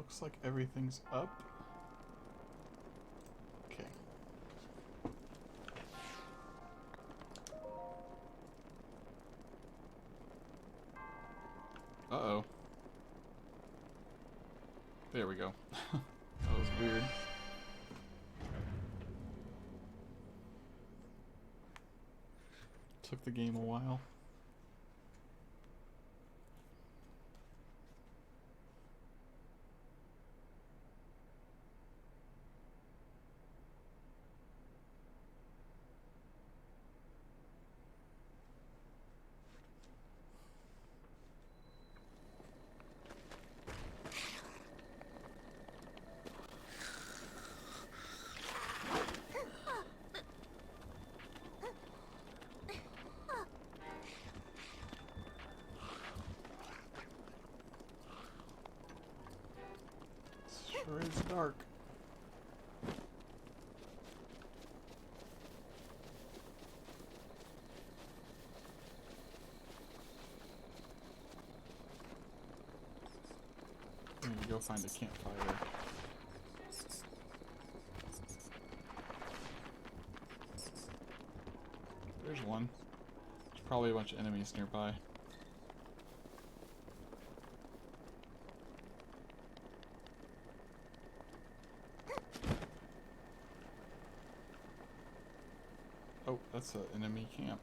Looks like everything's up. Okay. Uh-oh. There we go. That was weird. Took the game a while. Sure is dark. I need to go find a campfire. There's one. There's probably a bunch of enemies nearby. Oh, that's an enemy camp.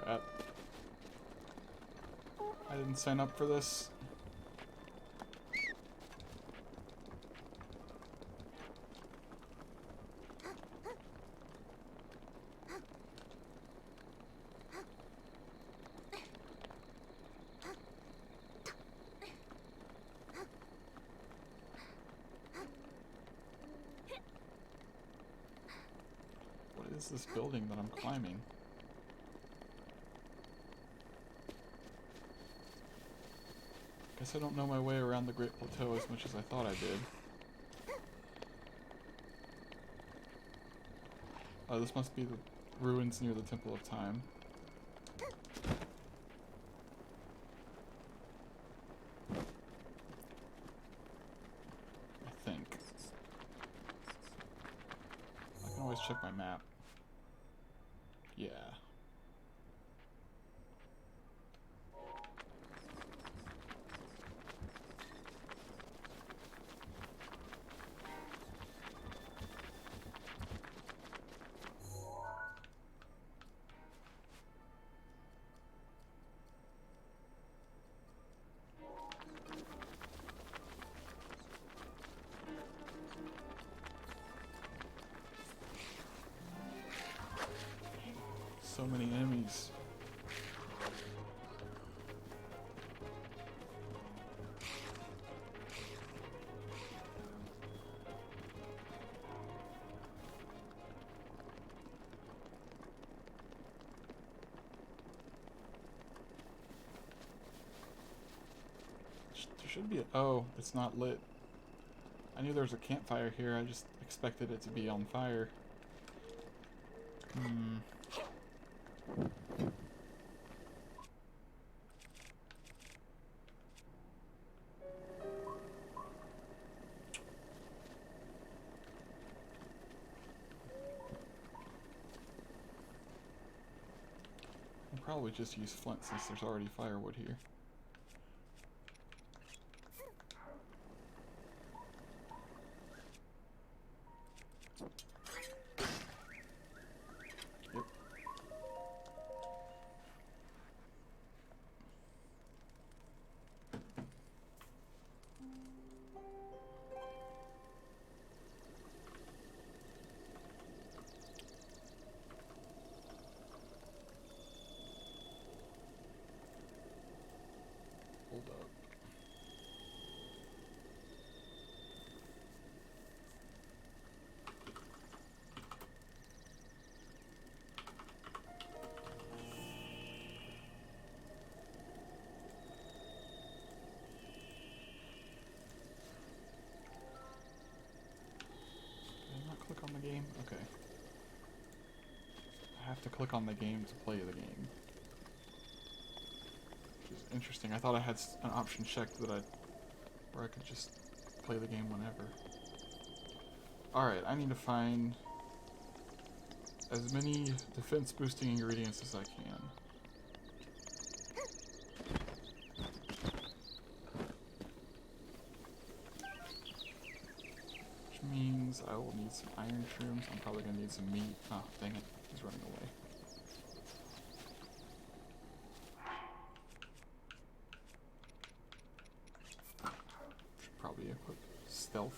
Crap. I didn't sign up for this. What is this building that I'm climbing? Guess I don't know my way around the Great Plateau as much as I thought I did. Oh, this must be the ruins near the Temple of Time. I think. I can always check my map. Yeah. So many enemies. There should be a... Oh, it's not lit. I knew there was a campfire here, I just expected it to be on fire. Hmm. I'll probably just use flint since there's already firewood here. Yep. Hold up. Did I not click on the game? Okay. have to click on the game to play the game. Which is interesting. I thought I had an option checked that where I could just play the game whenever. Alright, I need to find as many defense boosting ingredients as I can. Which means I will need some iron shrooms. I'm probably going to need some meat. Oh, dang it. He's running away. Should probably equip stealth.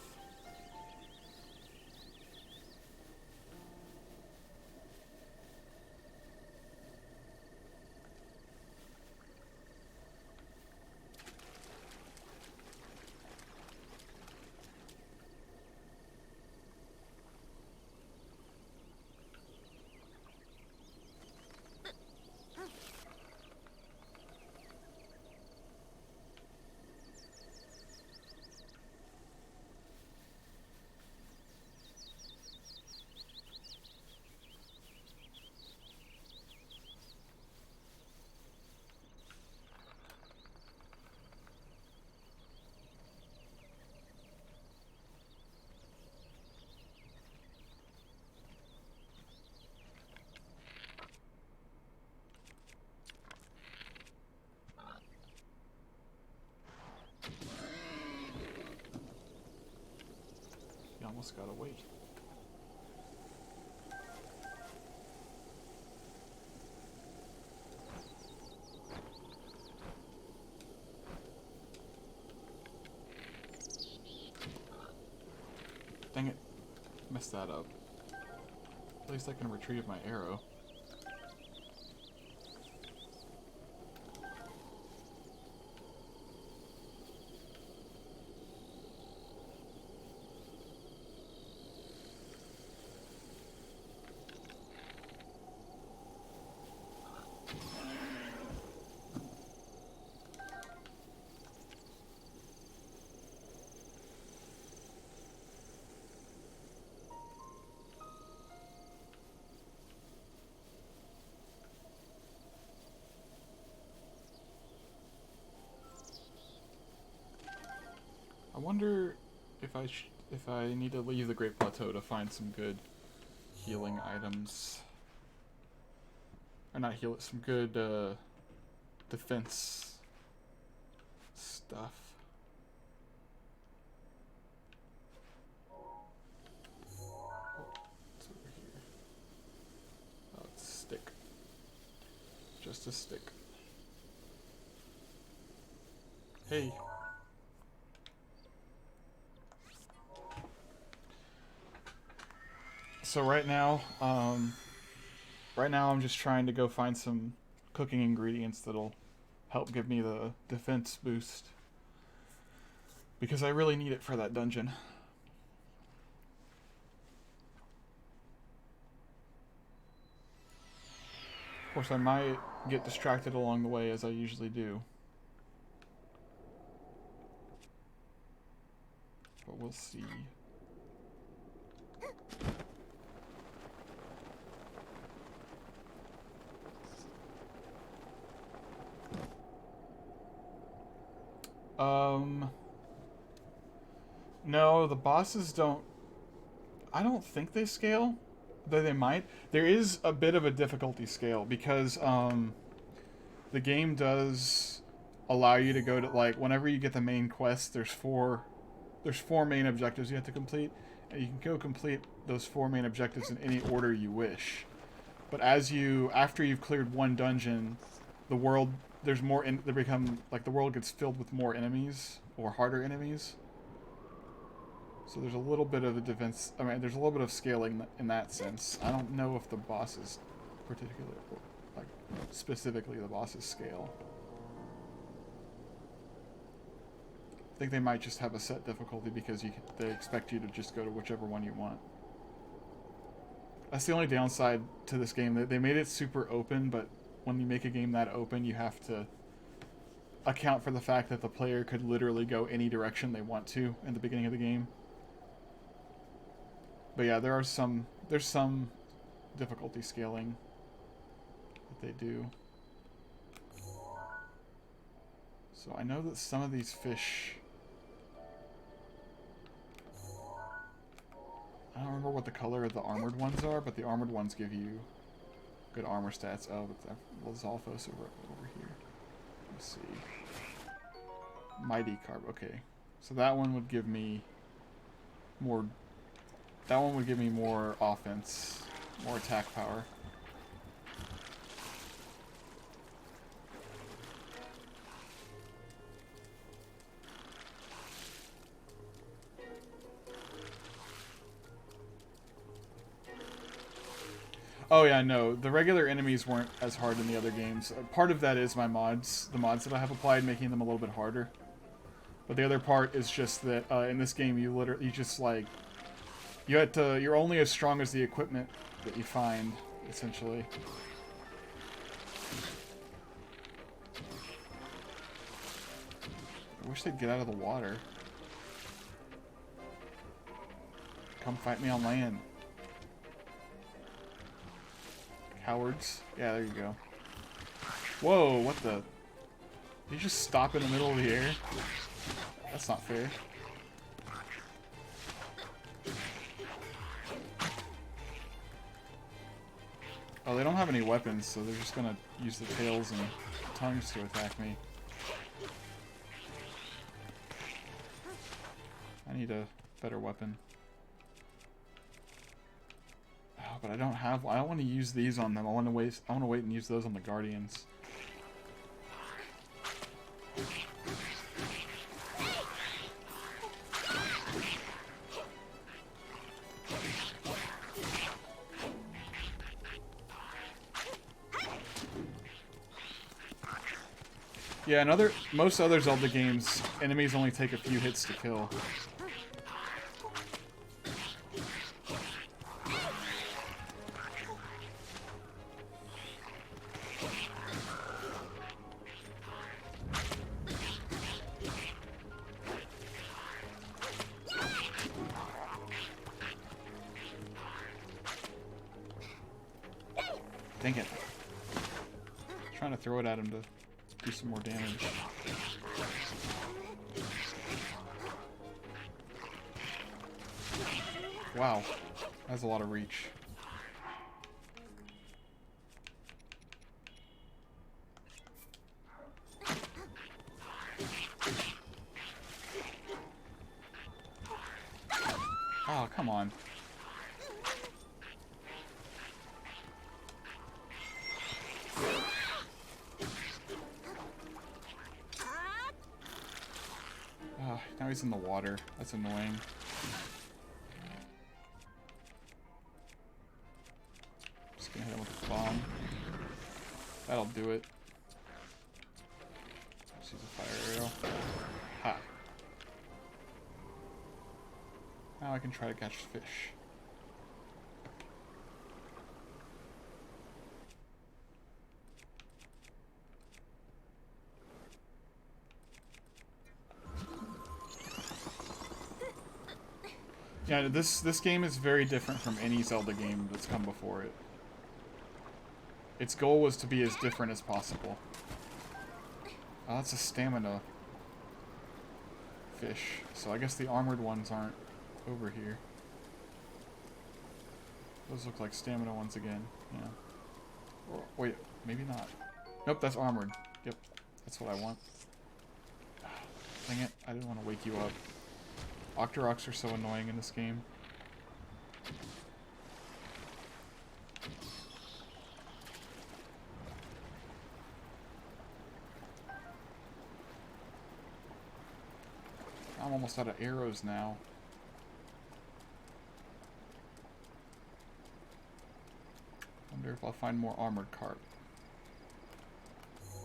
Almost got away. Dang it. Messed that up. At least I can retrieve my arrow. I wonder if I need to leave the Great Plateau to find some good healing items. Or not heal it, some good defense stuff. What's over here? Oh, it's a stick. Just a stick. Hey. So right now I'm just trying to go find some cooking ingredients that'll help give me the defense boost. Because I really need it for that dungeon. Of course, I might get distracted along the way, as I usually do. But we'll see. No, the bosses don't... I don't think they scale, though they might. There is a bit of a difficulty scale, because, the game does allow you to go to, like, whenever you get the main quest, there's four main objectives you have to complete, and you can go complete those 4 main objectives in any order you wish. But after you've cleared one dungeon, the world... there's more the world gets filled with more enemies, or harder enemies. So there's a little bit of a defense, there's a little bit of scaling in that sense. I don't know if the bosses specifically the bosses scale. I think they might just have a set difficulty because they expect you to just go to whichever one you want. That's the only downside to this game. They made it super open, but when you make a game that open, you have to account for the fact that the player could literally go any direction they want to in the beginning of the game. But yeah, there's some difficulty scaling that they do. So I know that some of these fish... I don't remember what the color of the armored ones are, but the armored ones give you good armor stats. Oh, but Lizalfos over here. Let's see. Mighty Carp, okay. So that one would give me more... That one would give me more offense, more attack power. Oh yeah, no, the regular enemies weren't as hard in the other games. Part of that is my mods, the mods that I have applied, making them a little bit harder. But the other part is just that in this game you just like you're only as strong as the equipment that you find, essentially. I wish they'd get out of the water. Come fight me on land. Cowards. Yeah, there you go. Whoa, what the? Did you just stop in the middle of the air? That's not fair. Oh, they don't have any weapons, so they're just gonna use the tails and tongues to attack me. I need a better weapon. Oh, but I don't have. I don't want to use these on them. I want to wait. I want to wait and use those on the Guardians. Yeah, most other Zelda games, enemies only take a few hits to kill. Dang it. Trying to throw it at him to do some more damage. Wow, that's a lot of reach. Oh, come on. Now he's in the water. That's annoying. Just gonna hit him with a bomb. That'll do it. Just use a fire arrow. Ha. Now I can try to catch fish. Yeah, this game is very different from any Zelda game that's come before it. Its goal was to be as different as possible. Oh, that's a stamina fish. So I guess the armored ones aren't over here. Those look like stamina ones again. Yeah. Or, wait, maybe not. Nope, that's armored. Yep, that's what I want. Dang it, I didn't want to wake you up. Octoroks are so annoying in this game. I'm almost out of arrows now. Wonder if I'll find more armored carp. I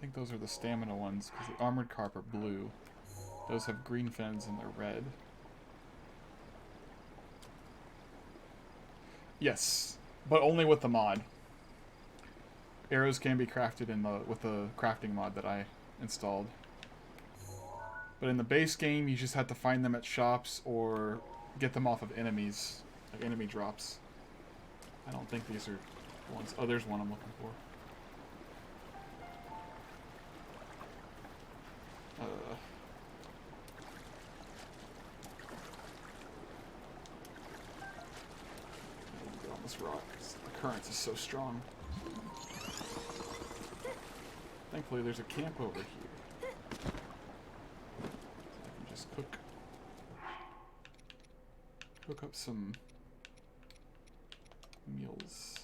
think those are the stamina ones, because the armored carp are blue. Those have green fins and they're red. Yes, but only with the mod. Arrows can be crafted with the crafting mod that I installed. But in the base game, you just have to find them at shops or get them off of enemies, like enemy drops. I don't think these are ones. Oh, there's one I'm looking for. Get on this rock. The current is so strong. Thankfully, there's a camp over here. So I can just cook up some meals.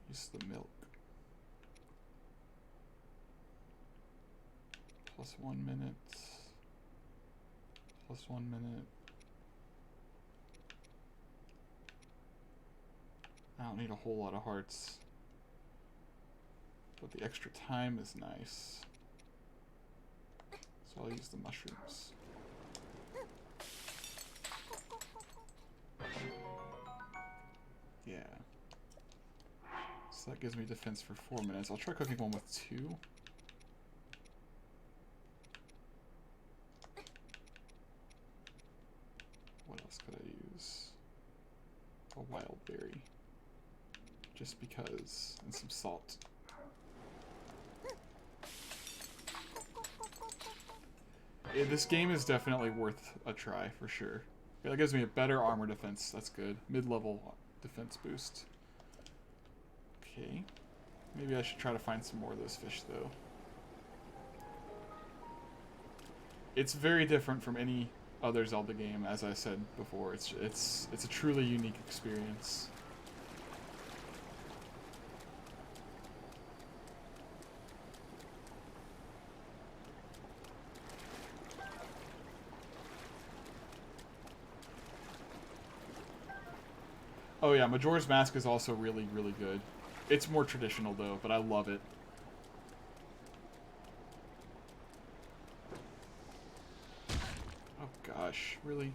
Use the milk. Plus 1 minute. Plus 1 minute. I don't need a whole lot of hearts. But the extra time is nice. So I'll use the mushrooms. Yeah. So that gives me defense for 4 minutes. I'll try cooking one with 2. What else could I use? A wild berry. Just because. And some salt. Yeah, this game is definitely worth a try, for sure. Yeah, that gives me a better armor defense. That's good. Mid-level defense boost. Okay. Maybe I should try to find some more of those fish, though. It's very different from any other Zelda game, as I said before. It's a truly unique experience. Oh yeah, Majora's Mask is also really, really good. It's more traditional though, but I love it. Oh gosh, really?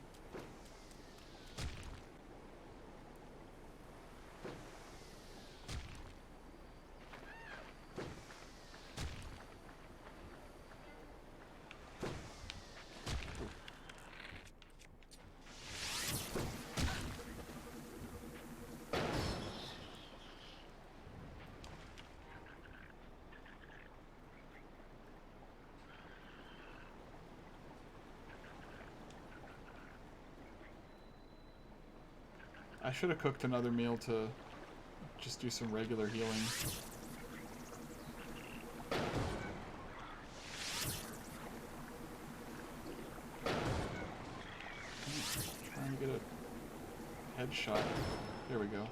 I should have cooked another meal to just do some regular healing. Trying to get a headshot. There we go.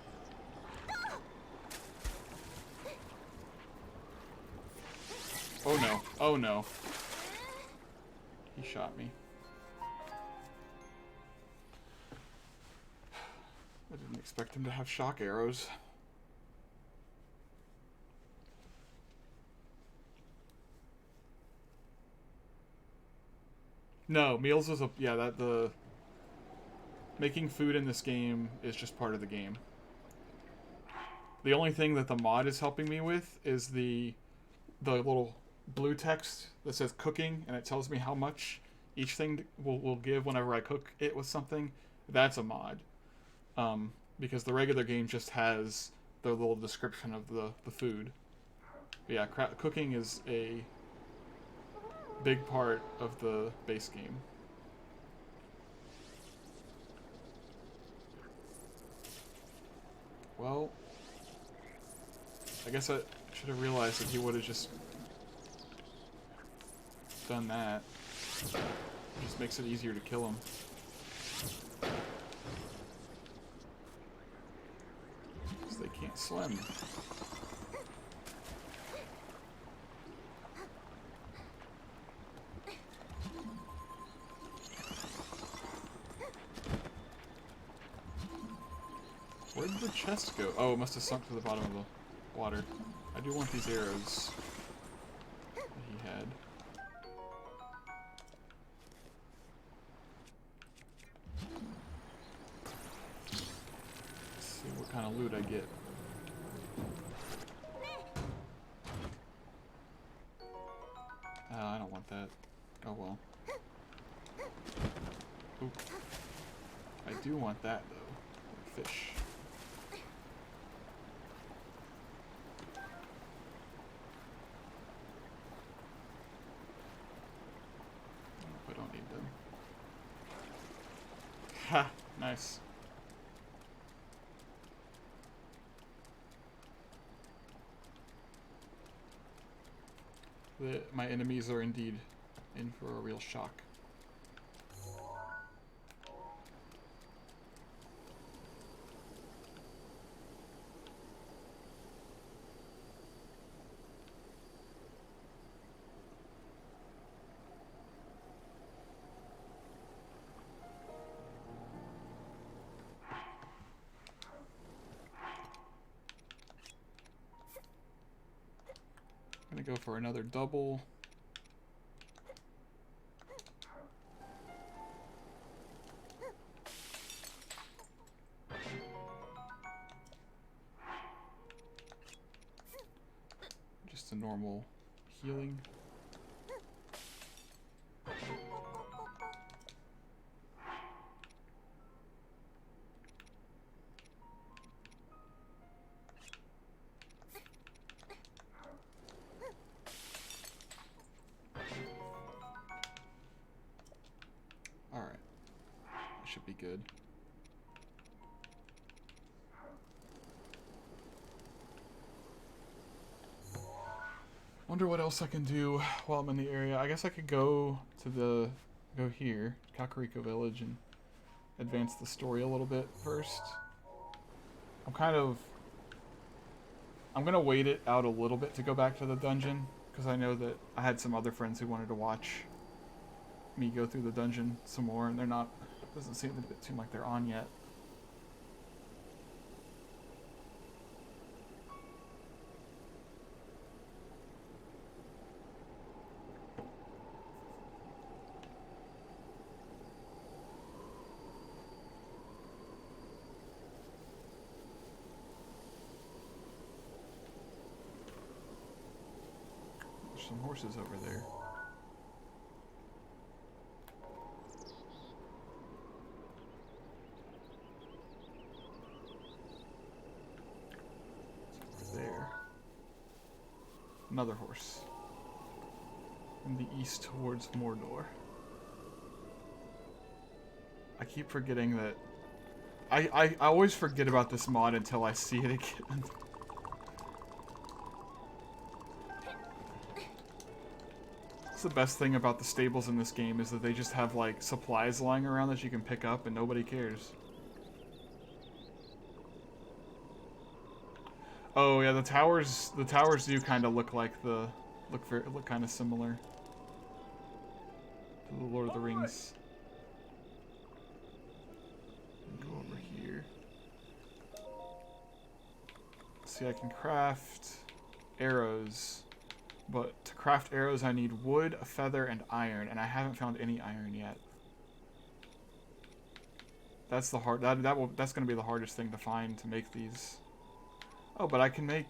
Oh no. Oh no. He shot me. I didn't expect him to have shock arrows. No, meals is a... yeah, that the... making food in this game is just part of the game. The only thing that the mod is helping me with is the little blue text that says cooking, and it tells me how much each thing will give whenever I cook it with something. That's a mod. Because the regular game just has the little description of the food. But yeah, cooking is a big part of the base game. Well, I guess I should have realized that he would have just done that. It just makes it easier to kill him. Because they can't swim. Where did the chest go? Oh, it must have sunk to the bottom of the water. I do want these arrows that he had. Let's see what kind of loot I get. want that. Oh well. Ooh. I do want that though. Fish. I don't need them. Ha! Nice. My enemies are indeed in for a real shock. I'm gonna go for another double. Just a normal healing. Alright. That should be good. Wonder what else I can do while I'm in the area. I guess I could go here, Kakariko Village, and advance the story a little bit first. I'm gonna wait it out a little bit to go back to the dungeon, because I know that I had some other friends who wanted to watch me go through the dungeon some more, and doesn't seem like they're on yet. There's some horses over there. There. Another horse. In the east towards Mordor. I keep forgetting that... I always forget about this mod until I see it again. That's the best thing about the stables in this game, is that they just have, like, supplies lying around that you can pick up and nobody cares. Oh yeah, the towers do kind of look like look kind of similar to the Lord of the Rings. Go over here. See, I can craft arrows, but to craft arrows I need wood, a feather, and iron, and I haven't found any iron yet. That's the that's gonna be the hardest thing to find to make these. Oh, but I can make...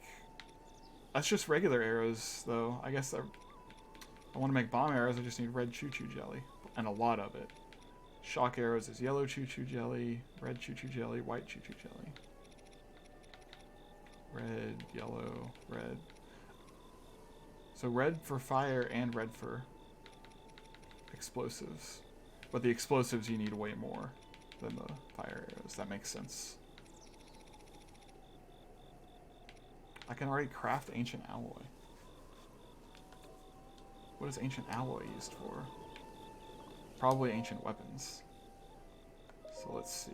That's just regular arrows, though. I guess I want to make bomb arrows, I just need red choo-choo jelly. And a lot of it. Shock arrows is yellow choo-choo jelly, red choo-choo jelly, white choo-choo jelly. Red, yellow, red. So red for fire and red for explosives. But the explosives you need way more than the fire arrows. That makes sense. I can already craft ancient alloy. What is ancient alloy used for? Probably ancient weapons. So let's see.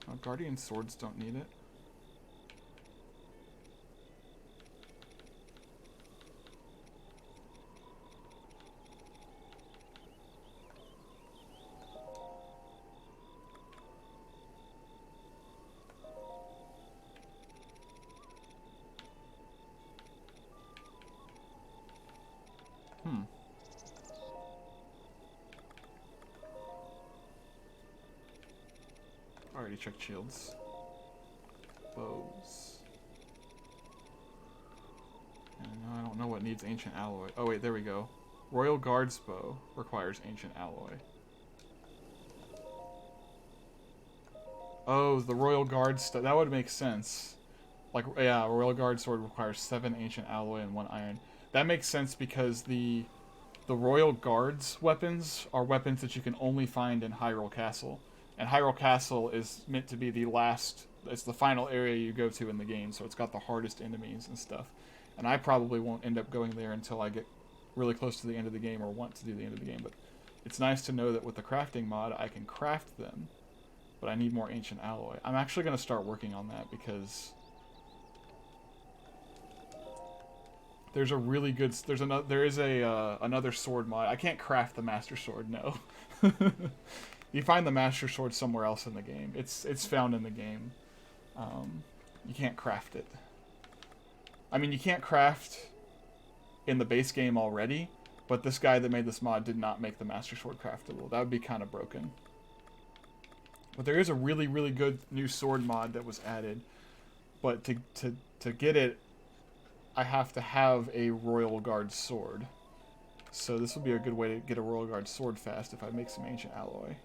Oh, guardian swords don't need it. Already checked shields. don't know what needs ancient alloy. Oh wait, there we go. Royal Guard's bow requires ancient alloy. Oh, the Royal Guard stuff. That would make sense. Like, yeah, a Royal Guard sword requires 7 ancient alloy and 1 iron. That makes sense because the Royal Guard's weapons are weapons that you can only find in Hyrule Castle. And Hyrule Castle is meant to be the last... It's the final area you go to in the game, so it's got the hardest enemies and stuff. And I probably won't end up going there until I get really close to the end of the game or want to do the end of the game. But it's nice to know that with the crafting mod, I can craft them. But I need more ancient alloy. I'm actually going to start working on that because... There's a really good... There is another sword mod. I can't craft the Master Sword, no. You find the Master Sword somewhere else in the game. It's found in the game. You can't craft it. I mean, you can't craft in the base game already, but this guy that made this mod did not make the Master Sword craftable. That would be kind of broken. But there is a really, really good new sword mod that was added. But to get it, I have to have a Royal Guard sword. So this will be a good way to get a Royal Guard sword fast if I make some ancient alloy.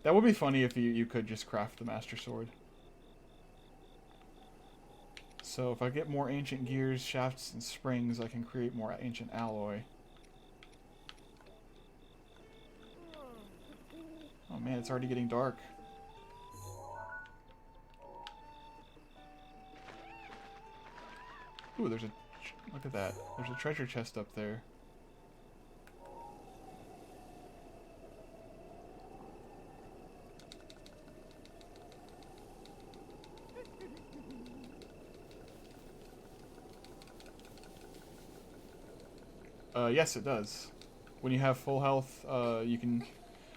That would be funny if you could just craft the Master Sword. So if I get more ancient gears, shafts, and springs, I can create more ancient alloy. Oh man, it's already getting dark. Ooh, there's a... Look at that. There's a treasure chest up there. Yes, it does. When you have full health, you can...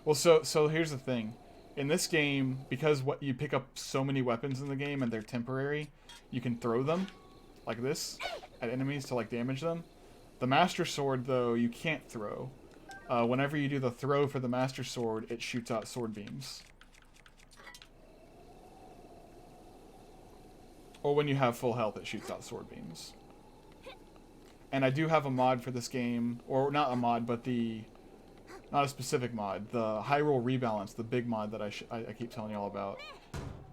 Well, so here's the thing. In this game, because what you pick up so many weapons in the game and they're temporary, you can throw them, like this, at enemies to, like, damage them. The Master Sword, though, you can't throw. Whenever you do the throw for the Master Sword, it shoots out sword beams. Or when you have full health, it shoots out sword beams. And I do have a mod for this game, or not a mod, but not a specific mod. The Hyrule Rebalance, the big mod that I keep telling you all about,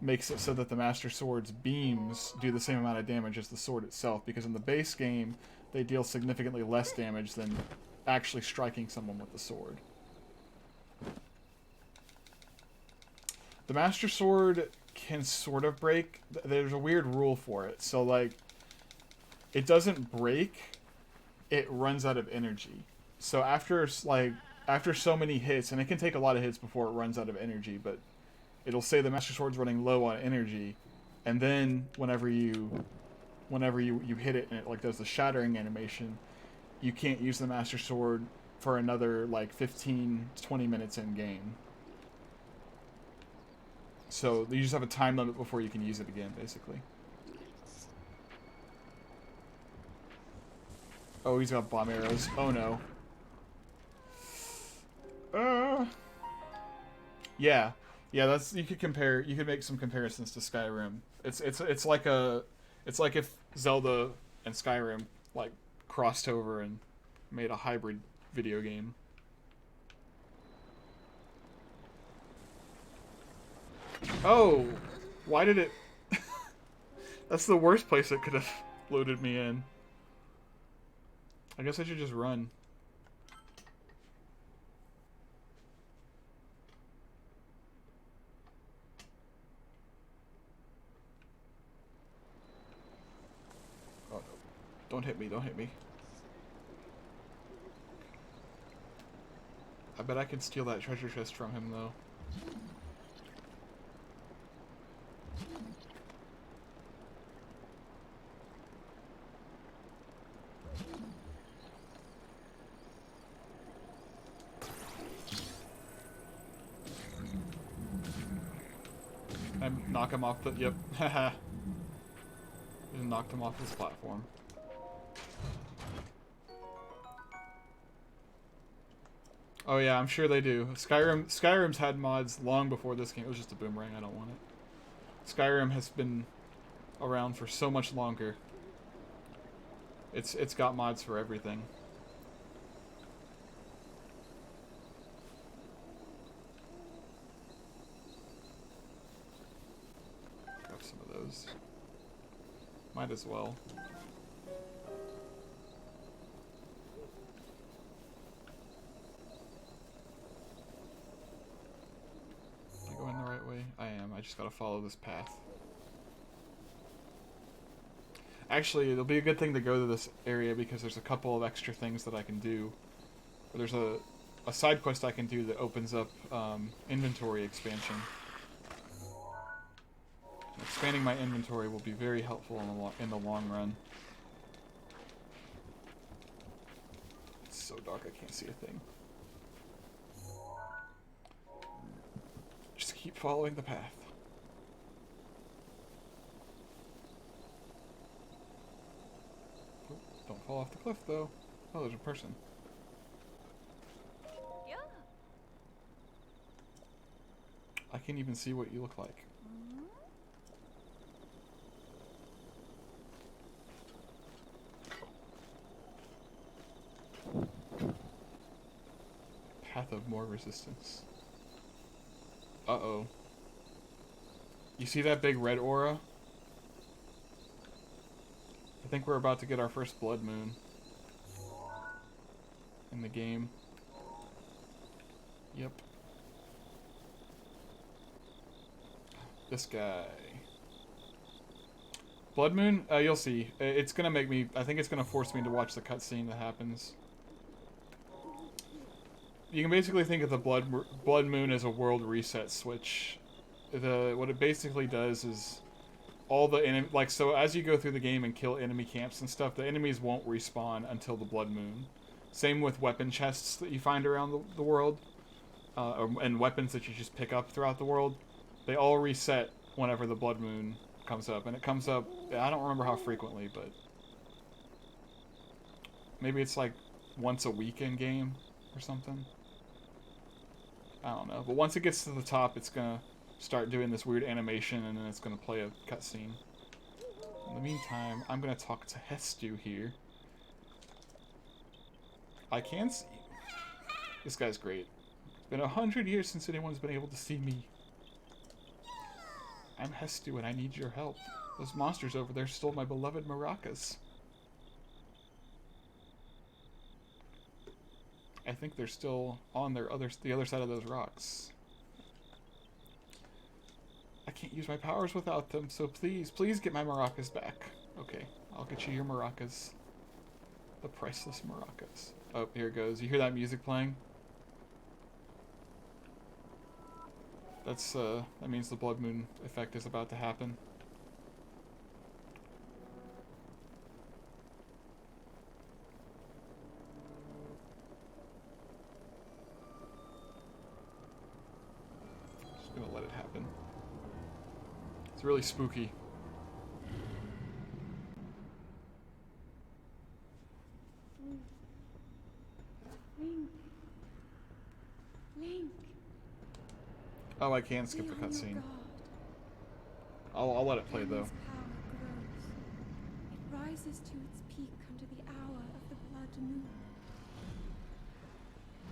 makes it so that the Master Sword's beams do the same amount of damage as the sword itself, because in the base game, they deal significantly less damage than actually striking someone with the sword. The Master Sword can sort of break. There's a weird rule for it. So, like, it doesn't break, it runs out of energy. So after so many hits, and it can take a lot of hits before it runs out of energy, but it'll say the Master Sword's running low on energy, and then whenever you hit it and it, like, does the shattering animation, you can't use the Master Sword for another, like, 15 to 20 minutes in game. So you just have a time limit before you can use it again, basically. Oh, he's got bomb arrows. Oh no. Yeah, that's, you could make some comparisons to Skyrim. It's like if Zelda and Skyrim, like, crossed over and made a hybrid video game. Oh, why did it... That's the worst place it could have loaded me in. I guess I should just run. Oh no. Don't hit me, don't hit me. I bet I can steal that treasure chest from him, though. And knock him off the... Yep. Haha. Just knocked him off this platform. Oh yeah, I'm sure they do. Skyrim's had mods long before this game. It was just a boomerang, I don't want it. Skyrim has been around for so much longer. It's got mods for everything. Grab some of those. Might as well. Am I going the right way? I am. I just gotta follow this path. Actually, it'll be a good thing to go to this area because there's a couple of extra things that I can do. There's a side quest I can do that opens up inventory expansion. Expanding my inventory will be very helpful in the long run. It's so dark I can't see a thing. Just keep following the path. Don't fall off the cliff, though. Oh, there's a person. Yeah. I can't even see what you look like. Path of more resistance. Uh-oh. You see that big red aura? I think we're about to get our first blood moon in the game. Yep. This guy. Blood moon? You'll see. It's gonna make me... I think it's gonna force me to watch the cutscene that happens. You can basically think of the blood moon as a world reset switch. What it basically does is... all the enemy, like, so as you go through the game and kill enemy camps and stuff, the enemies won't respawn until the blood moon. Same with weapon chests that you find around the world, and weapons that you just pick up throughout the world. They all reset whenever the blood moon comes up, and it comes up, I don't remember how frequently, but maybe it's like once a week in game or something. I don't know, but once it gets to the top, it's gonna start doing this weird animation, and then it's going to play a cutscene. In the meantime, I'm going to talk to Hestu here. I can see. This guy's great. It's been 100 years since anyone's been able to see me. I'm Hestu, and I need your help. Those monsters over there stole my beloved maracas. I think they're still on the other side of those rocks. I can't use my powers without them, so please get my maracas back. Okay, I'll get you your maracas. The priceless maracas. Oh, here it goes. You hear that music playing? That means the blood moon effect is about to happen. Just gonna let it happen. It's really spooky. Link. Oh, I can skip the cutscene. I'll let it play though. Its power grows. It rises to its peak under the hour of the blood moon.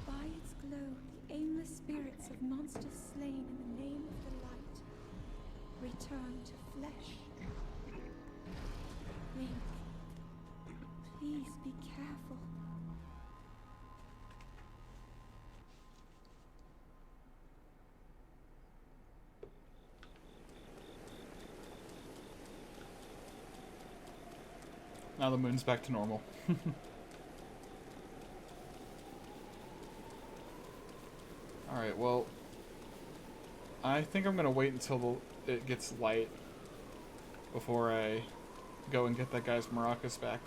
By its glow, the aimless spirits of monsters slain in the name of the light return to flesh. Link, please be careful. Now the moon's back to normal. Alright, well, I think I'm gonna wait until it gets light before I go and get that guy's maracas back.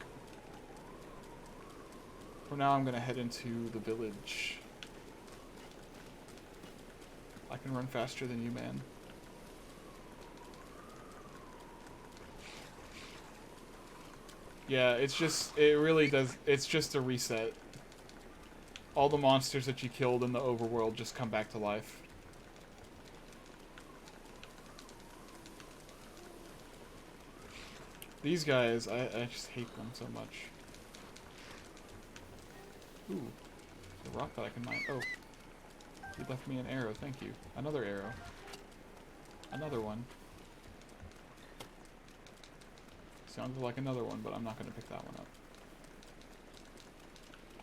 For now, I'm gonna head into the village. I can run faster than you, man. Yeah, it really does, it's just a reset. All the monsters that you killed in the overworld just come back to life. These guys, I just hate them so much. Ooh, the rock that I can mine. Oh, you left me an arrow. Thank you. Another arrow. Another one. Sounds like another one, but I'm not going to pick that one up.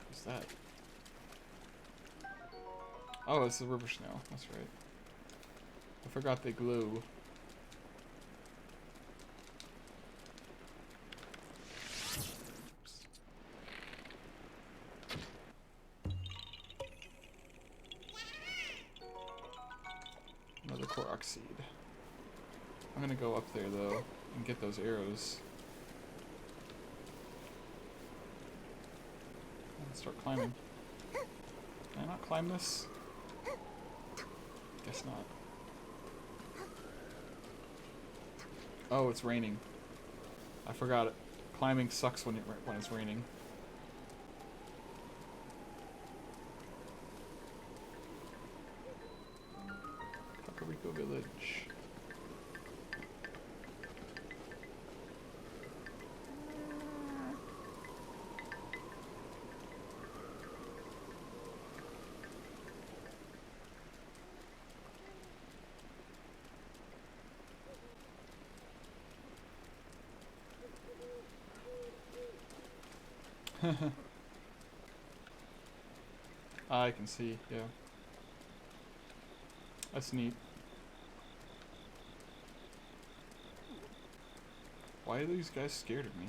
What's that? Oh, it's the river snail. That's right. I forgot they glow. Another Korok seed. I'm gonna go up there though and get those arrows. And start climbing. Can I not climb this? Guess not. Oh, it's raining. I forgot it. Climbing sucks when it's raining. Kakariko Village. I can see, yeah. That's neat. Why are these guys scared of me?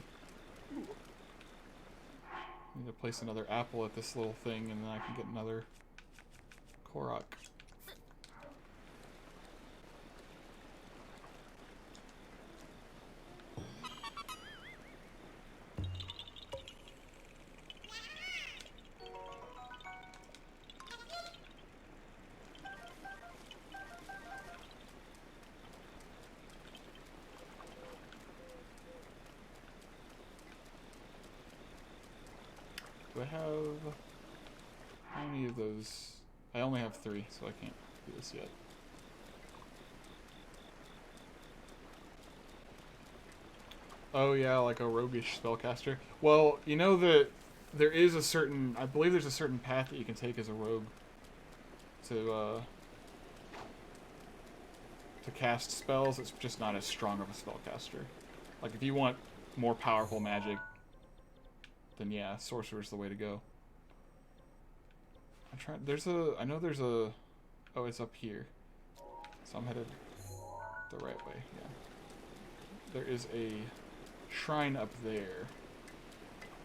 I need to place another apple at this little thing and then I can get another Korok. Do I have... How many of those? I only have 3, so I can't do this yet. Oh yeah, like a roguish spellcaster. Well, you know that there is a certain... I believe there's a certain path that you can take as a rogue to cast spells. It's just not as strong of a spellcaster. Like, if you want more powerful magic, then yeah, sorcerer's the way to go. I'm trying... There's a... I know there's a... Oh, it's up here. So I'm headed the right way, yeah. There is a shrine up there.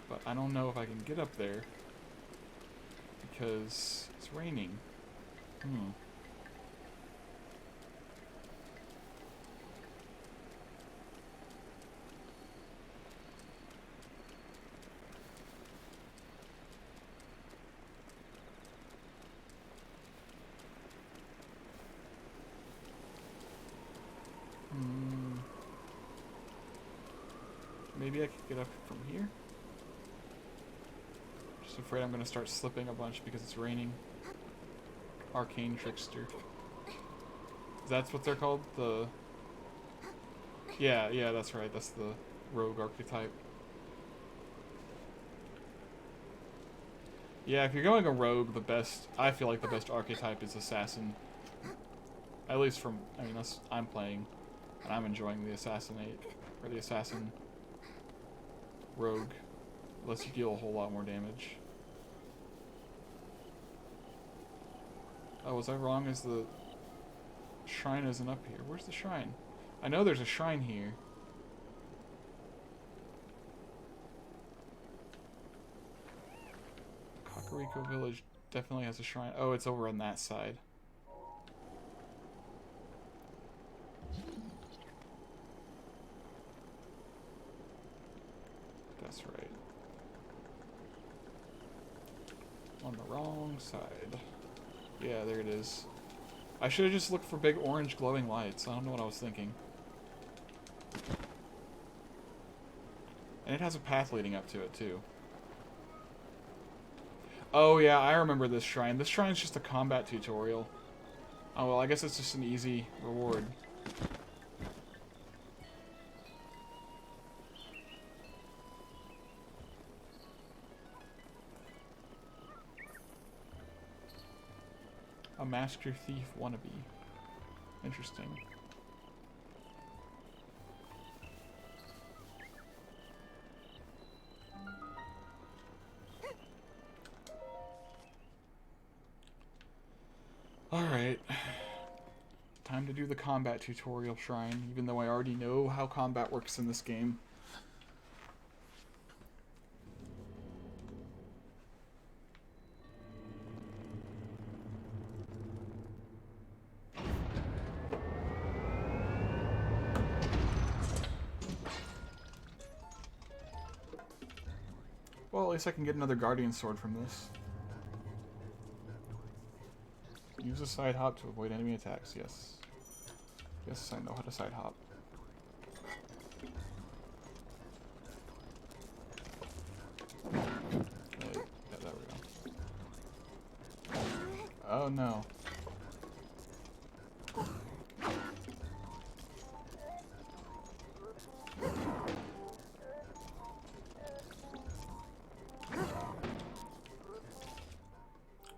But I don't know if I can get up there because it's raining. Maybe I could get up from here? Just afraid I'm gonna start slipping a bunch because it's raining. Arcane Trickster. That's what they're called? The... Yeah, that's right. That's the rogue archetype. Yeah, if you're going a rogue, I feel like the best archetype is assassin. At least from, I mean, I'm playing, and I'm enjoying the assassin rogue. Lets you deal a whole lot more damage. Oh, was I wrong? Is the shrine isn't up here? Where's the shrine? I know there's a shrine here. Kakariko Village definitely has a shrine. Oh, it's over on that side. That's right. On the wrong side. Yeah, there it is. I should have just looked for big orange glowing lights. I don't know what I was thinking. And it has a path leading up to it, too. Oh, yeah, I remember this shrine. This shrine's just a combat tutorial. Oh, well, I guess it's just an easy reward. A Master Thief wannabe. Interesting. Alright. Time to do the combat tutorial shrine, even though I already know how combat works in this game. Well, at least I can get another Guardian Sword from this. Use a side hop to avoid enemy attacks, yes. Yes, I know how to side hop. Okay, yeah, there we go. Oh no.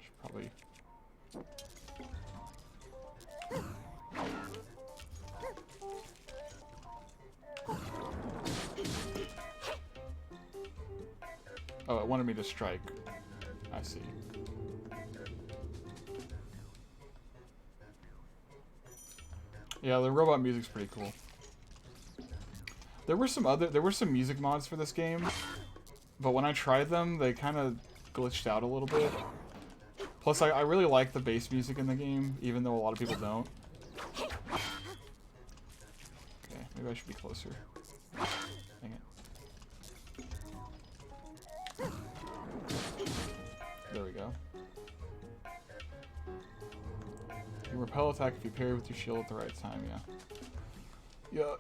Should probably... Oh, it wanted me to strike. I see. Yeah, the robot music's pretty cool. There were some music mods for this game, but when I tried them, they kind of glitched out a little bit. Plus, I really like the bass music in the game, even though a lot of people don't. Okay, maybe I should be closer. Dang it. There we go. You can repel attack if you parry with your shield at the right time, yeah. Yeah.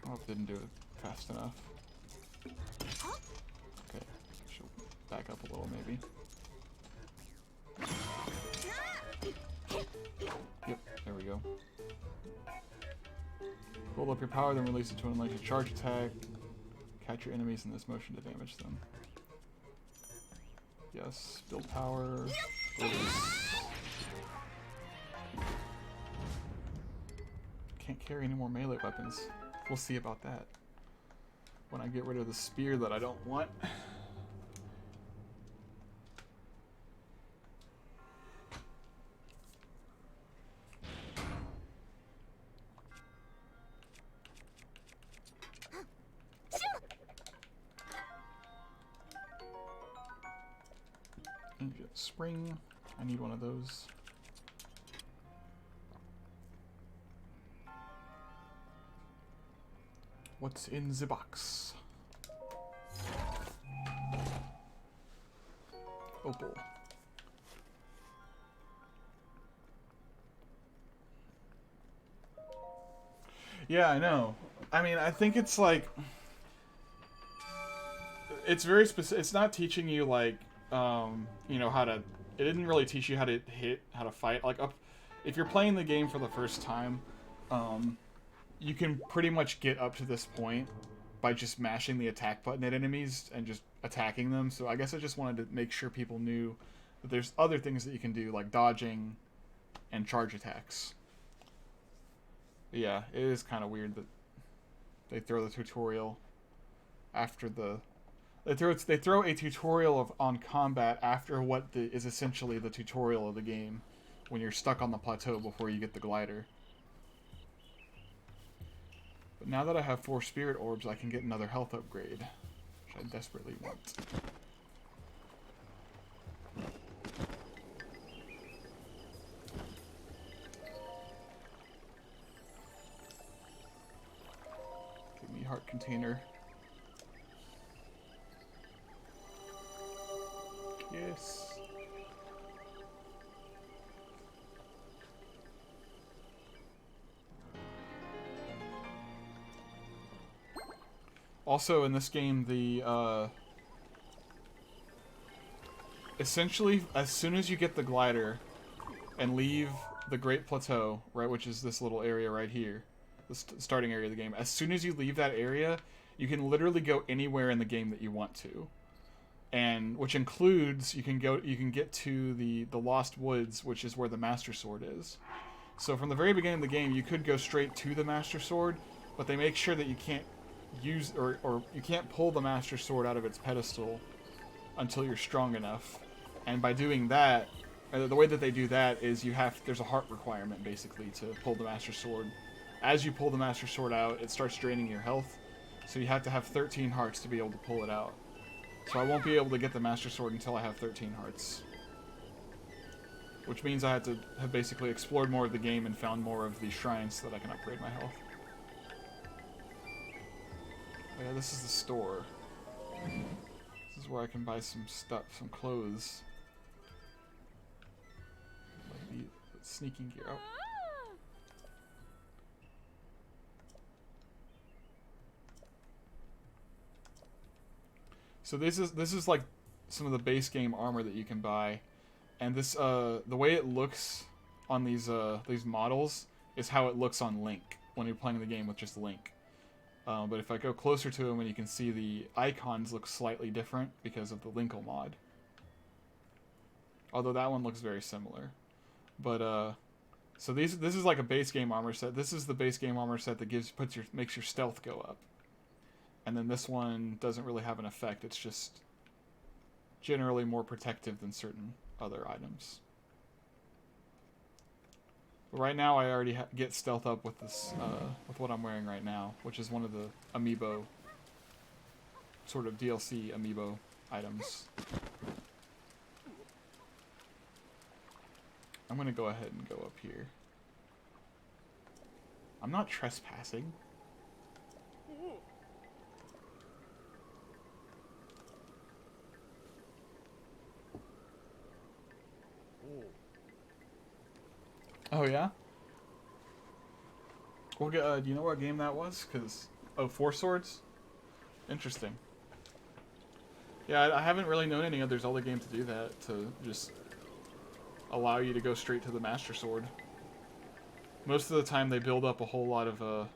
Oh, didn't do it fast enough. Okay, should back up a little maybe. Yep, there we go. Build up your power, then release it to unleash a charge attack. Catch your enemies in this motion to damage them. Yes, build power. Release. Can't carry any more melee weapons. We'll see about that when I get rid of the spear that I don't want. Ancient Spring. I need one of those. What's in the box? Opal. Yeah, I know. I mean, I think it's like... It's very specific. It's not teaching you, like, you know, how to... It didn't really teach you how to hit, how to fight. Like, if you're playing the game for the first time, you can pretty much get up to this point by just mashing the attack button at enemies and just attacking them. So I guess I just wanted to make sure people knew that there's other things that you can do, like dodging and charge attacks. But yeah, it is kind of weird that they throw the tutorial after the... They throw a tutorial on combat after what is essentially the tutorial of the game, when you're stuck on the plateau before you get the glider. But now that I have 4 spirit orbs, I can get another health upgrade, which I desperately want. Give me heart container. Yes. Also, in this game, the, essentially, as soon as you get the glider and leave the Great Plateau, right, which is this little area right here, the starting area of the game, as soon as you leave that area, You can literally go anywhere in the game that you want to, and which includes you can get to the Lost Woods, which is where the Master Sword is. So from the very beginning of the game, you could go straight to the Master Sword, but they make sure that you can't use or you can't pull the Master Sword out of its pedestal until you're strong enough. And by doing that, the way that they do that is there's a heart requirement basically to pull the Master Sword. As you pull the Master Sword out, it starts draining your health, so you have to have 13 hearts to be able to pull it out. So I won't be able to get the Master Sword until I have 13 hearts. Which means I had to have basically explored more of the game and found more of the shrines so that I can upgrade my health. Oh yeah, this is the store. This is where I can buy some stuff, some clothes. Like the sneaking gear. Oh. So this is like some of the base game armor that you can buy. And this, the way it looks on these models is how it looks on Link when you're playing the game with just Link. But if I go closer to him, and you can see the icons look slightly different because of the Linkle mod. Although that one looks very similar. But so this is like a base game armor set. This is the base game armor set that makes your stealth go up. And then this one doesn't really have an effect. It's just generally more protective than certain other items. But right now, I already get stealth up with this, with what I'm wearing right now, which is one of the amiibo, sort of DLC amiibo items. I'm gonna go ahead and go up here. I'm not trespassing. Oh yeah? We'll get, do you know what game that was? Oh, Four Swords? Interesting. Yeah, I haven't really known any other Zelda game to do that, to just allow you to go straight to the Master Sword. Most of the time they build up a whole lot of, oh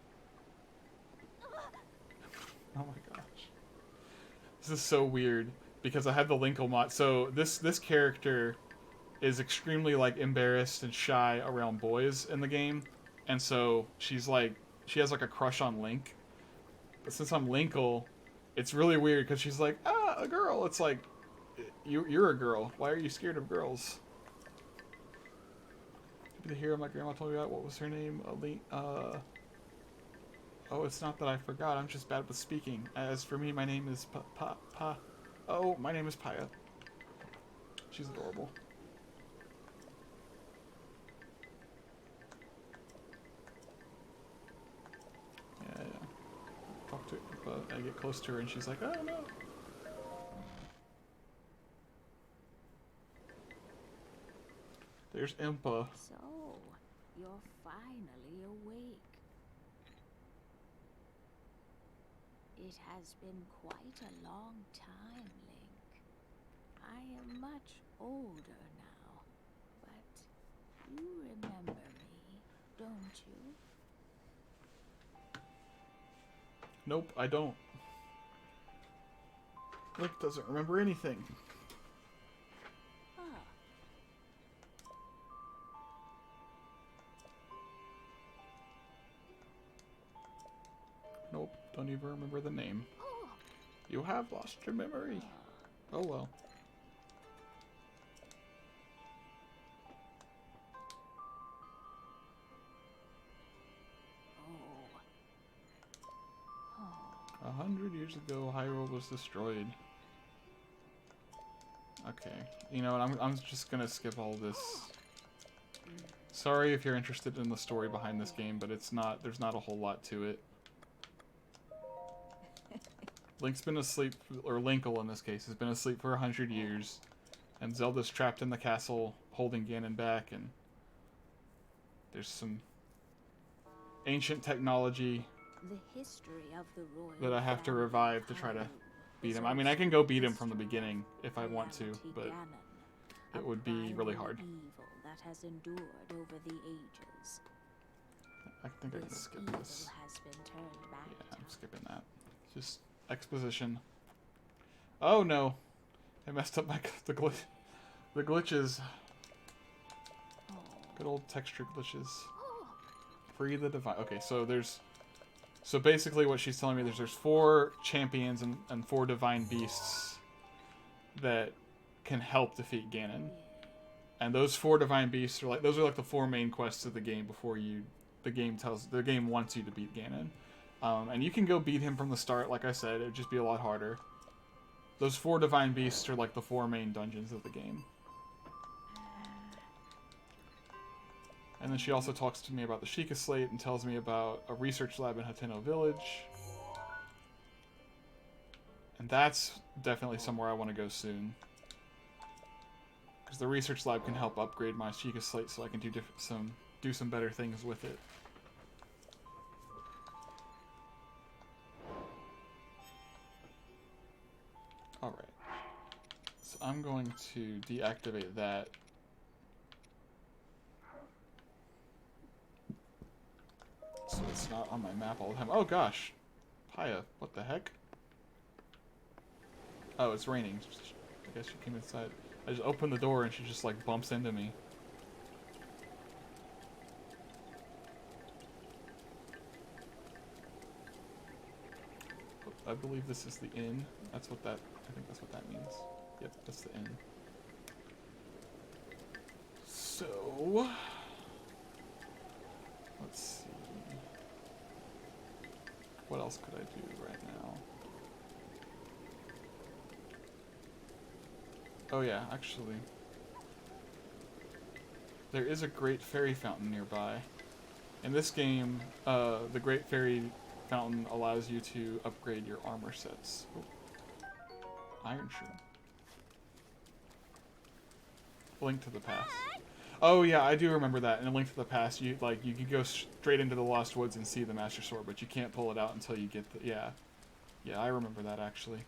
my gosh. This is so weird, because I had the Linkle mod. So this character is extremely like embarrassed and shy around boys in the game, and so she has like a crush on Link. But since I'm Linkle, it's really weird because she's like, a girl. It's like, you're a girl. Why are you scared of girls? The hero my grandma told me about. What was her name? Oh, it's not that I forgot. I'm just bad with speaking. As for me, my name is Oh, my name is Paya. She's adorable. Yeah. Talk to her, but I get close to her and she's like, oh no. There's Impa. So, you're finally awake. It has been quite a long time, Link. I am much older now, but you remember me, don't you? Nope, I don't. Link doesn't remember anything. Nope, don't even remember the name. You have lost your memory. Oh well. Oh. 100 years ago, Hyrule was destroyed. Okay, you know what? I'm just gonna skip all this. Sorry if you're interested in the story behind this game, but it's not. There's not a whole lot to it. Link's been asleep, or Linkle in this case, has been asleep for 100 years, and Zelda's trapped in the castle holding Ganon back, and there's some ancient technology The history of the royal that I have to revive to try to beat him. I mean, I can go beat him from the beginning if I want to, but it would be really hard. Evil that has endured over the ages. I think I can skip this. Has been turned back Yeah, I'm skipping that. Just exposition. Oh no, I messed up the glitches. Good old texture glitches. Free the divine. Okay, so basically what she's telling me there's 4 champions and 4 divine beasts that can help defeat Ganon. And those 4 divine beasts are like the 4 main quests of the game before the game wants you to beat Ganon. And you can go beat him from the start, like I said, it'd just be a lot harder. Those 4 divine beasts are like the 4 main dungeons of the game. And then she also talks to me about the Sheikah Slate and tells me about a research lab in Hateno Village. And that's definitely somewhere I want to go soon. Because the research lab can help upgrade my Sheikah Slate so I can do some better things with it. Alright. So I'm going to deactivate that. So it's not on my map all the time. Oh gosh! Paya, what the heck? Oh, it's raining. I guess she came inside. I just opened the door and she just like bumps into me. I believe this is the inn. I think that's what that means. Yep, that's the inn. So let's see. What else could I do right now? Oh yeah, actually. There is a Great Fairy Fountain nearby. In this game, the Great Fairy Fountain allows you to upgrade your armor sets. Oh. Iron Shroom. Link to the Past. Oh yeah, I do remember that. In A Link to the Past, you can go straight into the Lost Woods and see the Master Sword, but you can't pull it out until you get the... Yeah. Yeah, I remember that, actually.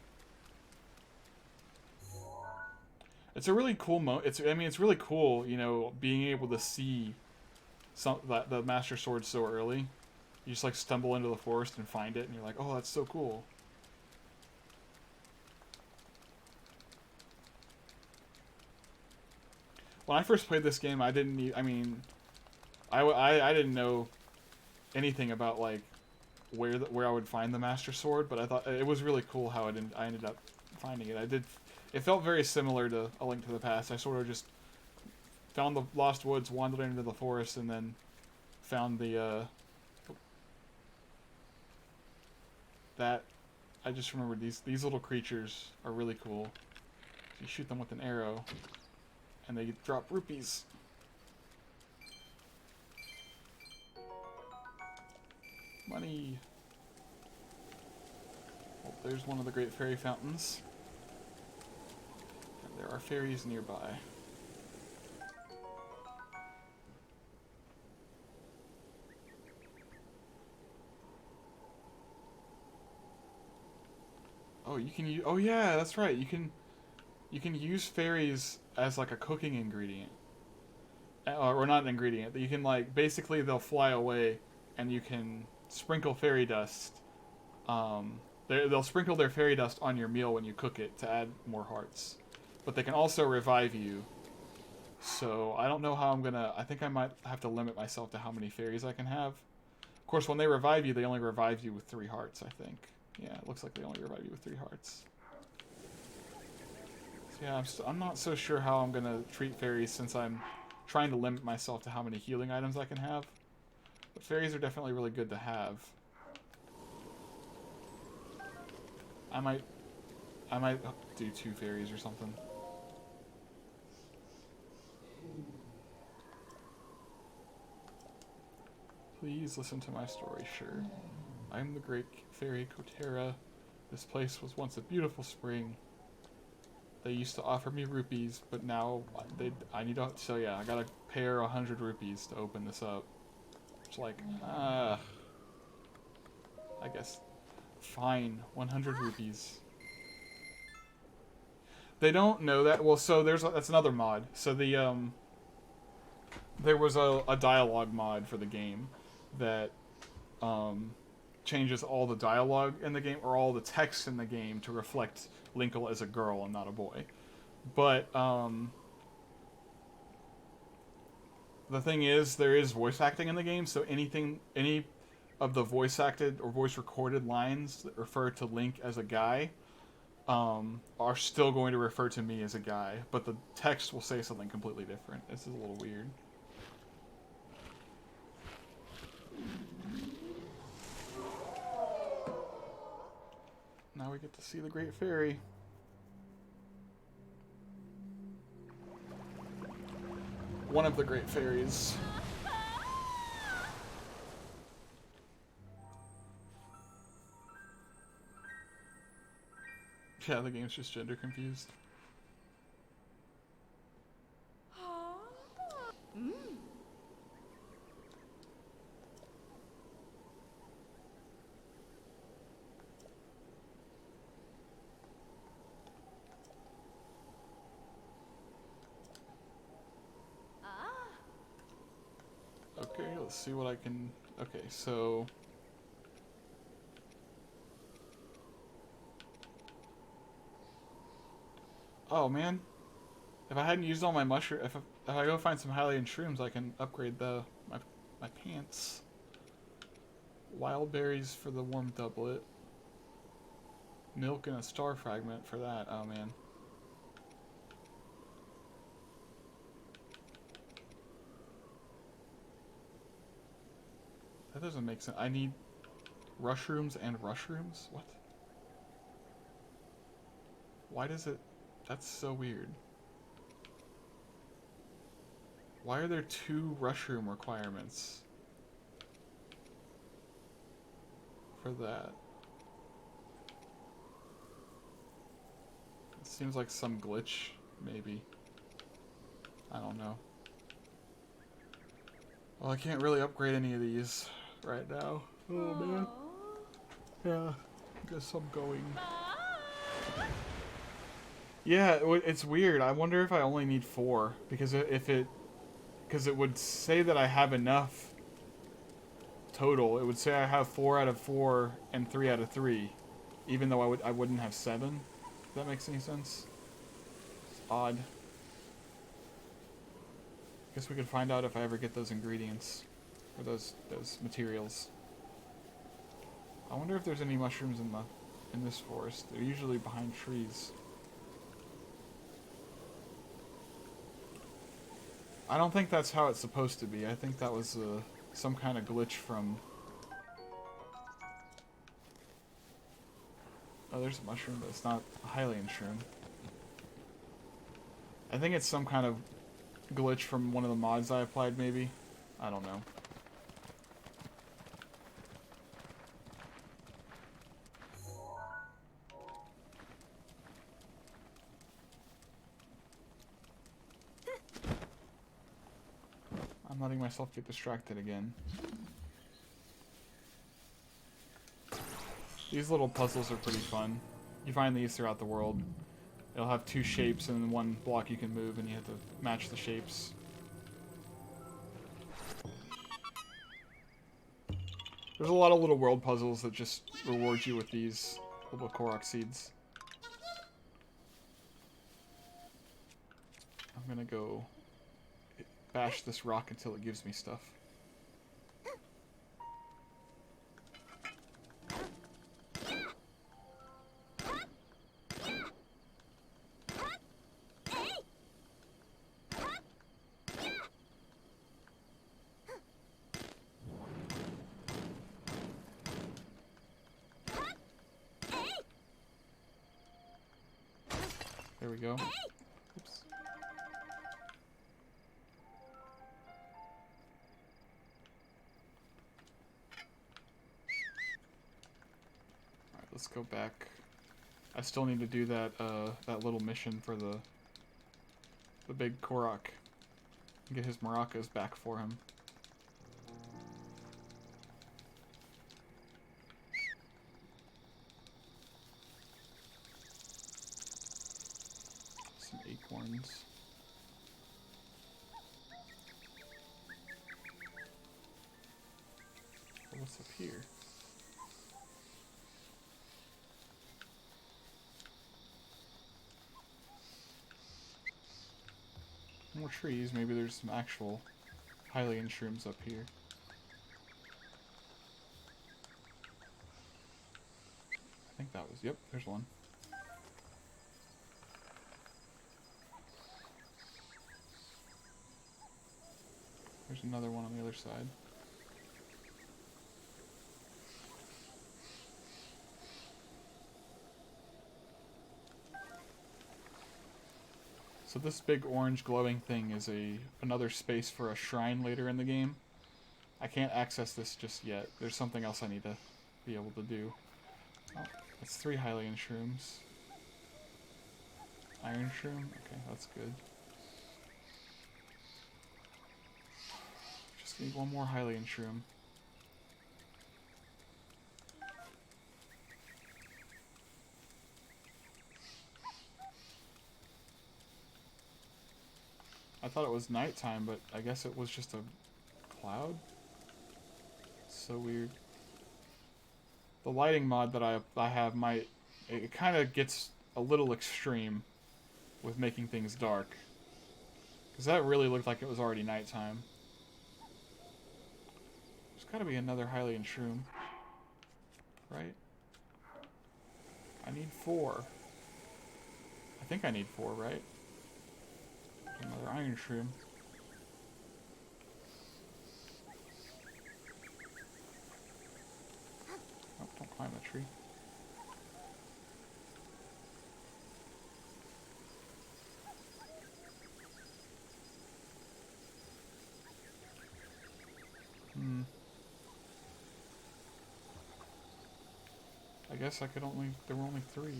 It's a really cool it's really cool, you know, being able to see the Master Sword so early. You just, like, stumble into the forest and find it, and you're like, oh, that's so cool. When I first played this game, I didn't know anything about like where I would find the Master Sword, but I thought it was really cool how I ended up finding it. It felt very similar to A Link to the Past. I sort of just found the Lost Woods, wandered into the forest, and then found the that. I just remembered these little creatures are really cool. You shoot them with an arrow. And they drop rupees. Money. Well, there's one of the Great Fairy Fountains. And there are fairies nearby. Oh, you can use... Oh yeah, that's right. You can use fairies as like a cooking ingredient, or not an ingredient. You can like basically they'll fly away, and you can sprinkle fairy dust. They'll sprinkle their fairy dust on your meal when you cook it to add more hearts, but they can also revive you. So I don't know how I'm gonna. I think I might have to limit myself to how many fairies I can have. Of course, when they revive you, they only revive you with 3 hearts. I think. Yeah, it looks like they only revive you with 3 hearts. Yeah, I'm not so sure how I'm going to treat fairies since I'm trying to limit myself to how many healing items I can have. But fairies are definitely really good to have. I might do 2 fairies or something. Please listen to my story, sure. I am the great fairy Kotera. This place was once a beautiful spring. They used to offer me rupees, but now I need to, so yeah, I gotta pay her 100 rupees to open this up. It's like, I guess, fine, 100 rupees. They don't know that, well, so that's another mod. So there was a dialogue mod for the game that, changes all the dialogue in the game, or all the text in the game, to reflect Linkle as a girl and not a boy. But the thing is, there is voice acting in the game, so any of the voice acted or voice recorded lines that refer to Link as a guy are still going to refer to me as a guy, but the text will say something completely different. This is a little weird. Now we get to see the Great Fairy. One of the Great Fairies. Yeah, the game's just gender confused. Okay, let's see what I can... Okay, so... Oh, man. If I hadn't used all my mushroom... If I go find some Hylian shrooms, I can upgrade my pants. Wild berries for the warm doublet. Milk and a star fragment for that. Oh, man. That doesn't make sense. I need rushrooms and rushrooms? What? Why does it... That's so weird. Why are there 2 rushroom requirements for that? It seems like some glitch, maybe. I don't know. Well, I can't really upgrade any of these right now. Oh, man. Yeah, guess I'm going. Yeah, it's weird. I wonder if I only need 4, because because it would say that I have enough total. It would say I have 4 out of 4 and 3 out of 3, even though I wouldn't have 7. If that makes any sense. It's odd. Guess we could find out if I ever get those ingredients, or those materials. I wonder if there's any mushrooms in this forest. They're usually behind trees. I don't think that's how it's supposed to be. I think that was some kind of glitch from... Oh, there's a mushroom, but it's not a Hylian shroom. I think it's some kind of glitch from one of the mods I applied, maybe. I don't know. I'm letting myself get distracted again. These little puzzles are pretty fun. You find these throughout the world. It'll have 2 shapes and 1 block you can move, and you have to match the shapes. There's a lot of little world puzzles that just reward you with these little Korok seeds. I'm gonna go bash this rock until it gives me stuff. There we go. Oops. Alright, let's go back. I still need to do that that little mission for the big Korok. Get his maracas back for him. Some acorns. What's up here? trees. Maybe there's some actual Hylian shrooms up here. I think that was... Yep, there's one. There's another one on the other side. So this big orange glowing thing is another space for a shrine later in the game. I can't access this just yet. There's something else I need to be able to do. Oh, that's 3 Hylian shrooms. Iron shroom? Okay, that's good. Just need one more Hylian shroom. I thought it was nighttime, but I guess it was just a cloud? So weird. The lighting mod that I have might... It kind of gets a little extreme with making things dark. Because that really looked like it was already nighttime. There's gotta be another Hylian shroom. Right? I need 4. I think I need 4, right? Another iron shroom. Oh, don't climb the tree. I guess I could only... There were only 3.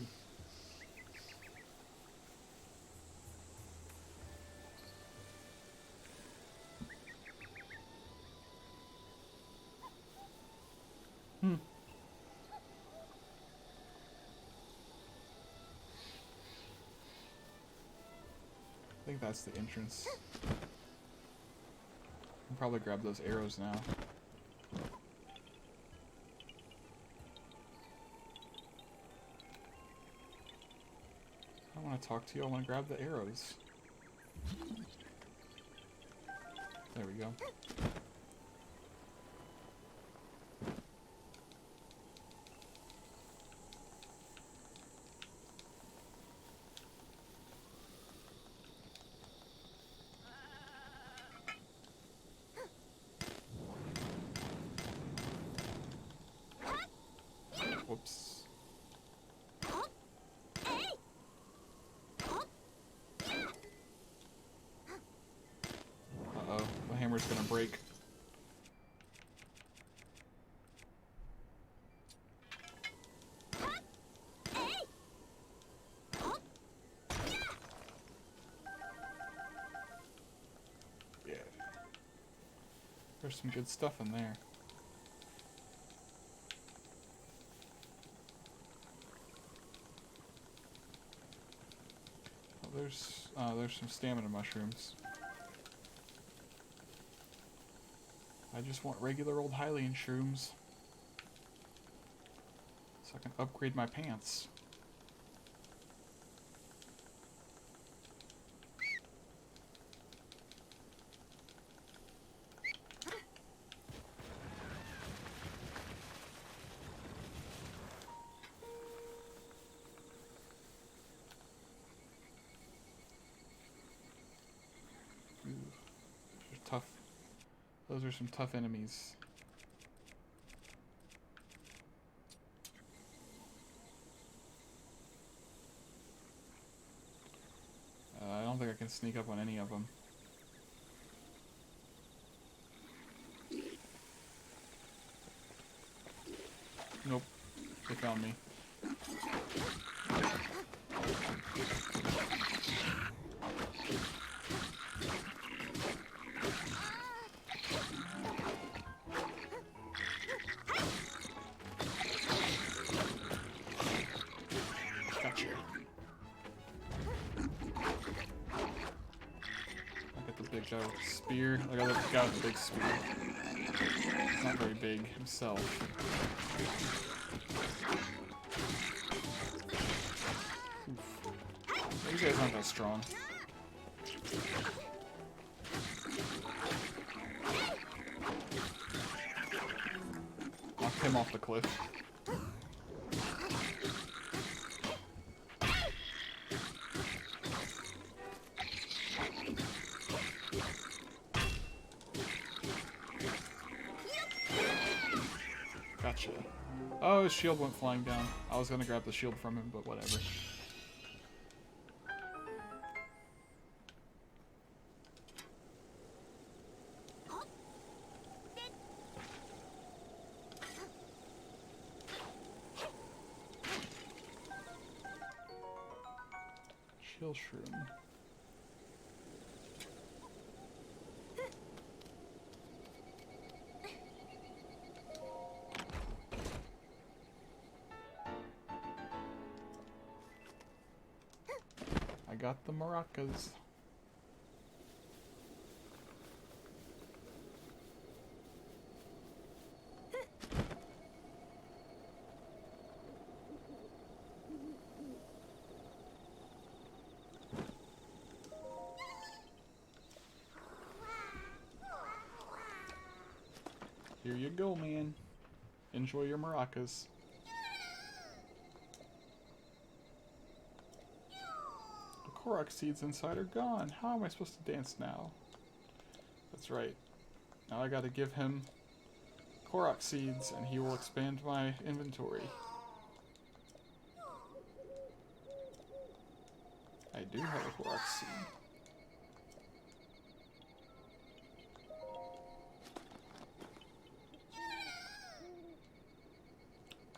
I think that's the entrance. I can probably grab those arrows now. I don't want to talk to you, I want to grab the arrows. There we go. Whoops. Uh-oh, the hammer's gonna break. Yeah. There's some good stuff in there. There's some stamina mushrooms. I just want regular old Hylian shrooms. So I can upgrade my pants. Tough. Those are some tough enemies. I don't think I can sneak up on any of them. Nope. They found me. Guy with the spear. I got the guy with the big spear. He's not very big himself. Oof. These guys aren't that strong. him off the cliff. Gotcha. Oh, his shield went flying down. I was gonna grab the shield from him, but whatever. Chill shroom. I got the maracas. Here you go, man. Enjoy your maracas. The Korok seeds inside are gone. How am I supposed to dance now? That's right. Now I gotta give him Korok seeds and he will expand my inventory. I do have a Korok seed.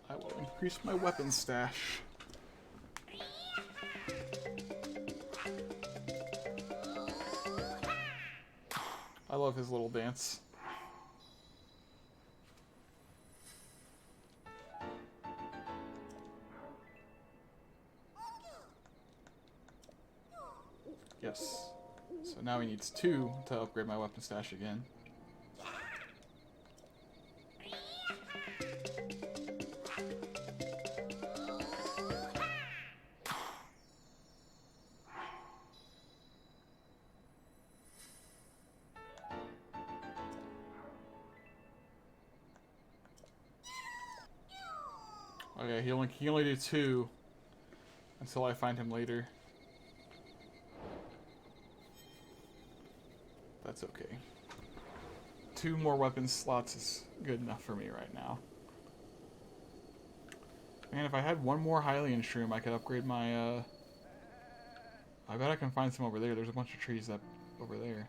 I will increase my weapon stash. I love his little dance. Yes. So now he needs 2 to upgrade my weapon stash again. Okay, he can only do 2 until I find him later. That's okay. 2 more weapon slots is good enough for me right now. Man, if I had 1 more Hylian shroom, I could upgrade my, I bet I can find some over there. There's a bunch of trees up over there.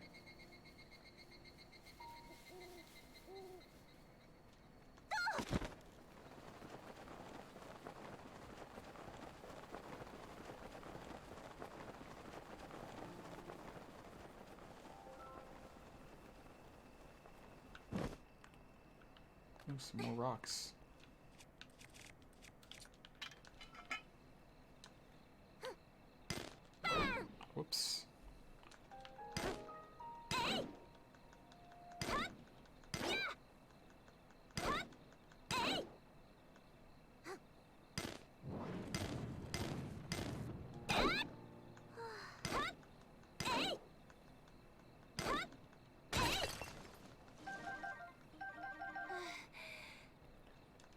Ooh, some more rocks. Whoops.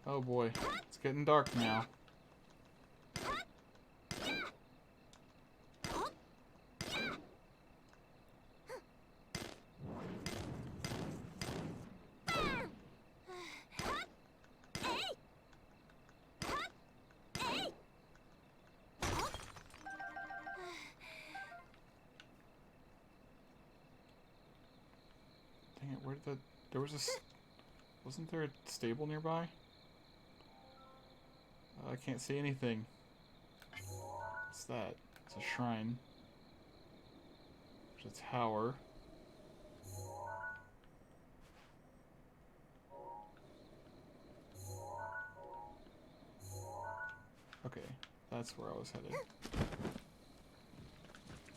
Oh boy, it's getting dark now. Dang it, where did the... There was a... Wasn't there a stable nearby? I can't see anything. What's that? It's a shrine. There's a tower. Okay, that's where I was headed.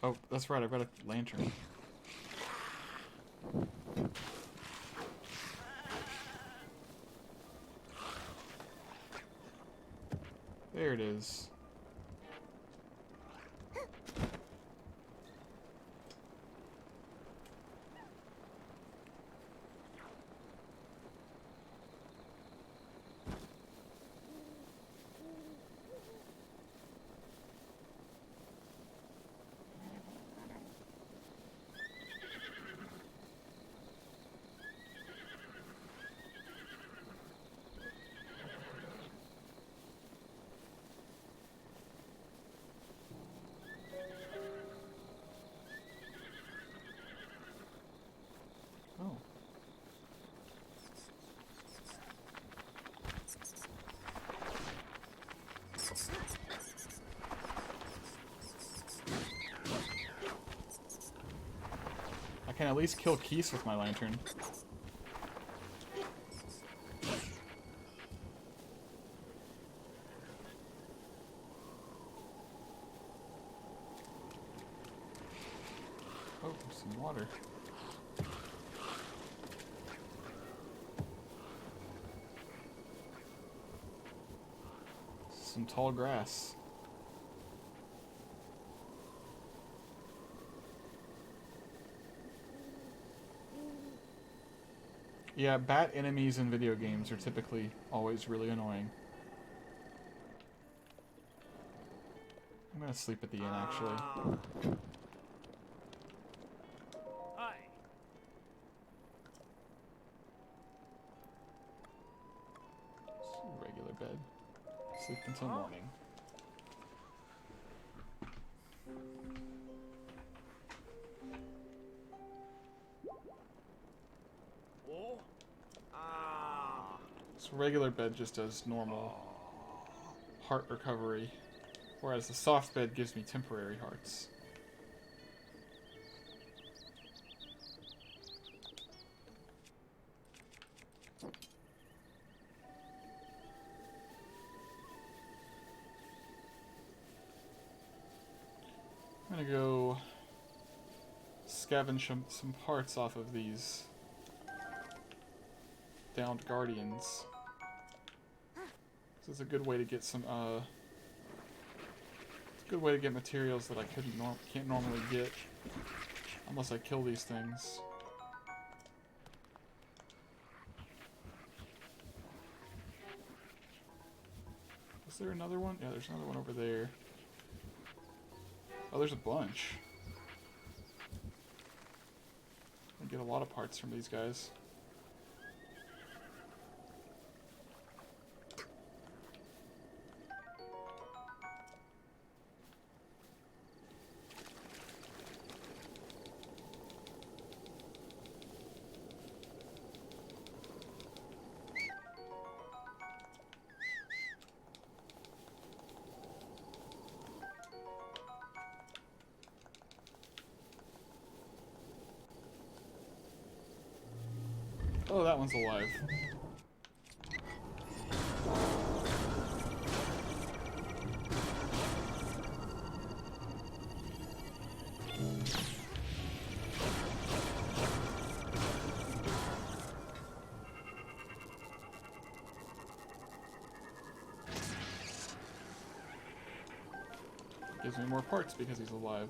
Oh, that's right, I've got a lantern. There it is. can at least kill Keese with my lantern. Oh, there's some water. Some tall grass. Yeah, bat enemies in video games are typically always really annoying. I'm gonna sleep at the inn, actually. Hi. Regular bed. Sleep until morning. Oh. So regular bed just does normal heart recovery, whereas the soft bed gives me temporary hearts. I'm gonna go scavenge some parts off of these downed guardians. This is a good way to get some it's a good way to get materials that I can't normally get unless I kill these things. Is there another one? Yeah, there's another one over there. Oh, there's a bunch. I get a lot of parts from these guys. Oh, that one's alive. Gives me more parts because he's alive.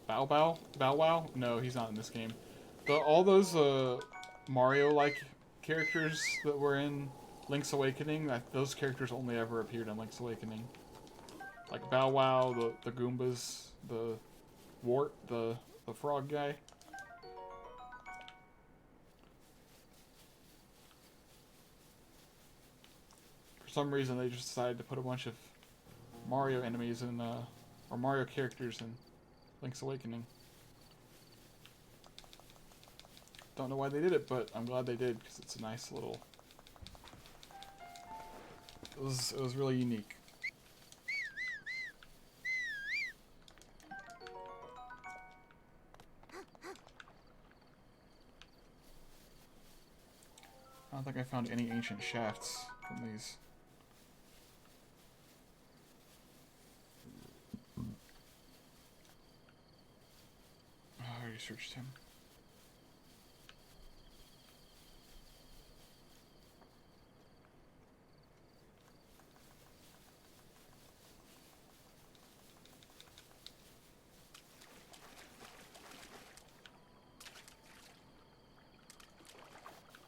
Bow Bow? Bow Wow? No, he's not in this game. All those Mario-like characters that were in Link's Awakening, those characters only ever appeared in Link's Awakening. Like Bow Wow, the Goombas, the Wart, the frog guy. For some reason, they just decided to put a bunch of Mario enemies in, or Mario characters in Link's Awakening. Don't know why they did it, but I'm glad they did, because it's a nice little... It was really unique. I don't think I found any ancient shafts from these. Oh, I already searched him.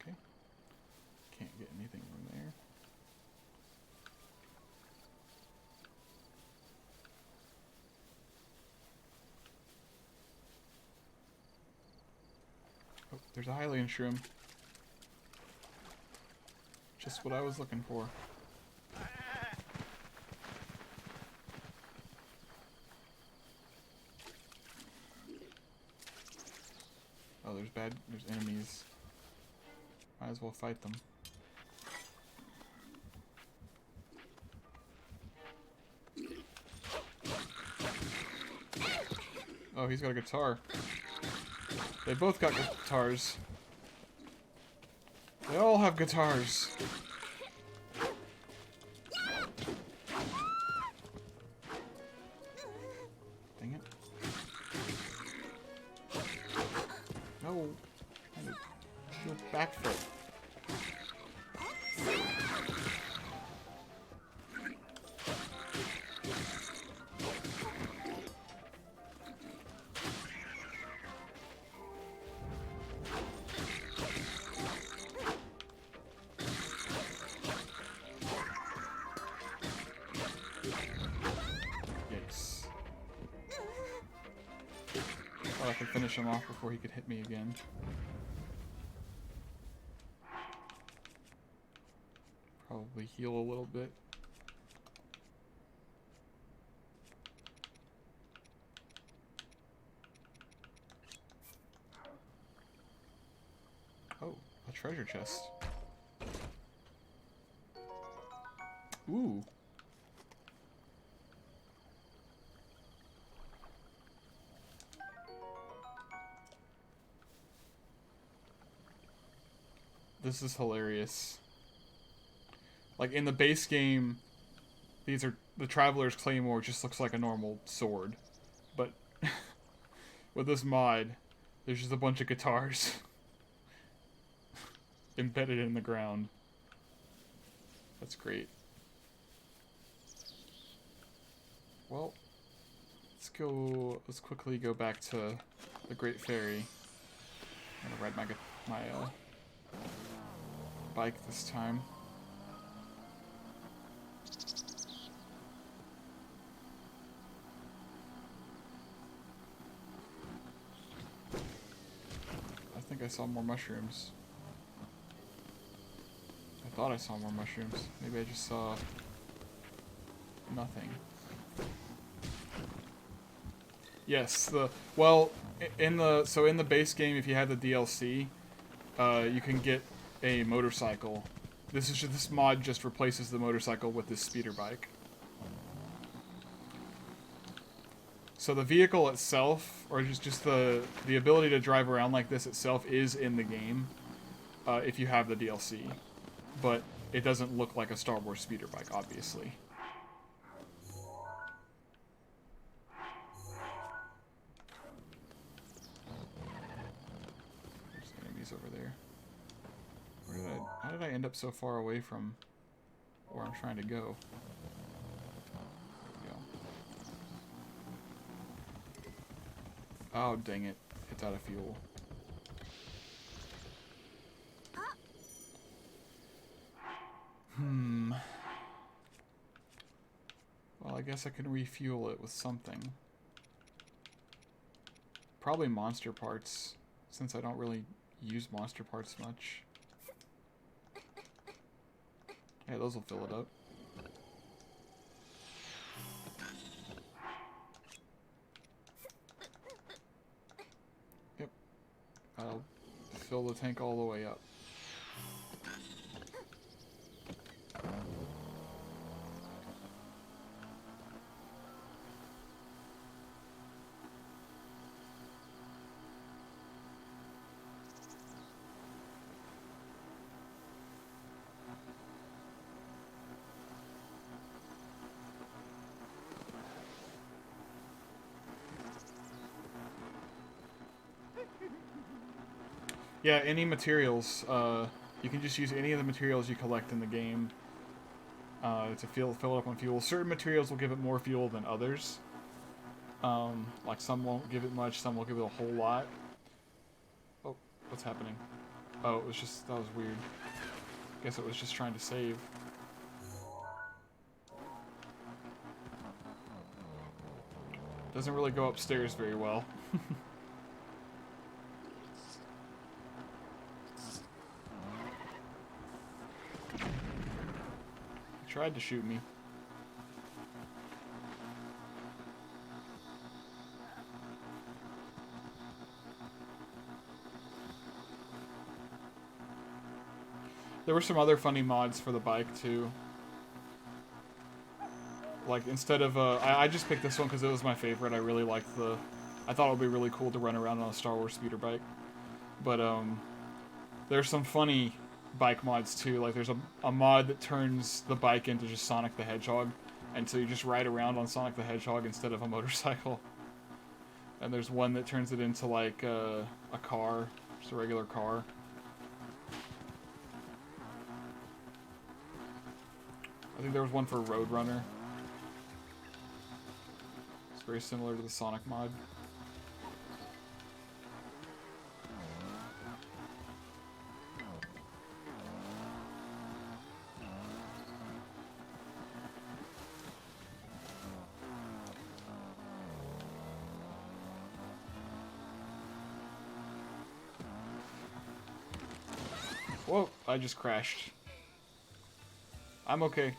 Okay. Can't get anything from there. Oh, there's a Hylian shroom. Just what I was looking for. Oh, there's enemies. Might as well fight them. Oh, he's got a guitar. They both got guitars. They all have guitars. Dang it. No. I'm trying to do a backflip. I could finish him off before he could hit me again. Probably heal a little bit. Oh, a treasure chest. Ooh. This is hilarious. Like in the base game, these are the Traveler's Claymore just looks like a normal sword. But with this mod, there's just a bunch of guitars embedded in the ground. That's great. Well, let's quickly go back to the Great Fairy. I'm gonna ride my bike this time. I think I saw more mushrooms. I thought I saw more mushrooms. Maybe I just saw nothing. Yes, in the base game, if you had the DLC, you can get a motorcycle. This mod just replaces the motorcycle with this speeder bike. So the vehicle itself, or just the ability to drive around like this itself, is in the game if you have the DLC, but it doesn't look like a Star Wars speeder bike, obviously. There's enemies over there. How did I end up so far away from where I'm trying to go? There we go. Oh, dang it. It's out of fuel. Well, I guess I can refuel it with something. Probably monster parts, since I don't really use monster parts much. Yeah, those will fill it up. Yep. I'll fill the tank all the way up. Yeah, any materials. You can just use any of the materials you collect in the game to fill it up on fuel. Certain materials will give it more fuel than others. Like some won't give it much, some will give it a whole lot. Oh, what's happening? Oh, that was weird. Guess it was just trying to save. Doesn't really go upstairs very well. Tried to shoot me. There were some other funny mods for the bike too. Like instead of I just picked this one because it was my favorite. I really liked the. I thought it would be really cool to run around on a Star Wars speeder bike. But there's some funny bike mods too. Like there's a mod that turns the bike into just Sonic the Hedgehog, and so you just ride around on Sonic the Hedgehog instead of a motorcycle. And there's one that turns it into like a car, just a regular car. I think there was one for Roadrunner. It's very similar to the Sonic mod. Whoa, I just crashed. I'm okay.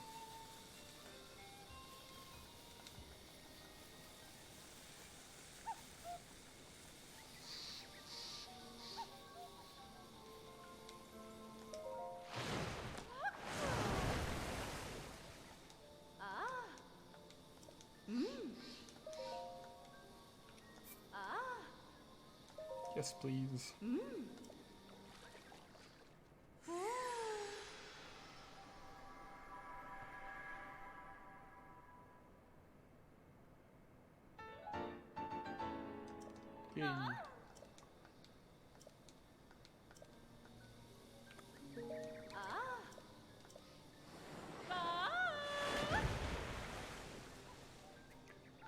Yes, please. Yay.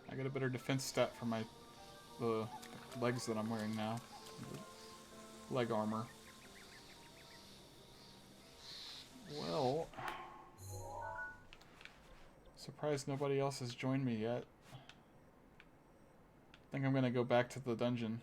I got a better defense stat for the legs that I'm wearing now. Leg armor. Well, surprised nobody else has joined me yet. I think I'm gonna go back to the dungeon.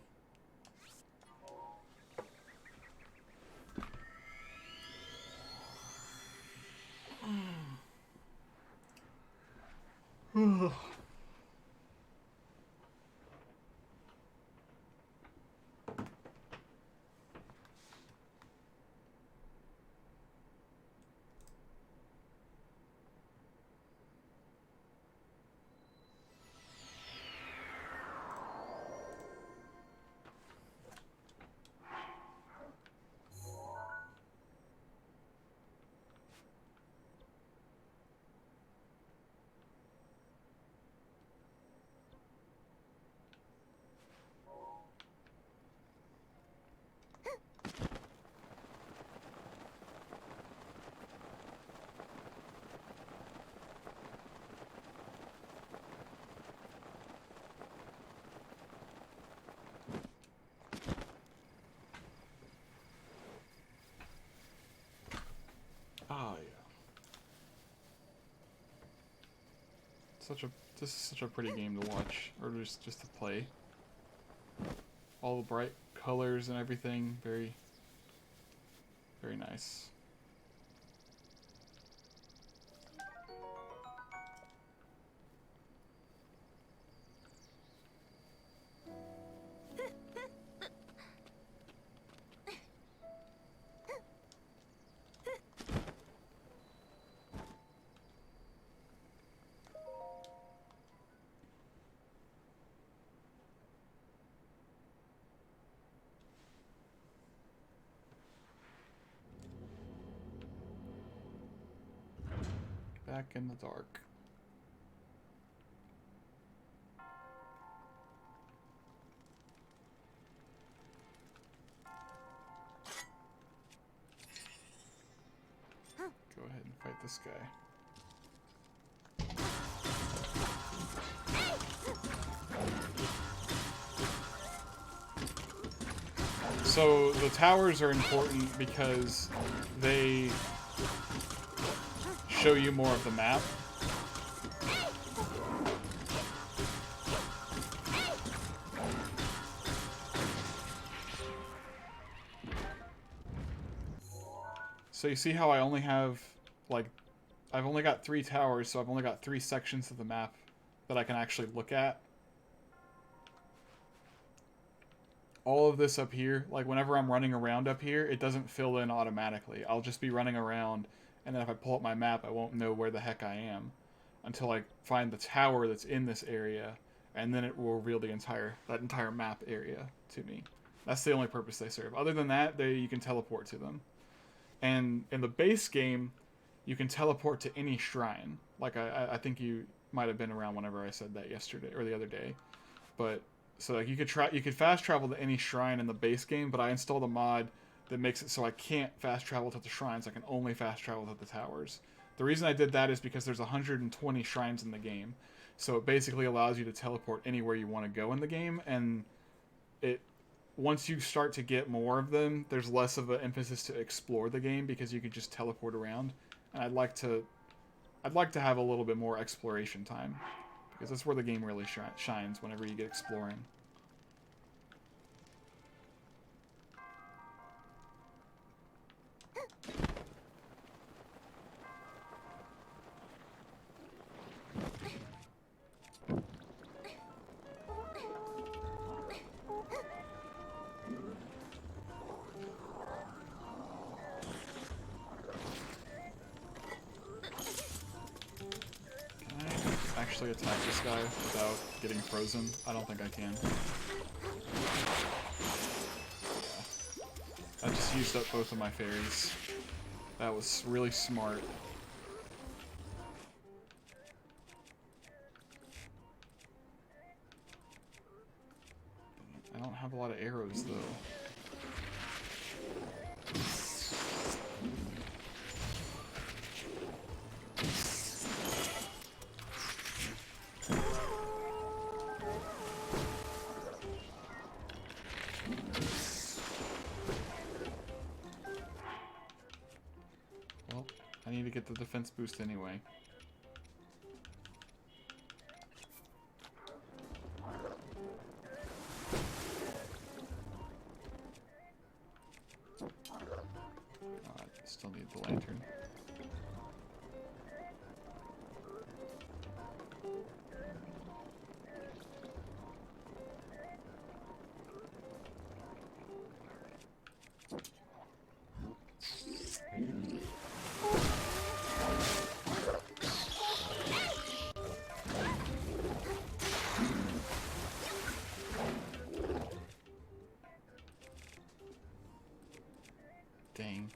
Oh yeah. This is such a pretty game to watch, or just to play. All the bright colors and everything, very, very nice. Back in the dark. Go ahead and fight this guy. So the towers are important because they show you more of the map. So you see how I only have, like, I've only got 3 towers, so I've only got 3 sections of the map that I can actually look at. all of this up here, like whenever I'm running around up here, it doesn't fill in automatically. I'll just be running around, and then if I pull up my map, I won't know where the heck I am until I find the tower that's in this area, and then it will reveal that entire map area to me. That's the only purpose they serve. Other than that, you can teleport to them. And in the base game, you can teleport to any shrine. Like I think you might have been around whenever I said that yesterday or the other day. But so like you could fast travel to any shrine in the base game, but I installed a mod that makes it so I can't fast travel to the shrines. I can only fast travel to the towers. The reason I did that is because there's 120 shrines in the game. So it basically allows you to teleport anywhere you want to go in the game, and once you start to get more of them, there's less of an emphasis to explore the game because you can just teleport around. And I'd like to have a little bit more exploration time because that's where the game really shines whenever you get exploring. Actually attack this guy without getting frozen? I don't think I can. Yeah. I just used up both of my fairies. That was really smart. I don't have a lot of arrows though. I need to get the defense boost anyway. I still need the lantern. Dang.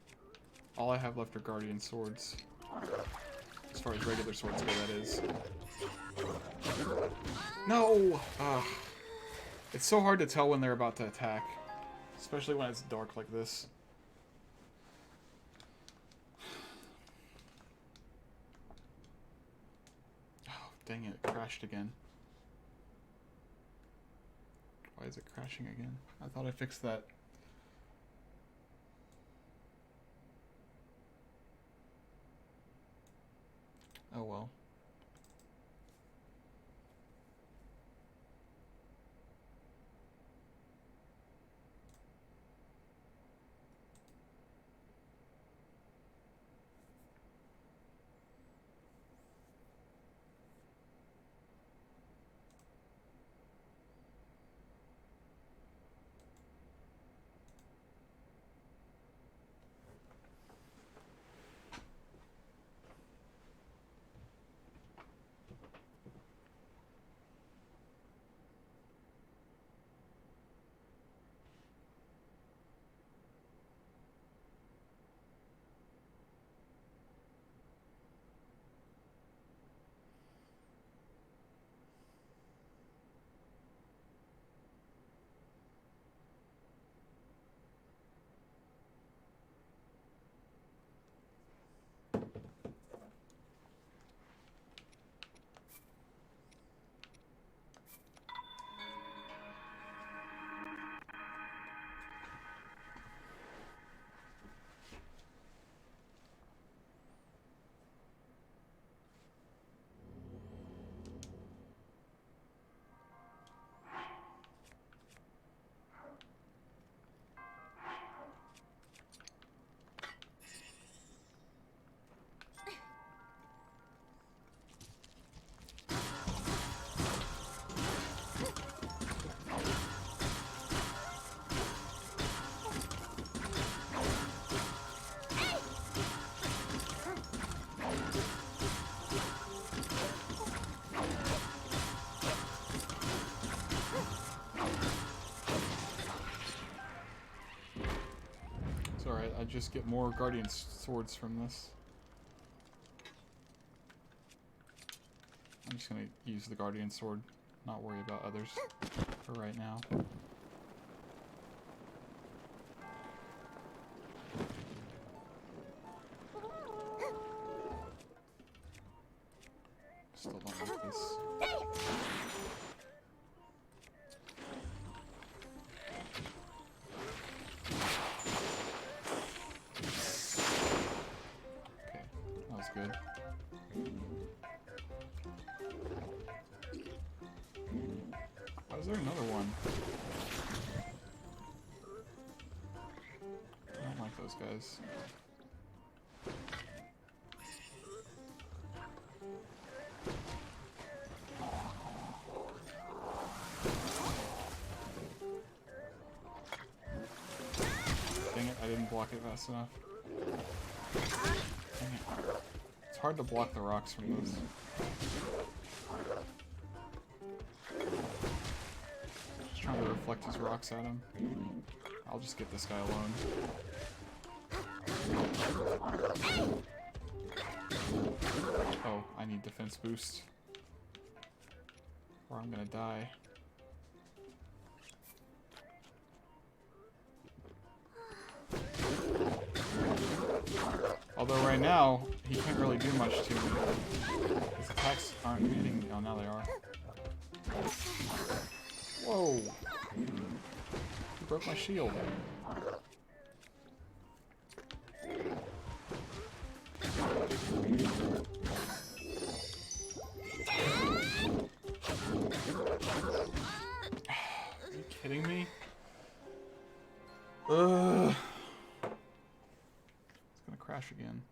All I have left are guardian swords. As far as regular swords go, that is. No! Ugh. It's so hard to tell when they're about to attack. Especially when it's dark like this. Oh, dang it. It crashed again. Why is it crashing again? I thought I fixed that. Oh well. just get more guardian swords from this. I'm just gonna use the guardian sword, not worry about others for right now. Still don't like this. Okay, that was good. Why is there another one? I don't like those guys. Dang it, I didn't block it fast enough. Dang it. It's hard to block the rocks from those. Just trying to reflect his rocks at him. I'll just get this guy alone. Oh, I need defense boost. Or I'm gonna die. Although right now, he can't really do much to me. His attacks aren't hitting me. Oh, now they are. Whoa! He broke my shield. Are you kidding me? Ugh. It's gonna crash again.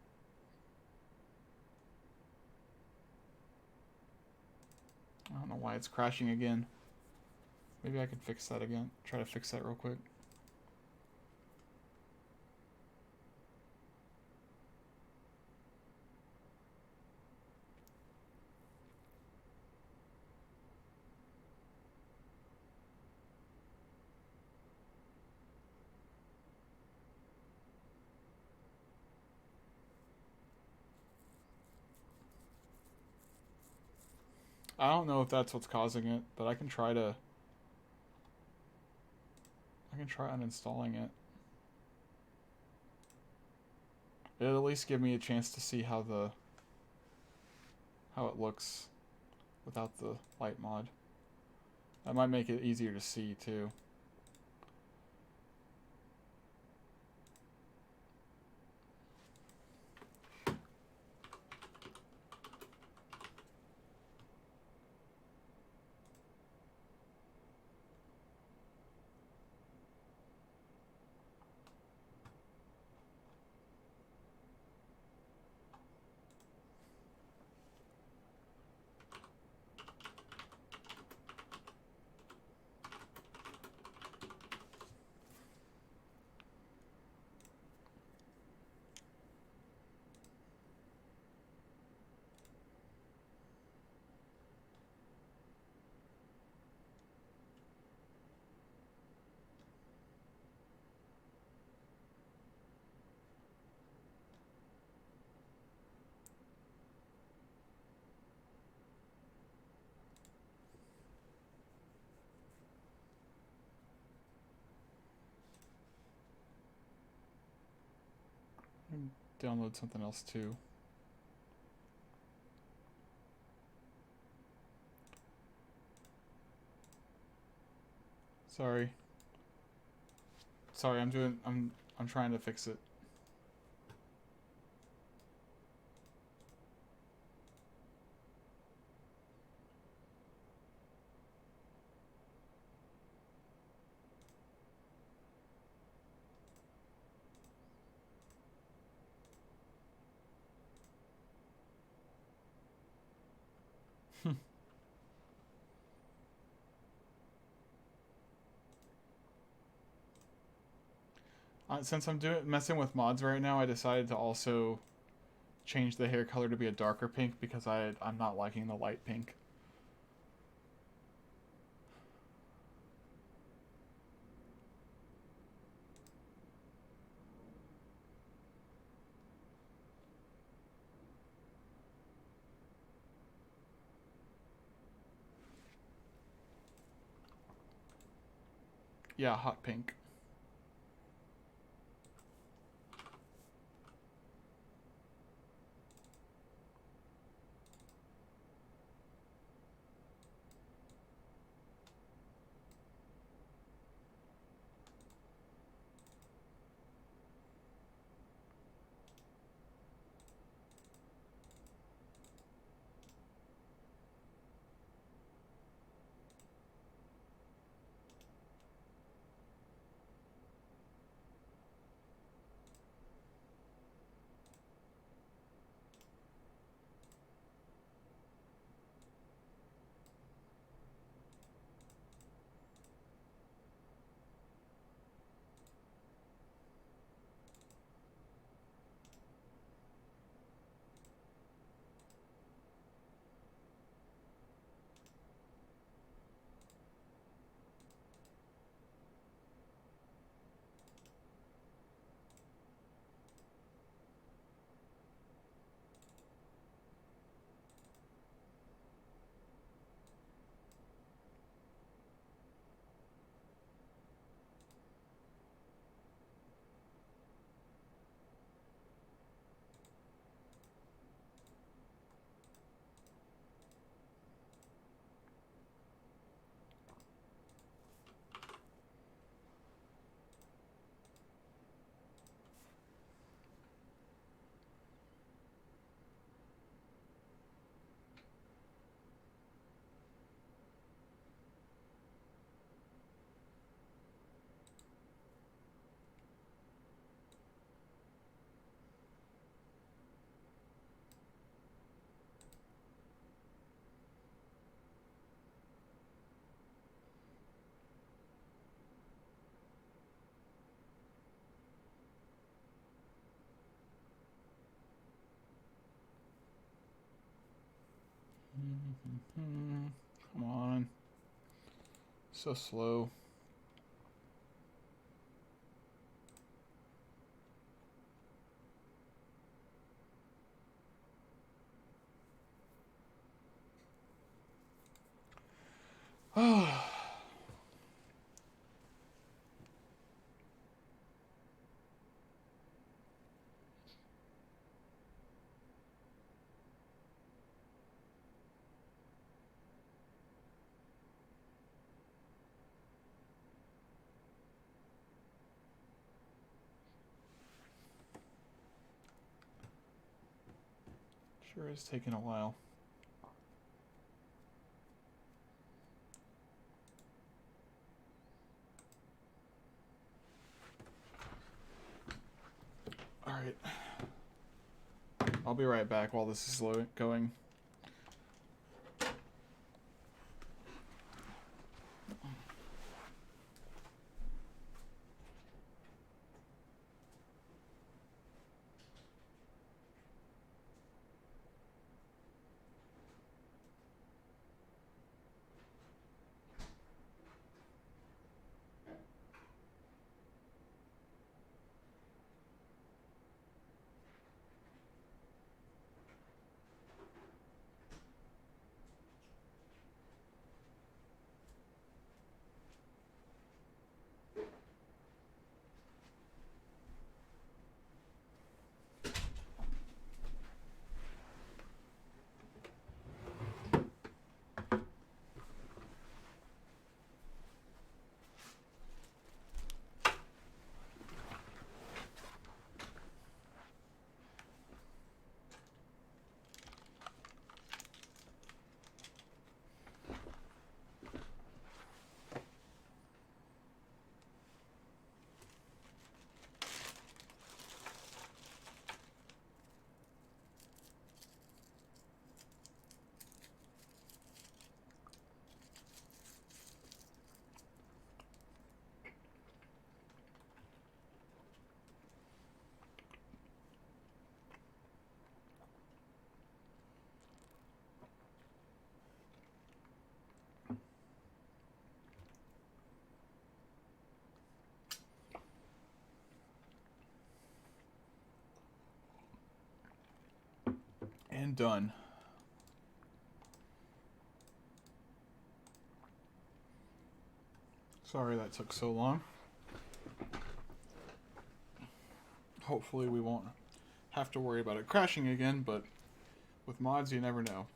I don't know why it's crashing again. Maybe I could fix that again. Try to fix that real quick. I don't know if that's what's causing it, but I can try uninstalling it. It'll at least give me a chance to see how it looks without the light mod. That might make it easier to see too. Download something else too. Sorry. Sorry, I'm trying to fix it. Since I'm messing with mods right now, I decided to also change the hair color to be a darker pink because I'm not liking the light pink. Yeah, hot pink. Come on. So slow. Sure is taking a while. Alright. I'll be right back while this is going. And done. Sorry that took so long. Hopefully we won't have to worry about it crashing again, but with mods you never know.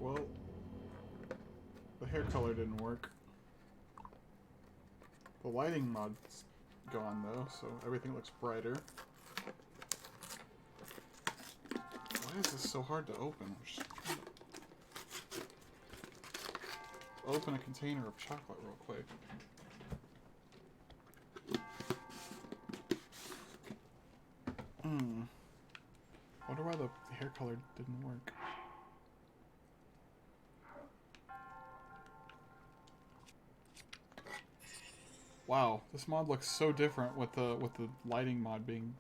Well, the hair color didn't work. The lighting mod's gone though, so everything looks brighter. Why is this so hard to open? Open a container of chocolate real quick. Wonder why the hair color didn't work. Wow, this mod looks so different with the lighting mod being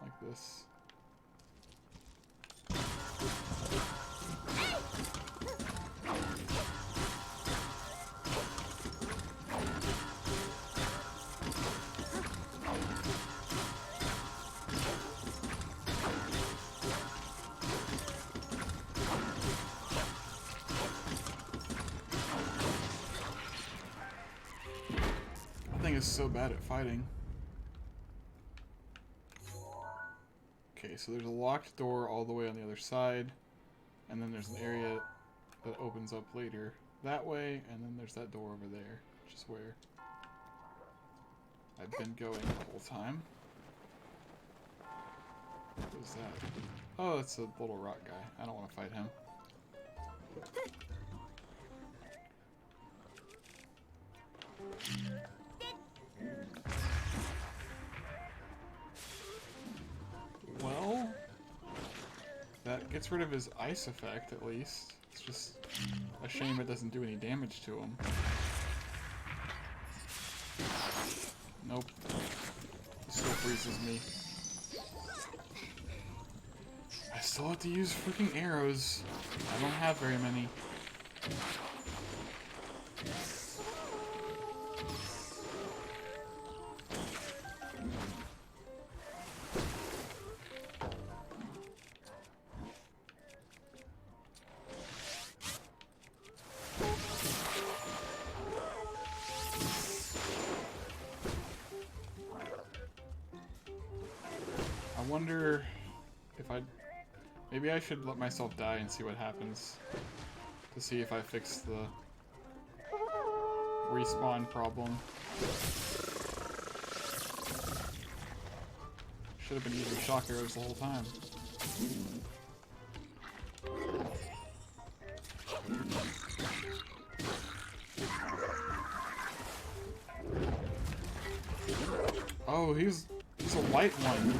like this. Is so bad at fighting. Okay, so there's a locked door all the way on the other side, and then there's an area that opens up later that way, and then there's that door over there, which is where I've been going the whole time. What is that? Oh, it's a little rock guy. I don't want to fight him. Well, that gets rid of his ice effect, at least. It's just a shame it doesn't do any damage to him. Nope. He still freezes me. I still have to use freaking arrows. I don't have very many. I wonder if maybe I should let myself die and see what happens. To see if I fix the respawn problem. Should have been using shock arrows the whole time. Oh, he's a light one.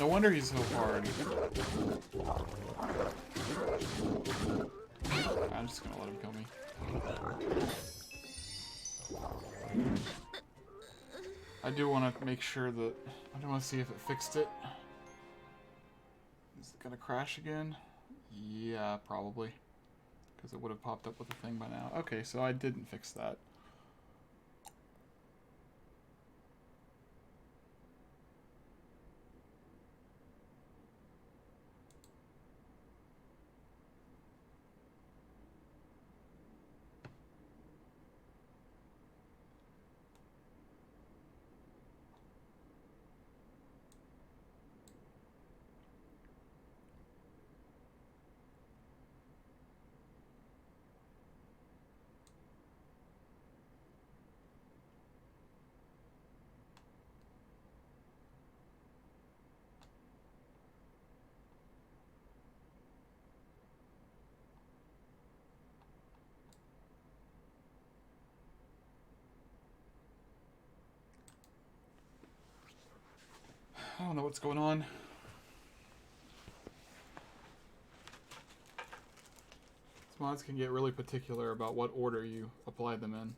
No wonder he's so hard. I'm just gonna let him kill me. I do want to make sure that I don't want to see if it fixed it. Is it gonna crash again? Yeah, probably. Because it would have popped up with the thing by now. Okay, so I didn't fix that. don't know what's going on. These mods can get really particular about what order you apply them in.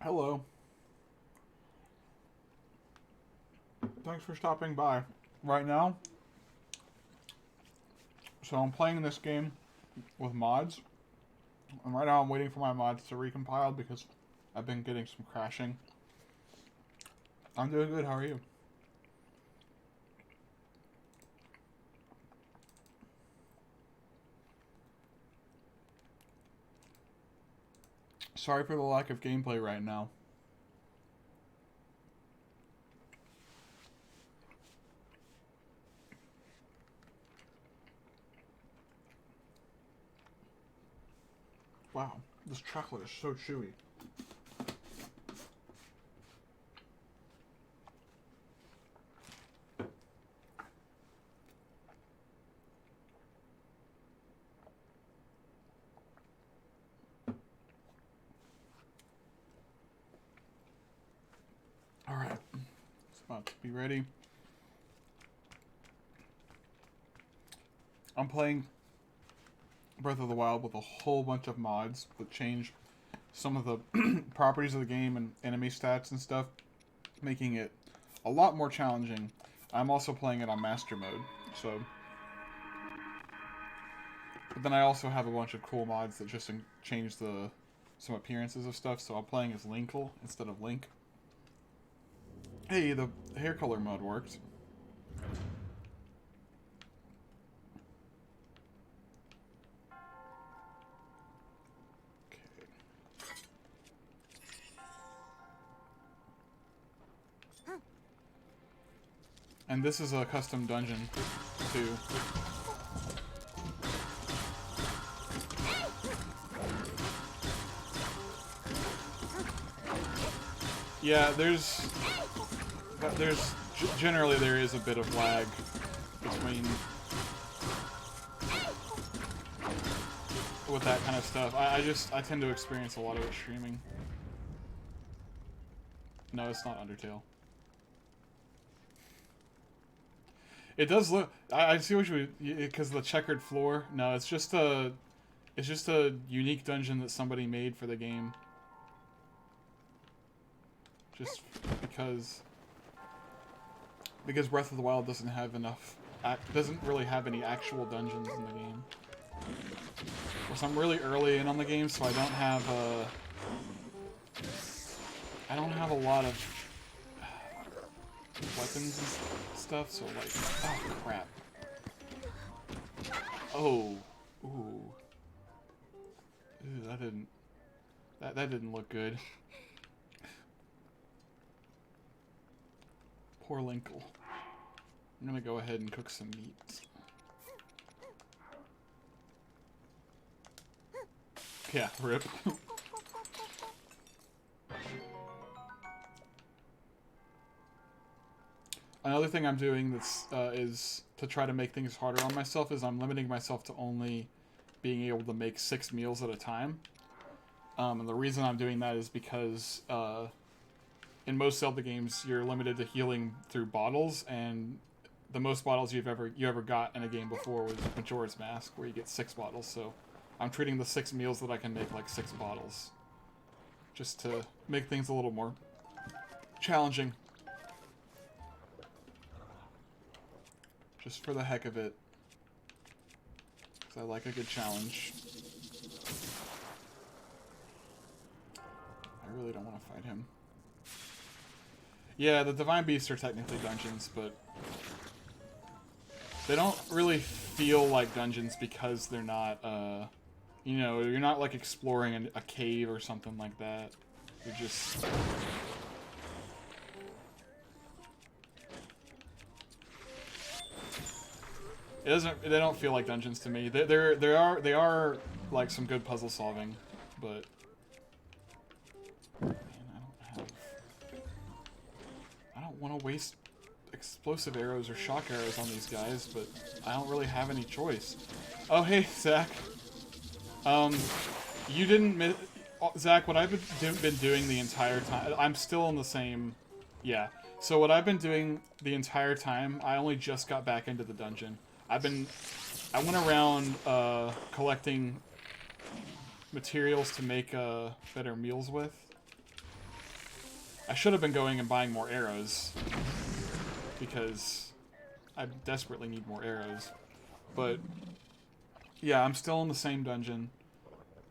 Hello. Thanks for stopping by. Right now, so I'm playing this game with mods. And right now I'm waiting for my mods to recompile because I've been getting some crashing. I'm doing good, how are you? Sorry for the lack of gameplay right now. Wow, this chocolate is so chewy. Alright, it's about to be ready. I'm playing Breath of the Wild with a whole bunch of mods that change some of the properties of the game and enemy stats and stuff, making it a lot more challenging. I'm also playing it on Master Mode, so... But then I also have a bunch of cool mods that just change some appearances of stuff, so I'm playing as Linkle instead of Link. Hey, the hair color mode worked. And this is a custom dungeon, too. Yeah, generally there is a bit of lag between with that kind of stuff. I tend to experience a lot of it streaming. No, it's not Undertale. It does look. I see what you because the checkered floor. No, it's just a unique dungeon that somebody made for the game. Just because Breath of the Wild doesn't have enough. Doesn't really have any actual dungeons in the game. Plus, I'm really early in on the game, so I don't have a lot of weapons and stuff, so like, oh crap. Oh, ooh, that didn't look good. Poor Linkle. I'm gonna go ahead and cook some meat. Yeah, rip. Another thing I'm doing that's is to try to make things harder on myself is I'm limiting myself to only being able to make 6 meals at a time. And the reason I'm doing that is because in most Zelda games you're limited to healing through bottles, and the most bottles you ever got in a game before was Majora's Mask, where you get 6 bottles. So I'm treating the 6 meals that I can make like 6 bottles, just to make things a little more challenging. Just for the heck of it. I like a good challenge. I really don't want to fight him. Yeah, the Divine Beasts are technically dungeons, but they don't really feel like dungeons because they're not, you know, you're not like exploring a cave or something like that. You're just... They don't feel like dungeons to me. They are like some good puzzle solving, but man, I don't want to waste explosive arrows or shock arrows on these guys, but I don't really have any choice. Oh hey, Zach. You didn't Zach, what I've been doing the entire time, I'm still in the same, yeah. So what I've been doing the entire time, I only just got back into the dungeon. I went around collecting materials to make better meals with. I should have been going and buying more arrows because I desperately need more arrows. But yeah, I'm still in the same dungeon.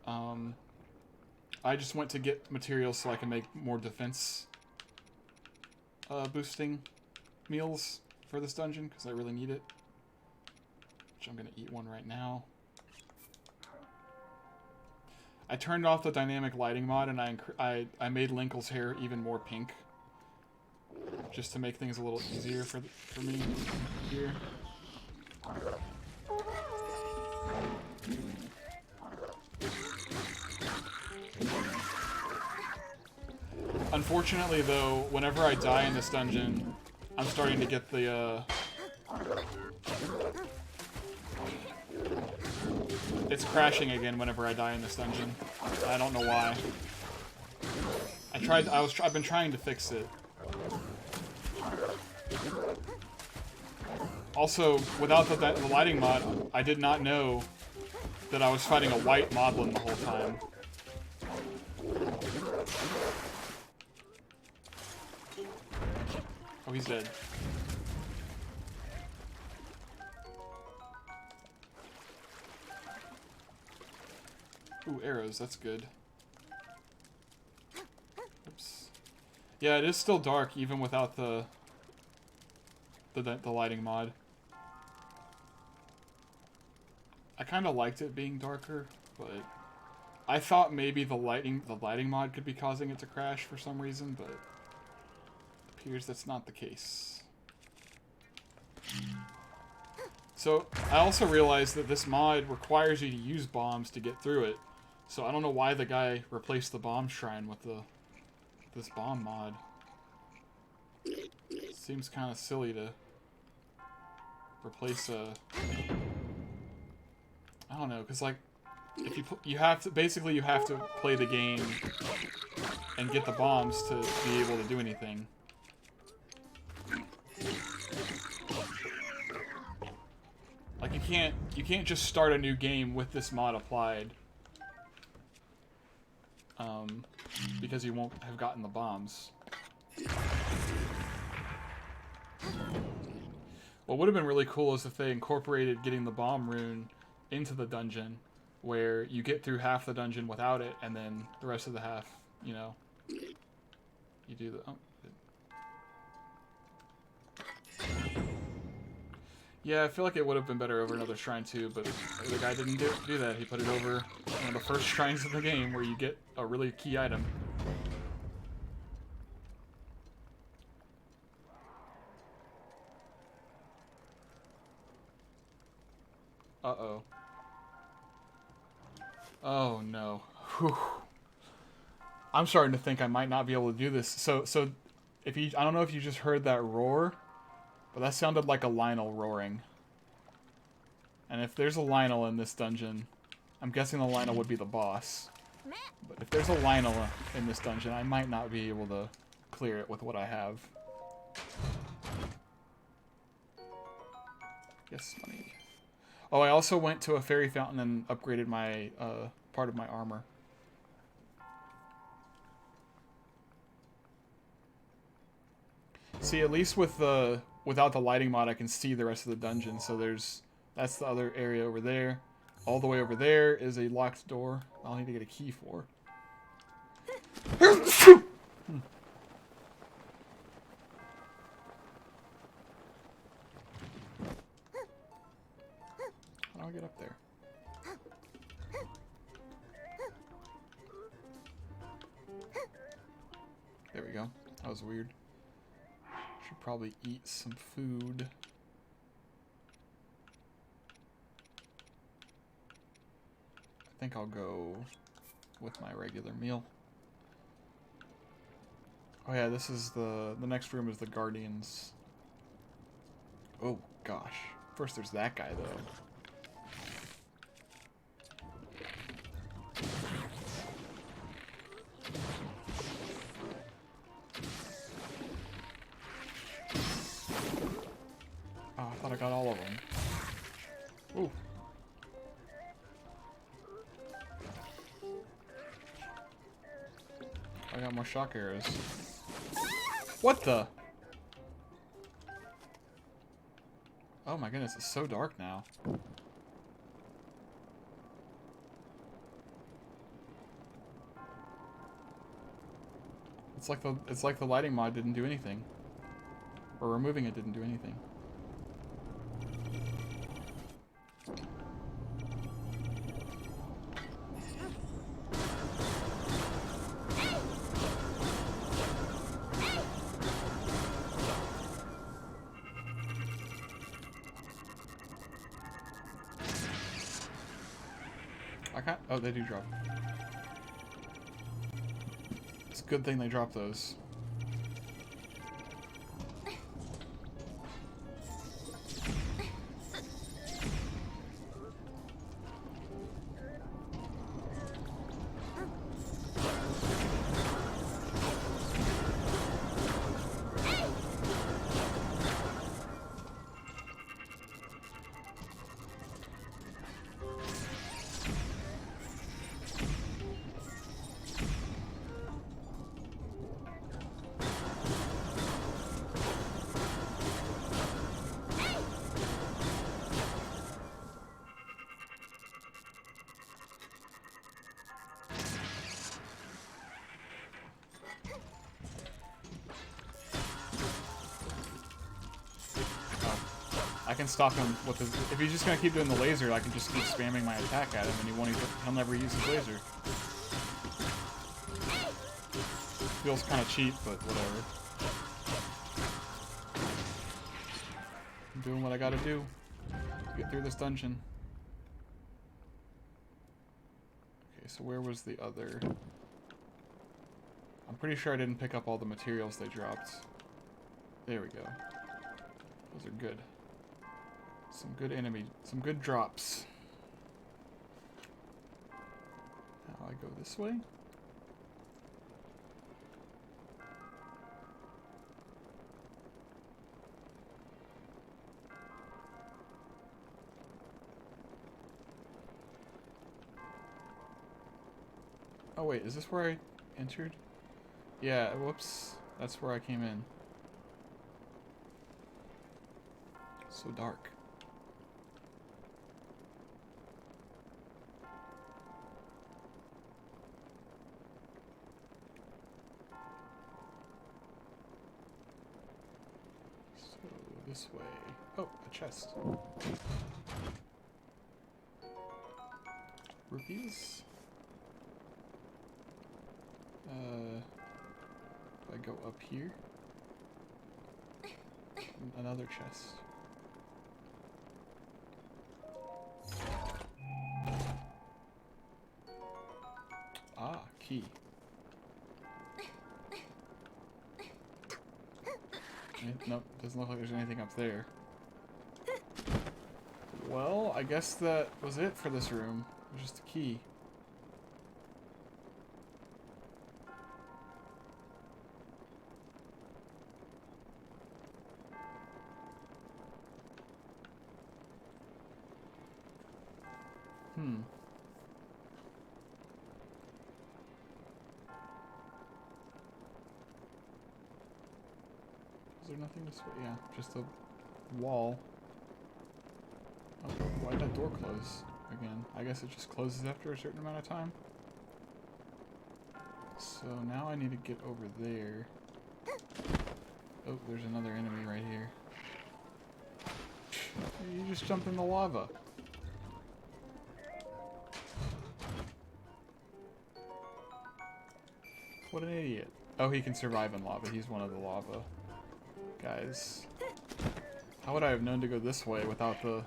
I just went to get materials so I can make more defense boosting meals for this dungeon because I really need it. Which I'm going to eat one right now. I turned off the dynamic lighting mod and I made Linkle's hair even more pink. Just to make things a little easier for me here. Unfortunately though, whenever I die in this dungeon, I'm starting to get the it's crashing again whenever I die in this dungeon. I don't know why. I've been trying to fix it. Also, without the lighting mod, I did not know that I was fighting a white moblin the whole time. Oh, he's dead. Ooh, arrows, that's good. Oops. Yeah, it is still dark even without the lighting mod. I kind of liked it being darker, but I thought maybe the lighting mod could be causing it to crash for some reason, but it appears that's not the case. So, I also realized that this mod requires you to use bombs to get through it. So I don't know why the guy replaced the bomb shrine with this bomb mod. Seems kind of silly to replace a... I don't know, because like, if you have to, basically you have to play the game and get the bombs to be able to do anything. Like you can't just start a new game with this mod applied. Because you won't have gotten the bombs. What would have been really cool is if they incorporated getting the bomb rune into the dungeon, where you get through half the dungeon without it, and then the rest of the half, you know, you do the... Oh, yeah, I feel like it would have been better over another shrine too, but the guy didn't do that. He put it over one of the first shrines of the game where you get a really key item. Uh-oh. Oh no. Whew. I'm starting to think I might not be able to do this. So if you, I don't know if you just heard that roar, but that sounded like a Lionel roaring. And if there's a Lionel in this dungeon, I'm guessing the Lionel would be the boss. But if there's a Lionel in this dungeon, I might not be able to clear it with what I have. Yes, money. Oh, I also went to a fairy fountain and upgraded my part of my armor. See, at least with without the lighting mod, I can see the rest of the dungeon. So that's the other area over there. All the way over there is a locked door I'll need to get a key for. How do I get up there? There we go. That was weird. Should probably eat some food. I think I'll go with my regular meal. Oh yeah, this is the next room is the Guardians. Oh gosh. First there's that guy though. Oh, I thought I got all of them. Ooh. I got more shock arrows. What the? Oh my goodness, it's so dark now. It's like the lighting mod didn't do anything. Or removing it didn't do anything. I can't. Oh, they do drop. It's a good thing they dropped those. I can stop him with his... If he's just gonna keep doing the laser, I can just keep spamming my attack at him and he'll never use his laser. Feels kind of cheap, but whatever. I'm doing what I gotta do to get through this dungeon. Okay, so where was the other... I'm pretty sure I didn't pick up all the materials they dropped. There we go. Those are good. Some good drops. Now I go this way. Oh wait, is this where I entered? Yeah, whoops. That's where I came in. So dark. This way. Oh, a chest. Rupees? Do I go up here? Another chest. Ah, key. Nope, doesn't look like there's anything up there. Well, I guess that was it for this room. It was just a key. Is there nothing this way? Yeah, just a wall. Oh, why'd that door close? again. I guess it just closes after a certain amount of time. So now I need to get over there. Oh, there's another enemy right here. You just jumped in the lava. What an idiot. Oh, he can survive in lava. He's one of the lava guys. How would I have known to go this way without the...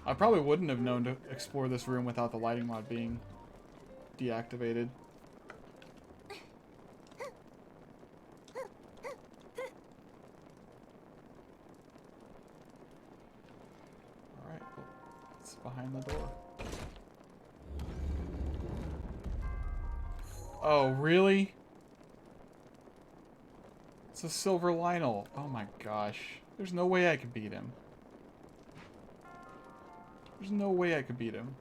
I probably wouldn't have known to explore this room without the lighting mod being deactivated. Alright, well, it's behind the door. Oh, really? It's a silver Linkle. Oh my gosh. There's no way I could beat him. There's no way I could beat him.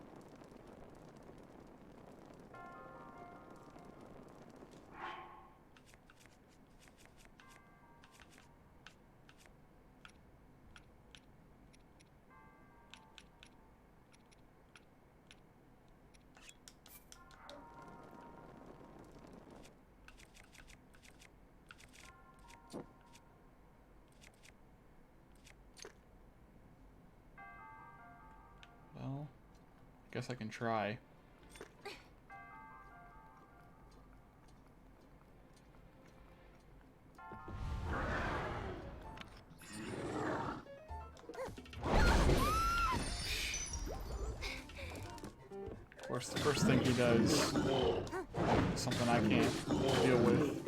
Well, guess I can try. Of course, the first thing he does is something I can't deal with.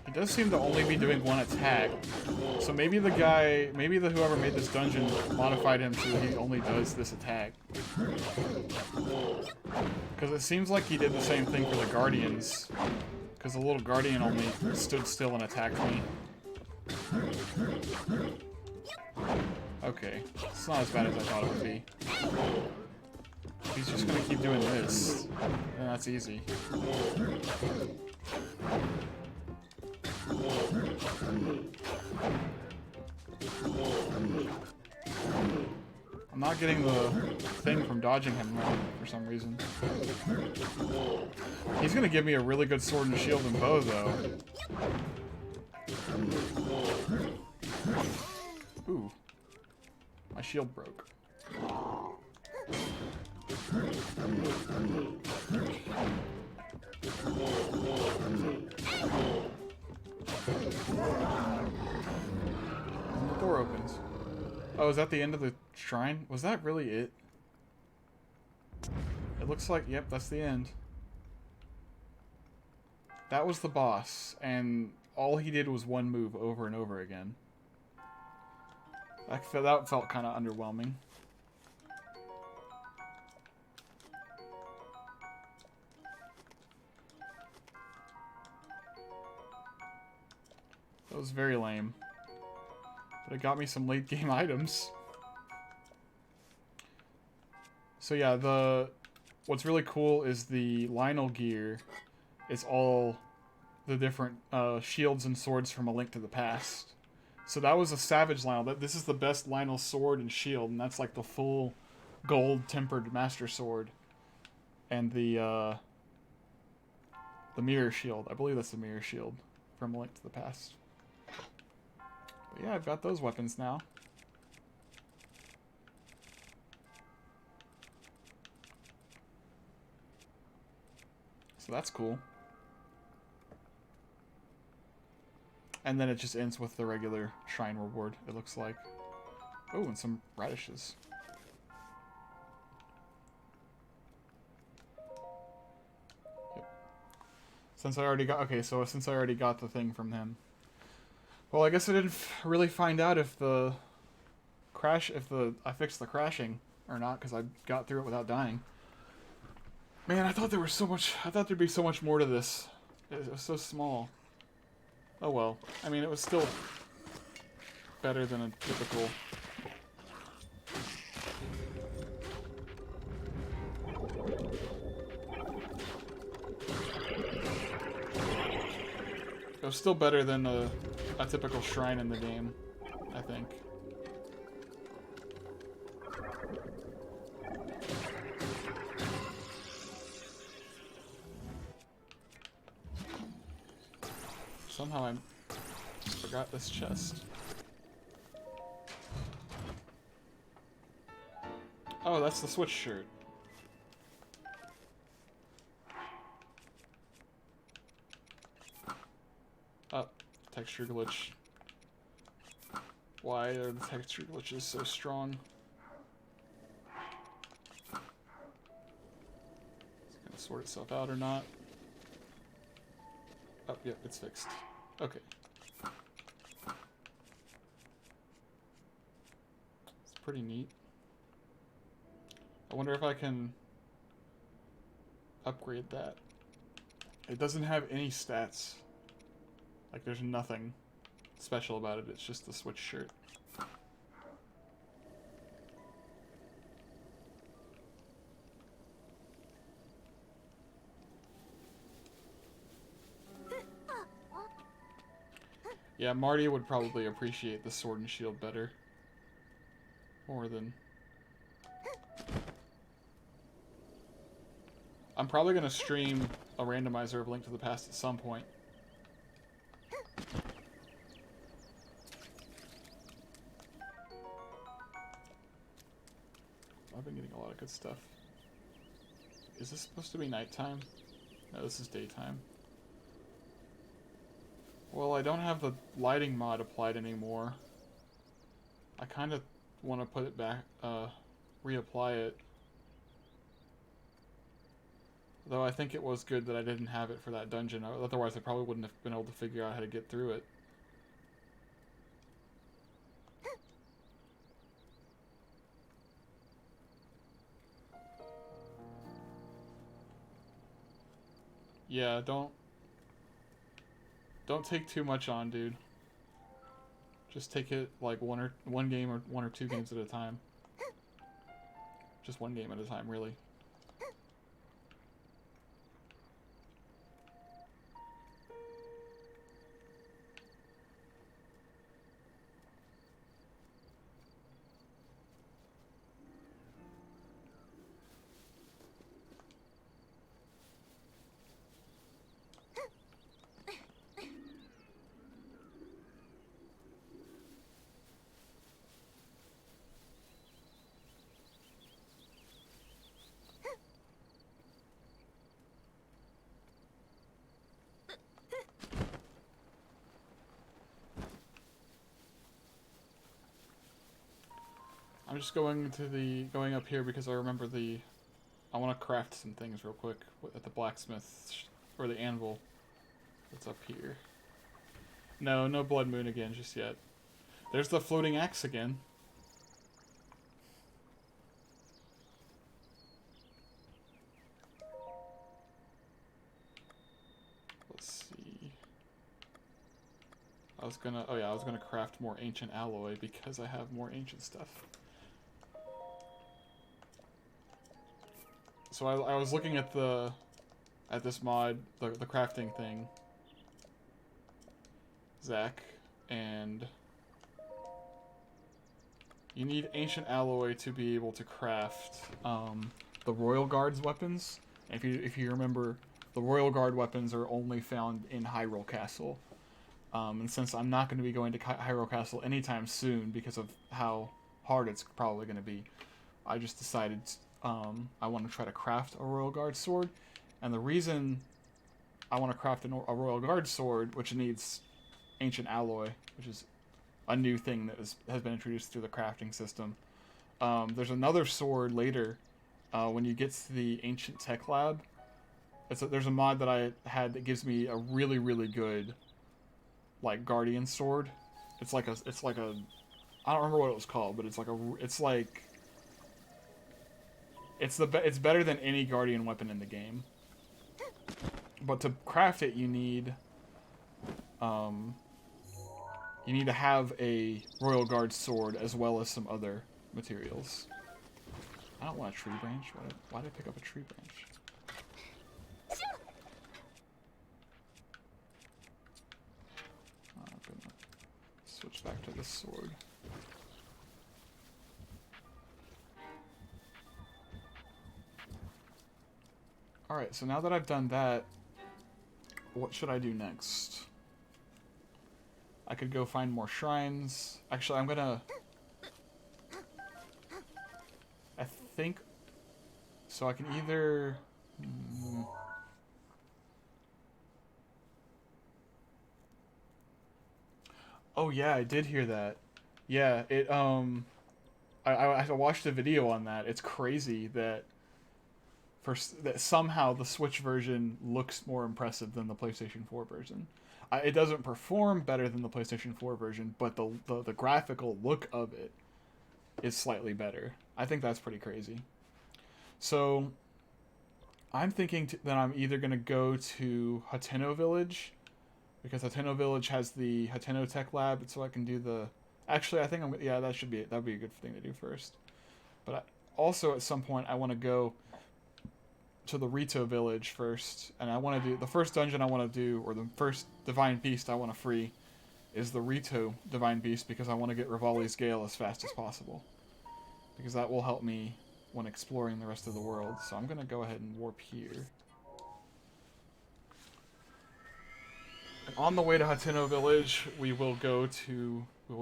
He does seem to only be doing one attack. So maybe the guy, maybe the whoever made this dungeon modified him so that he only does this attack. Because it seems like he did the same thing for the Guardians. Because the little Guardian only stood still and attacked me. Okay, it's not as bad as I thought it would be. He's just gonna keep doing this, and that's easy. I'm not getting the thing from dodging him though, for some reason. He's gonna give me a really good sword and shield and bow though. Ooh. My shield broke. And the door opens. Oh, is that the end of the shrine? Was that really it? It looks like, yep, that's the end. That was the boss, and all he did was one move over and over again. That felt kind of underwhelming. That was very lame. But it got me some late game items. So yeah, what's really cool is the Linkle gear is all the different shields and swords from A Link to the Past. So that was a Savage Linkle. This is the best Linkle sword and shield, and that's like the full gold tempered Master Sword. And the Mirror Shield. I believe that's the Mirror Shield from A Link to the Past. But yeah, I've got those weapons now. So that's cool. And then it just ends with the regular shrine reward, it looks like. Oh, and some radishes. Yep. Since I already got the thing from him. Well, I guess I didn't really find out if I fixed the crashing or not, because I got through it without dying. Man, I thought there'd be so much more to this. It was so small. Oh well. I mean, it was still better than a typical. It was still better than a typical shrine in the game, I think. Somehow I forgot this chest. Oh, that's the Switch shirt. Oh, texture glitch. Why are the texture glitches so strong? Is it gonna sort itself out or not? Oh, yeah, it's fixed. Okay. It's pretty neat. I wonder if I can upgrade that. It doesn't have any stats. Like, there's nothing special about it. It's just the Switch shirt. Yeah, Marty would probably appreciate the sword and shield better. More than... I'm probably going to stream a randomizer of Link to the Past at some point. I've been getting a lot of good stuff. Is this supposed to be nighttime? No, this is daytime. Well, I don't have the lighting mod applied anymore. I kind of want to put it back, reapply it. Though I think it was good that I didn't have it for that dungeon. Otherwise, I probably wouldn't have been able to figure out how to get through it. Yeah, don't take too much on, dude. Just take it like one game or 1 or 2 games at a time. Just one game at a time, really. I'm just going up here because I remember I want to craft some things real quick at the blacksmith or the anvil that's up here. No blood moon again just yet. There's the floating axe again. Let's see. I was gonna craft more ancient alloy because I have more ancient stuff. So I was looking at this mod, the crafting thing, Zach, and you need ancient alloy to be able to craft the Royal Guard's weapons. And if you remember, the Royal Guard weapons are only found in Hyrule Castle. And since I'm not going to be going to Hyrule Castle anytime soon because of how hard it's probably going to be, I just decided I want to try to craft a Royal Guard sword. And the reason I want to craft a Royal Guard sword, which needs ancient alloy, which is a new thing that has been introduced through the crafting system. There's another sword later when you get to the Ancient Tech Lab. There's a mod that I had that gives me a really, really good like Guardian sword. It's like a I don't remember what it was called, but it's better than any Guardian weapon in the game. But to craft it, you need you need to have a Royal Guard sword as well as some other materials. I don't want a tree branch. Why did I pick up a tree branch? I'm gonna switch back to this sword. Alright, so now that I've done that, what should I do next? I could go find more shrines. Actually, I'm gonna... I think... So I can either... Oh yeah, I did hear that. Yeah, it, I watched a video on that. It's crazy that... that somehow the Switch version looks more impressive than the PlayStation 4 version. It doesn't perform better than the PlayStation 4 version, but the graphical look of it is slightly better. I think that's pretty crazy. So, I'm thinking that I'm either going to go to Hateno Village, because Hateno Village has the Hateno Tech Lab, so I can do the... Actually, I think yeah, that would be a good thing to do first. But also, at some point, I want to go to the Rito village first, and I want to do the first dungeon I want to do, or the first divine beast I want to free, is the Rito divine beast, because I want to get Rivali's Gale as fast as possible, because that will help me when exploring the rest of the world. So I'm gonna go ahead and warp here. And on the way to Hateno village, we will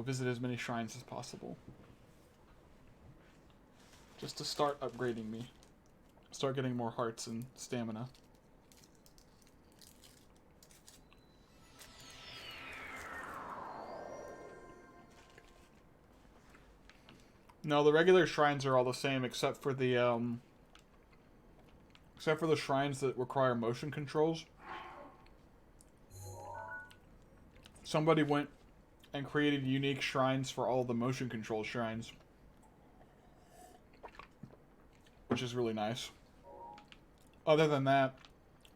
visit as many shrines as possible, just to start upgrading me. Start getting more hearts and stamina. No, the regular shrines are all the same except for the shrines that require motion controls. Somebody went and created unique shrines for all the motion control shrines, which is really nice. Other than that,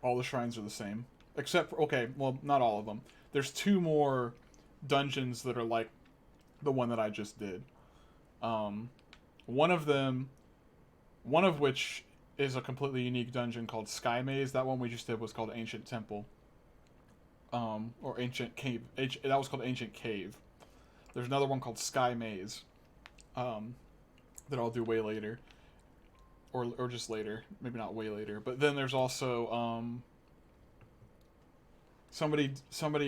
all the shrines are the same. Except for, okay, well, not all of them. There's 2 more dungeons that are like the one that I just did. One of which is a completely unique dungeon called Sky Maze. That one we just did was called Ancient Temple. Or Ancient Cave. That was called Ancient Cave. There's another one called Sky Maze. That I'll do way later. Or just later. Maybe not way later. But then there's also, somebody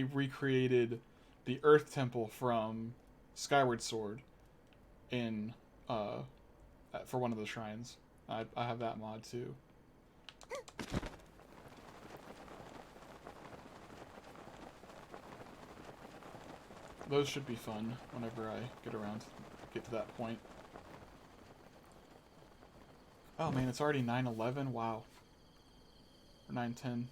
recreated the Earth Temple from Skyward Sword in, for one of the shrines. I have that mod too. Those should be fun whenever I get to that point. Oh man, it's already 9:11. Wow. Or 9:10.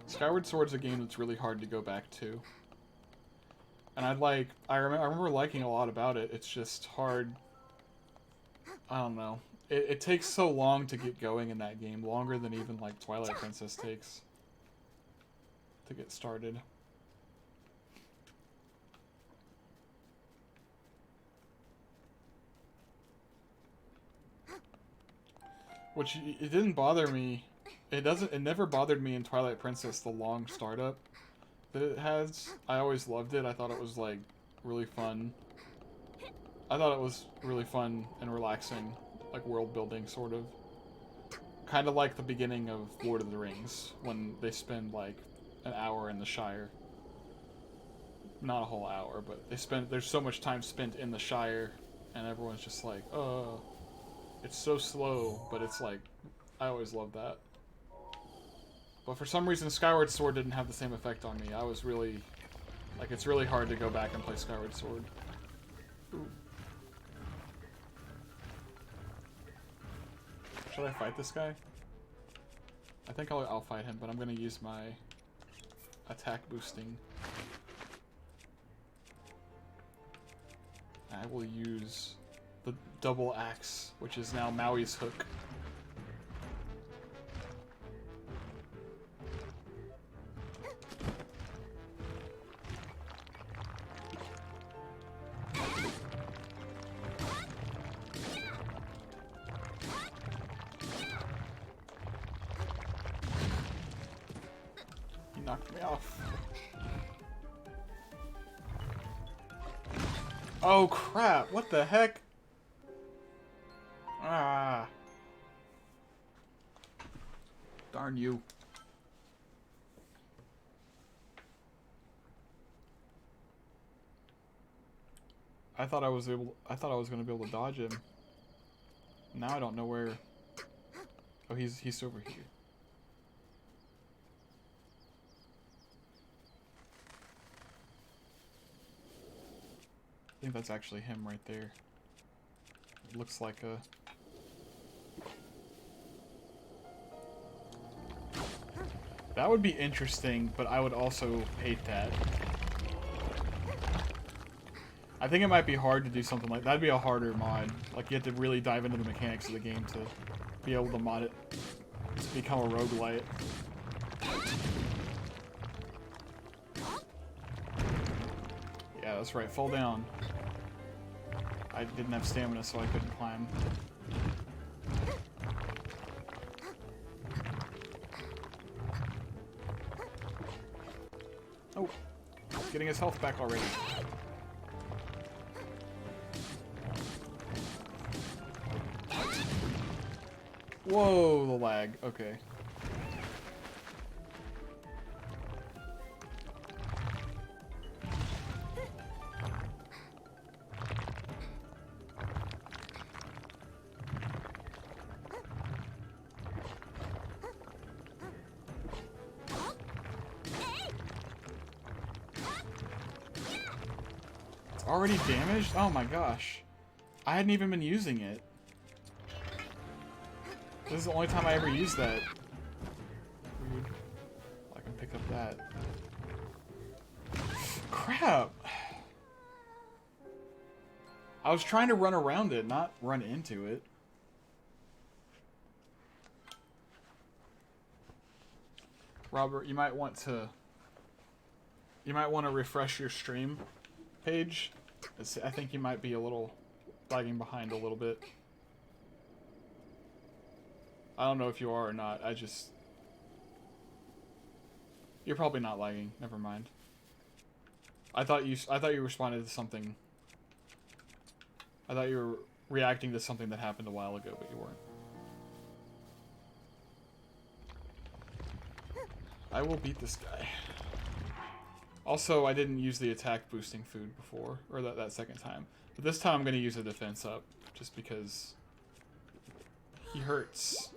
Skyward Sword's a game that's really hard to go back to. And I remember liking a lot about it. It's just hard. I don't know. It takes so long to get going in that game, longer than even like Twilight Princess takes to get started. Which it didn't bother me. It never bothered me in Twilight Princess, the long startup that it has. I always loved it. I thought it was like really fun. I thought it was really fun and relaxing, like world building sort of. Kind of like the beginning of Lord of the Rings, when they spend like an hour in the Shire. Not a whole hour, but there's so much time spent in the Shire, and everyone's just like, oh, it's so slow, but it's like, I always loved that. But for some reason, Skyward Sword didn't have the same effect on me. I was really, like, it's really hard to go back and play Skyward Sword. Ooh. Should I fight this guy? I think I'll fight him, but I'm gonna use my attack boosting. I will use the double axe, which is now Maui's hook. He knocked me off. Oh crap, what the heck? Ah. Darn you. I thought I was gonna be able to dodge him. Now I don't know where. Oh, he's over here. I think that's actually him right there. It looks like a... That would be interesting, but I would also hate that. I think it might be hard to do something like... That'd be a harder mod. Like, you have to really dive into the mechanics of the game to be able to mod it. To become a roguelite. Yeah, that's right. Fall down. I didn't have stamina, so I couldn't climb. Oh, he's getting his health back already. Whoa, the lag. Okay. Already damaged? Oh my gosh. I hadn't even been using it. This is the only time I ever used that. Rude. I can pick up that. Crap! I was trying to run around it, not run into it. Robert, you might want to refresh your stream page. I think you might be a little lagging behind a little bit. I don't know if you are or not. You're probably not lagging. Never mind. I thought you responded to something. I thought you were reacting to something that happened a while ago, but you weren't. I will beat this guy. Also, I didn't use the attack boosting food before, or that second time. But this time I'm going to use a defense up, just because he hurts.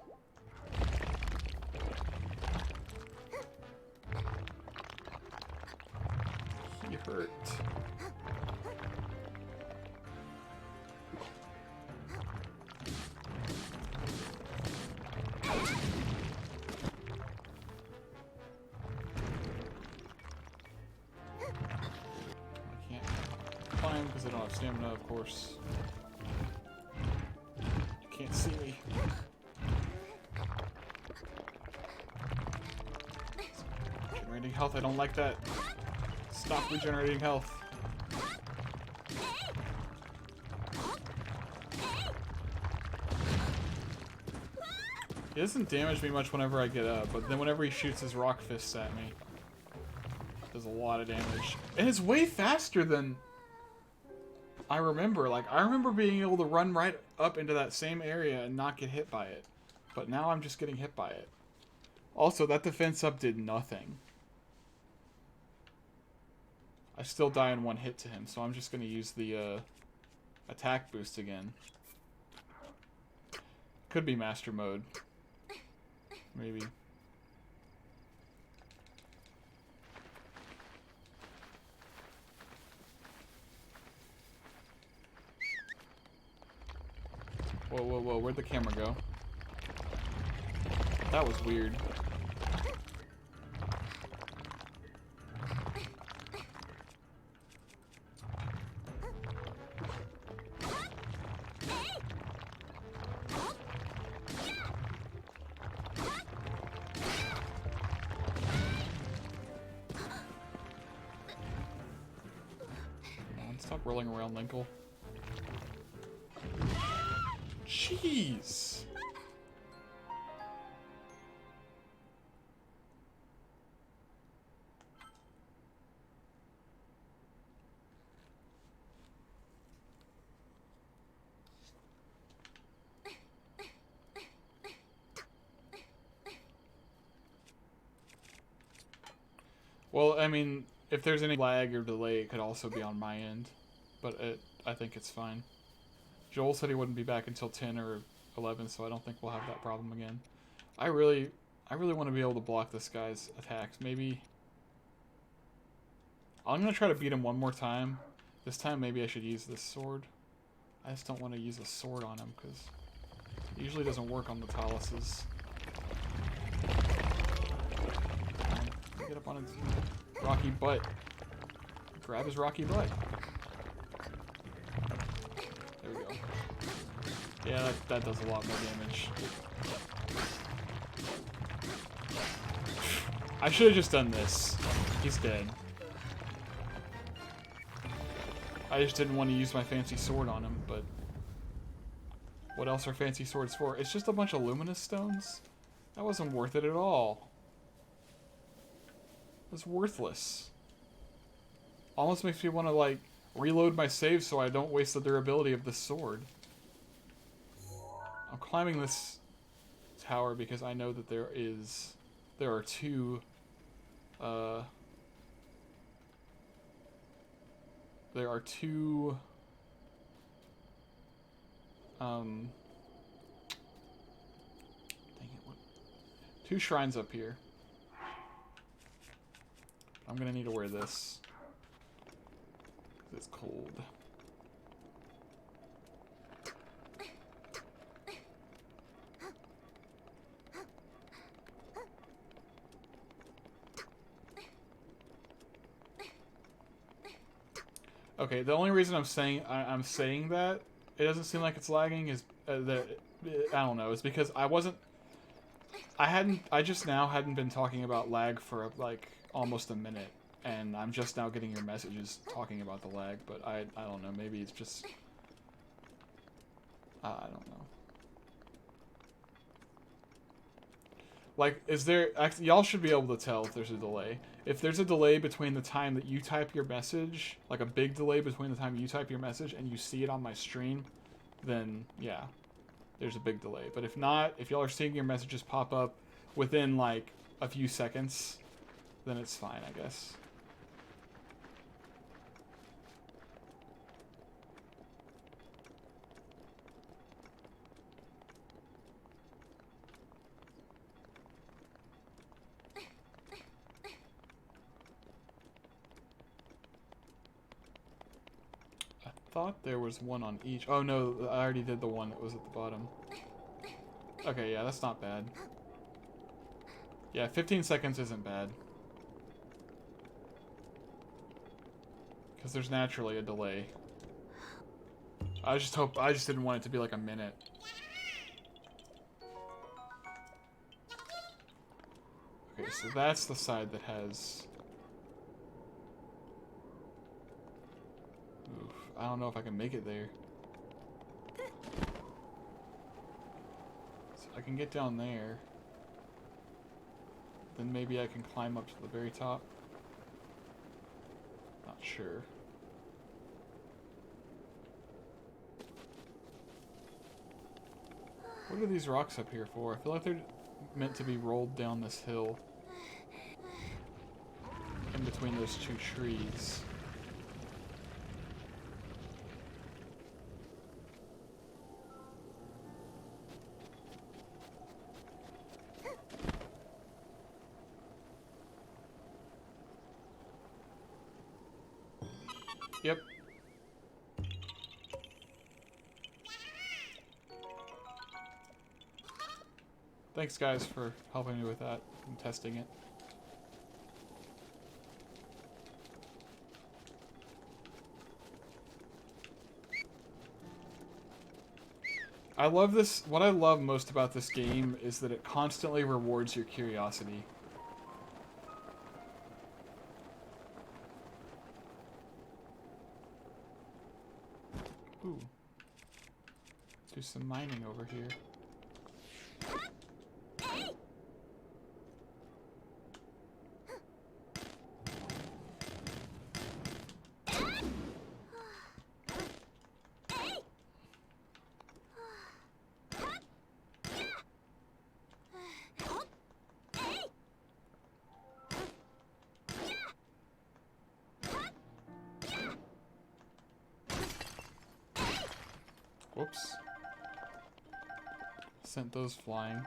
He hurt. Because I don't have stamina, of course. You can't see me. Regenerating health, I don't like that. Stop regenerating health. He doesn't damage me much whenever I get up, but then whenever he shoots his rock fists at me, it does a lot of damage. And it's way faster than I remember. Like, I remember being able to run right up into that same area and not get hit by it. But now I'm just getting hit by it. Also, that defense up did nothing. I still die in one hit to him, so I'm just going to use the attack boost again. Could be master mode. Maybe. Whoa, whoa, whoa, where'd the camera go? That was weird. Stop rolling around, Linkle. Jeez! Well, I mean, if there's any lag or delay, it could also be on my end. But I think it's fine. Joel said he wouldn't be back until 10 or 11, so I don't think we'll have that problem again. I really want to be able to block this guy's attacks. Maybe... I'm going to try to beat him one more time. This time maybe I should use this sword. I just don't want to use a sword on him, because it usually doesn't work on the Taluses. Get up on his rocky butt. Grab his rocky butt. There we go. Yeah, that does a lot more damage. I should have just done this. He's dead. I just didn't want to use my fancy sword on him, but... What else are fancy swords for? It's just a bunch of luminous stones? That wasn't worth it at all. It's worthless. Almost makes me want to, like, reload my save so I don't waste the durability of this sword. I'm climbing this tower because I know that there are two, dang it, two shrines up here. I'm gonna need to wear this. It's cold. Okay, the only reason I'm saying that it doesn't seem like it's lagging is that I don't know. It's because I just now hadn't been talking about lag for like almost a minute, and I'm just now getting your messages talking about the lag. But I don't know. Maybe it's just I don't know. Like, is there... Y'all should be able to tell if there's a delay. If there's a delay between the time that you type your message, like a big delay between the time you type your message and you see it on my stream, then, yeah, there's a big delay. But if not, if y'all are seeing your messages pop up within, like, a few seconds, then it's fine, I guess. Thought there was one on each. Oh no, I already did the one that was at the bottom. Okay, yeah, that's not bad. Yeah, 15 seconds isn't bad. Because there's naturally a delay. I just didn't want it to be like a minute. Okay, so that's the side that has... Oof, I don't know if I can make it there. So I can get down there. Then maybe I can climb up to the very top. Not sure. What are these rocks up here for? I feel like they're meant to be rolled down this hill. In between those two trees. Yep. Thanks, guys, for helping me with that and testing it. I love this. What I love most about this game is that it constantly rewards your curiosity. Ooh. Do some mining over here. Whoops. Sent those flying.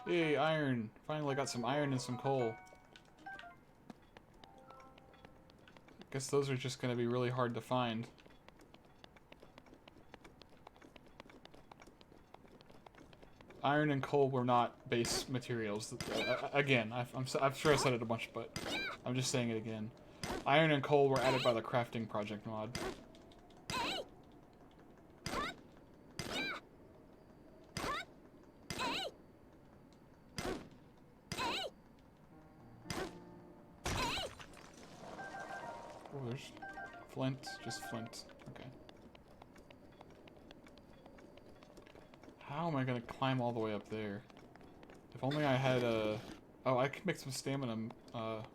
Yay, iron! Finally got some iron and some coal. Guess those are just gonna be really hard to find. Iron and coal were not base materials. Again, I'm sure I said it a bunch, but I'm just saying it again. Iron and coal were added by the crafting project mod. Oh, there's flint, just flint. Okay. How am I gonna climb all the way up there? If only I had a... Oh, I could make some stamina. I'll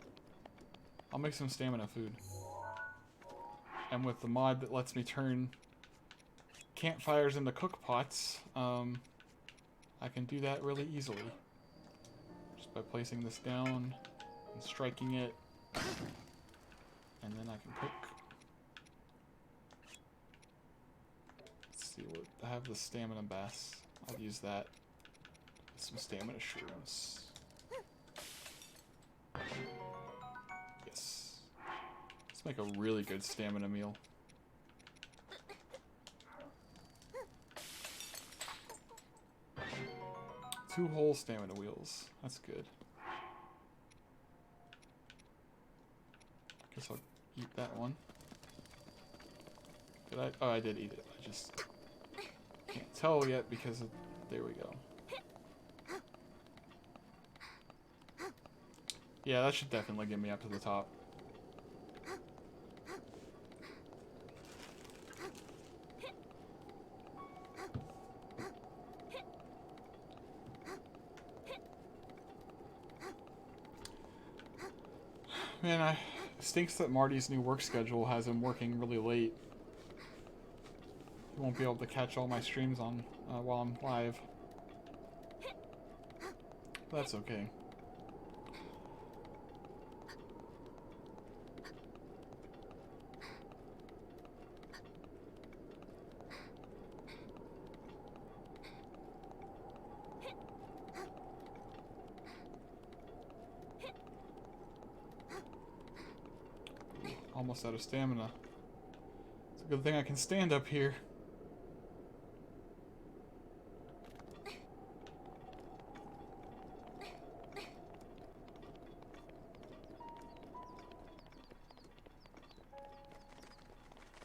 make some stamina food. And with the mod that lets me turn campfires into cook pots, I can do that really easily. Just by placing this down and striking it. And then I can cook. Let's see what... I have the stamina bass. I'll use that. Some stamina shrooms. Yes. Let's make a really good stamina meal. Two whole stamina wheels. That's good. Guess I'll eat that one. Did I? Oh, I did eat it. I just can't tell yet because of, there we go. Yeah, that should definitely get me up to the top. Man, it stinks that Marty's new work schedule has him working really late. He won't be able to catch all my streams on while I'm live. That's okay. Almost out of stamina. It's a good thing I can stand up here.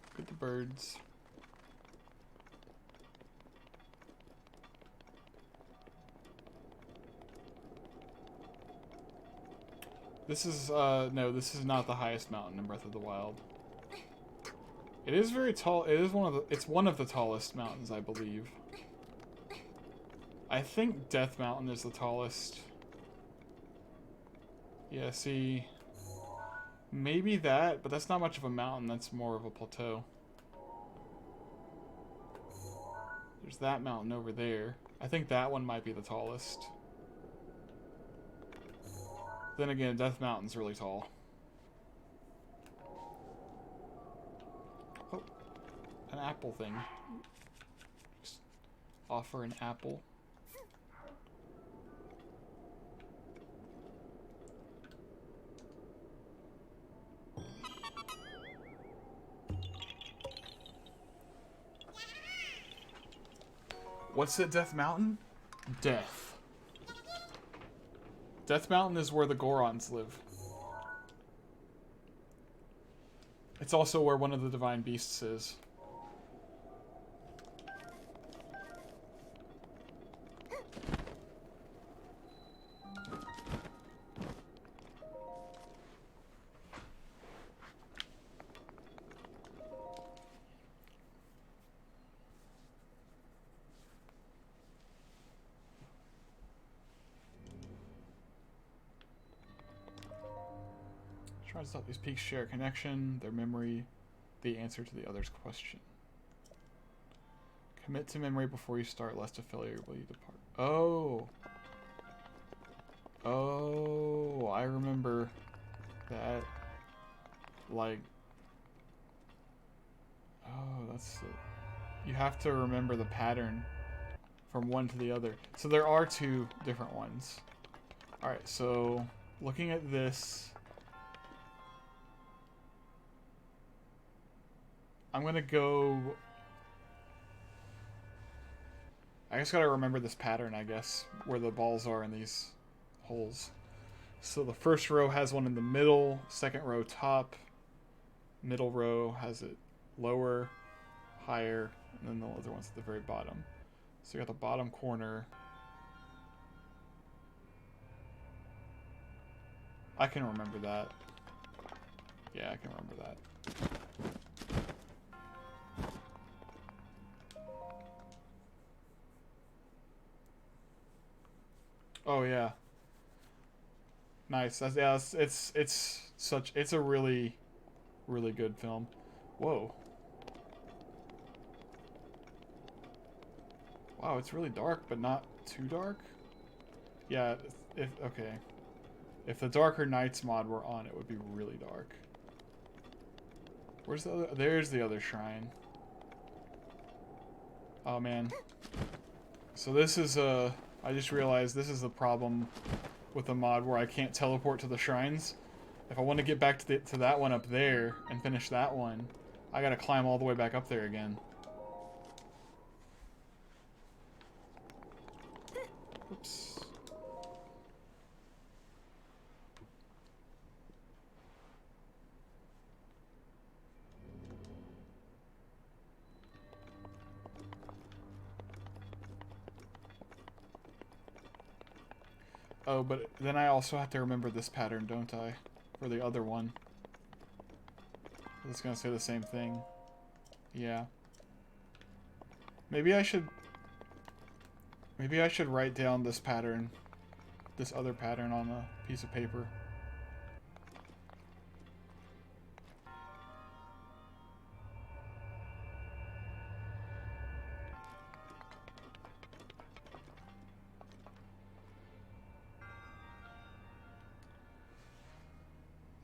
Look at the birds. This is, no, this is not the highest mountain in Breath of the Wild. It is very tall. It is it's one of the tallest mountains, I believe. I think Death Mountain is the tallest. Yeah, see, maybe that, but that's not much of a mountain, that's more of a plateau. There's that mountain over there. I think that one might be the tallest. Then again, Death Mountain's really tall. Oh, an apple thing. Just offer an apple. What's at Death Mountain? Death. Death Mountain is where the Gorons live. It's also where one of the divine beasts is. Try to stop these peaks share a connection, their memory, the answer to the other's question. Commit to memory before you start, lest a failure will you depart. Oh. Oh, I remember that. Like. Oh, that's it. You have to remember the pattern from one to the other. So there are two different ones. Alright, so looking at this, I'm gonna go... I just gotta remember this pattern, I guess, where the balls are in these holes. So the first row has one in the middle, second row top, middle row has it lower, higher, and then the other one's at the very bottom. So you got the bottom corner. I can remember that. Yeah, I can remember that. Oh yeah. Nice. That's, yeah, it's a really, really good film. Whoa. Wow, it's really dark, but not too dark. Yeah, okay. If the Darker Nights mod were on, it would be really dark. Where's the other? There's the other shrine. Oh man. So this is I just realized this is the problem with the mod where I can't teleport to the shrines. If I want to get back to that one up there and finish that one, I gotta climb all the way back up there again. Oops. Oh, but then I also have to remember this pattern, don't I? For the other one. It's gonna say the same thing. Yeah. Maybe I should write down this pattern, this other pattern on a piece of paper.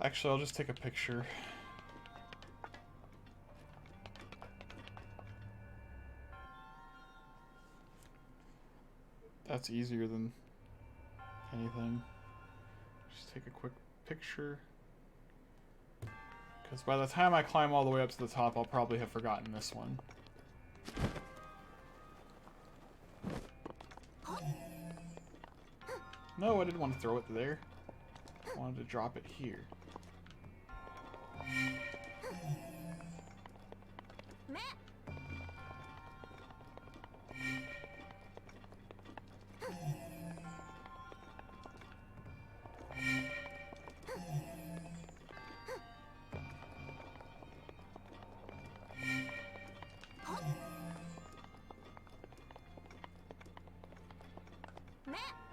Actually, I'll just take a picture. That's easier than anything. Just take a quick picture. Because by the time I climb all the way up to the top, I'll probably have forgotten this one. No, I didn't want to throw it there. I wanted to drop it here.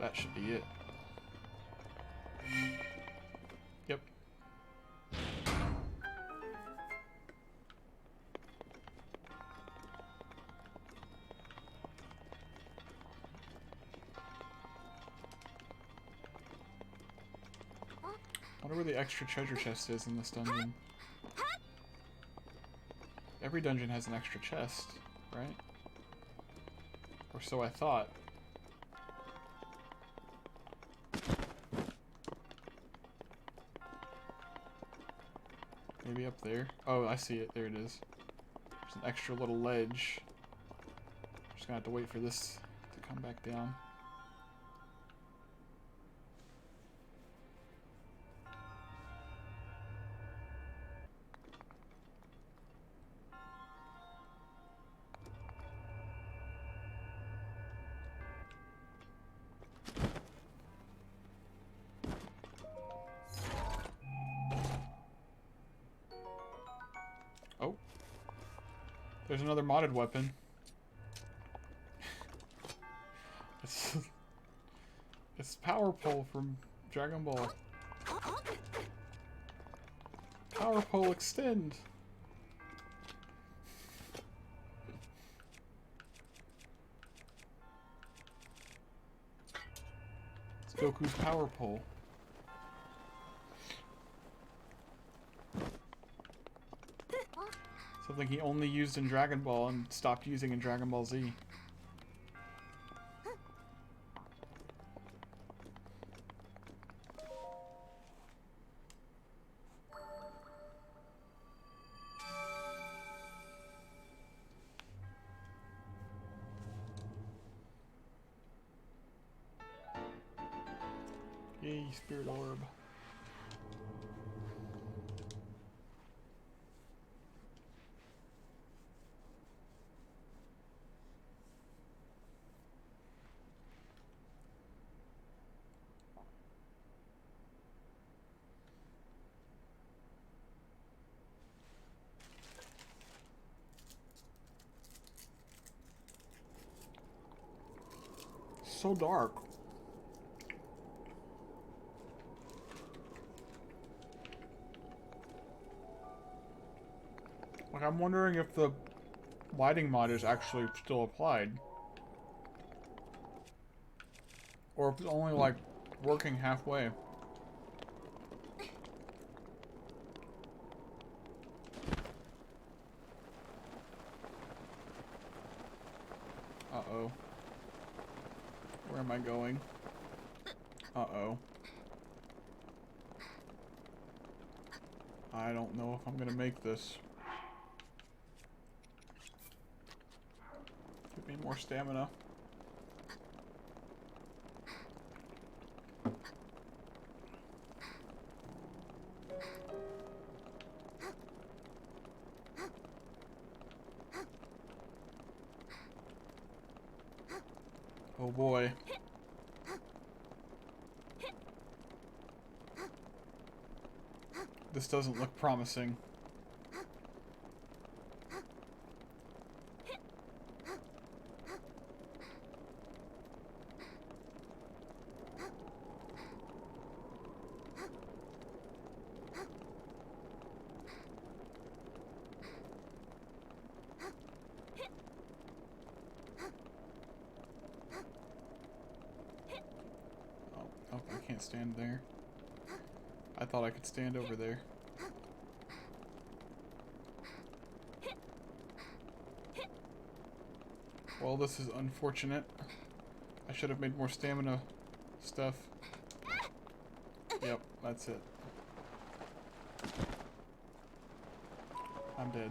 That should be it. Yep. I wonder where the extra treasure chest is in this dungeon. Every dungeon has an extra chest, right? Or so I thought. Maybe up there? Oh, I see it. There it is. There's an extra little ledge. Just gonna have to wait for this to come back down. Oh. There's another modded weapon. It's Power Pole from Dragon Ball. Power Pole Extend. It's Goku's Power Pole. Something he only used in Dragon Ball and stopped using in Dragon Ball Z. Yay, Spirit Orb. So dark. Like, I'm wondering if the lighting mod is actually still applied. Or if it's only, like, working halfway. Uh-oh. Where am I going? Uh-oh. I don't know if I'm gonna make this. Give me more stamina. Oh boy. This doesn't look promising. Oh, I can't stand there. I thought I could stand over there. Well, this is unfortunate. I should have made more stamina stuff. Yep, that's it. I'm dead.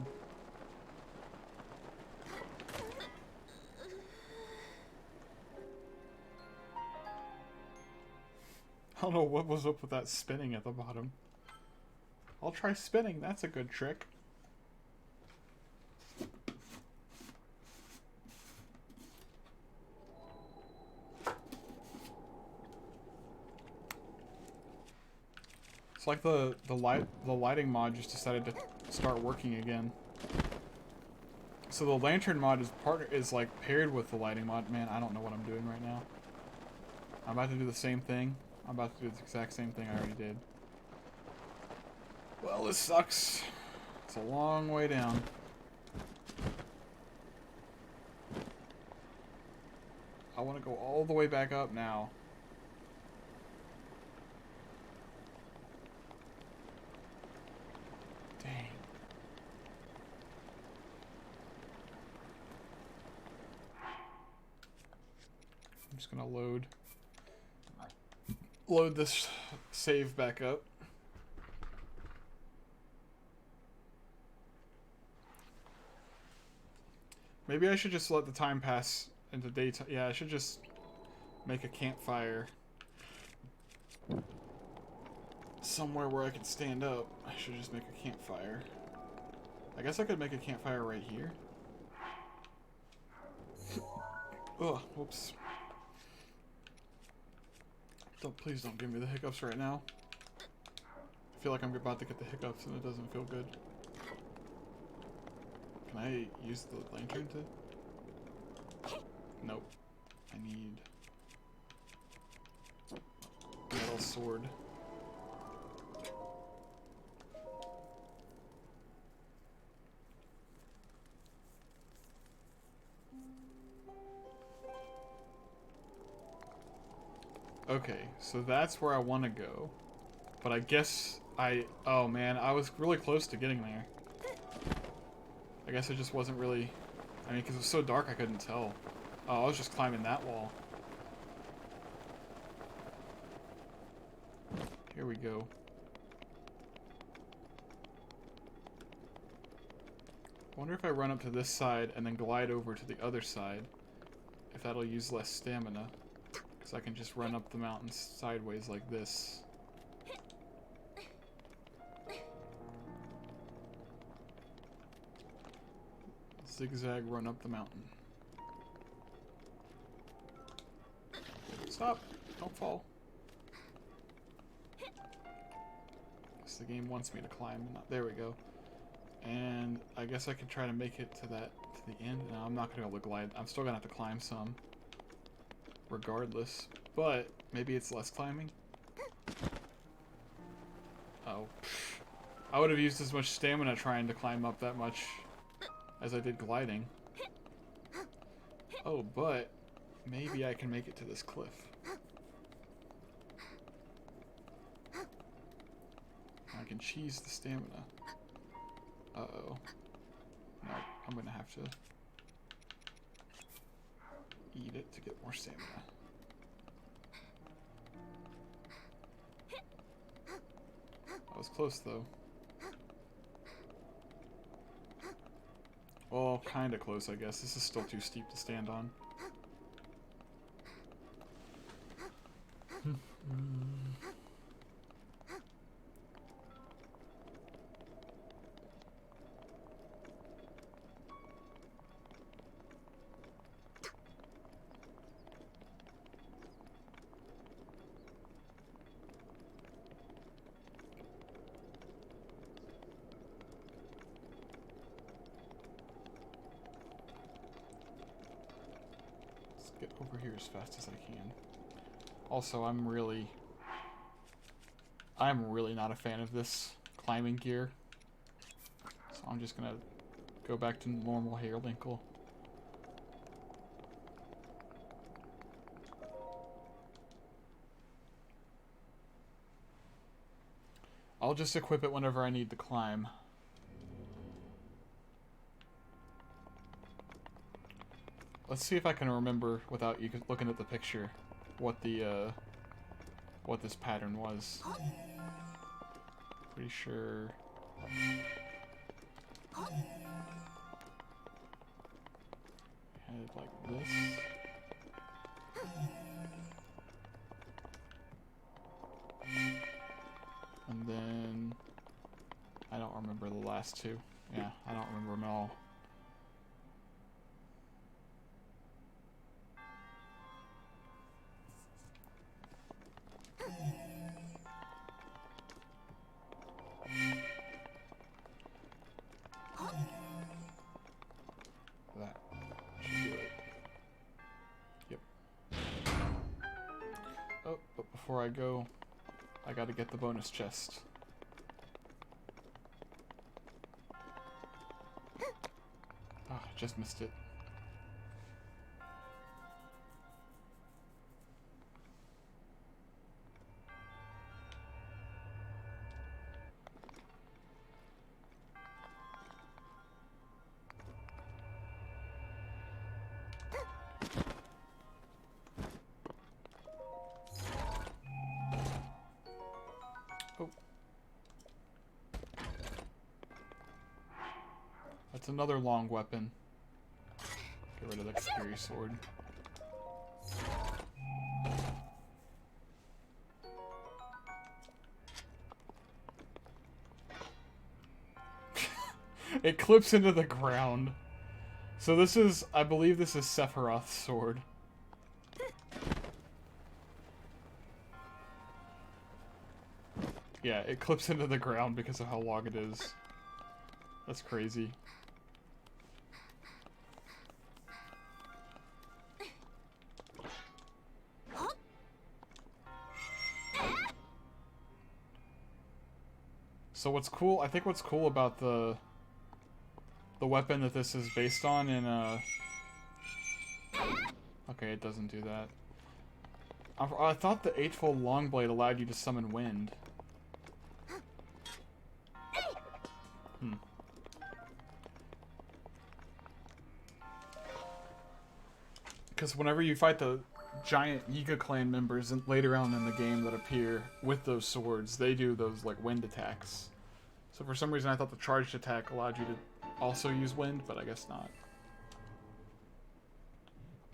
I don't know what was up with that spinning at the bottom. I'll try spinning, that's a good trick. It's like the lighting mod just decided to start working again. So the lantern mod is like paired with the lighting mod. Man, I don't know what I'm doing right now. I'm about to do the same thing. I'm about to do the exact same thing I already did. Well, this sucks. It's a long way down. I want to go all the way back up now. Dang. I'm just gonna load this save back up. Maybe I should just let the time pass into daytime. Yeah, I should just make a campfire somewhere where I can stand up. I should just make a campfire. I guess I could make a campfire right here. Ugh, whoops. Please don't give me the hiccups right now. I feel like I'm about to get the hiccups and it doesn't feel good. Can I use the lantern to? Nope. I need metal sword. Okay, so that's where I want to go. But I guess oh man, I was really close to getting there. I guess it just wasn't really, I mean, because it was so dark I couldn't tell. Oh, I was just climbing that wall. Here we go. I wonder if I run up to this side and then glide over to the other side, if that'll use less stamina. Because I can just run up the mountain sideways like this. Zigzag run up the mountain. Stop! Don't fall. Guess the game wants me to climb. There we go. And I guess I can try to make it to the end. No, I'm not gonna be able to glide. I'm still gonna have to climb some. Regardless. But maybe it's less climbing. Oh. I would have used as much stamina trying to climb up that much as I did gliding. Oh, but maybe I can make it to this cliff. I can cheese the stamina. Uh-oh. No, I'm gonna have to eat it to get more stamina. I was close, though. Well, kinda close, I guess. This is still too steep to stand on. Get over here as fast as I can. Also, I'm really not a fan of this climbing gear. So I'm just gonna go back to normal hair Linkle. I'll just equip it whenever I need to climb. Let's see if I can remember without you looking at the picture what the what this pattern was. Pretty sure. Head like this. And then I don't remember the last two. Yeah, I don't remember them at all. That should do it. Yep. Oh, but before I go, I gotta get the bonus chest. Ah, just missed it. Oh. That's another long weapon. Get rid of the Kakiri sword. It clips into the ground. So this is, I believe this is Sephiroth's sword. Yeah, it clips into the ground because of how long it is. That's crazy. So what's cool, I think what's cool about the weapon that this is based on in okay, it doesn't do that. I thought the Eightfold Longblade allowed you to summon wind. Because whenever you fight the giant Yiga clan members later on in the game that appear with those swords, they do those like wind attacks. So for some reason I thought the charged attack allowed you to also use wind, but I guess not.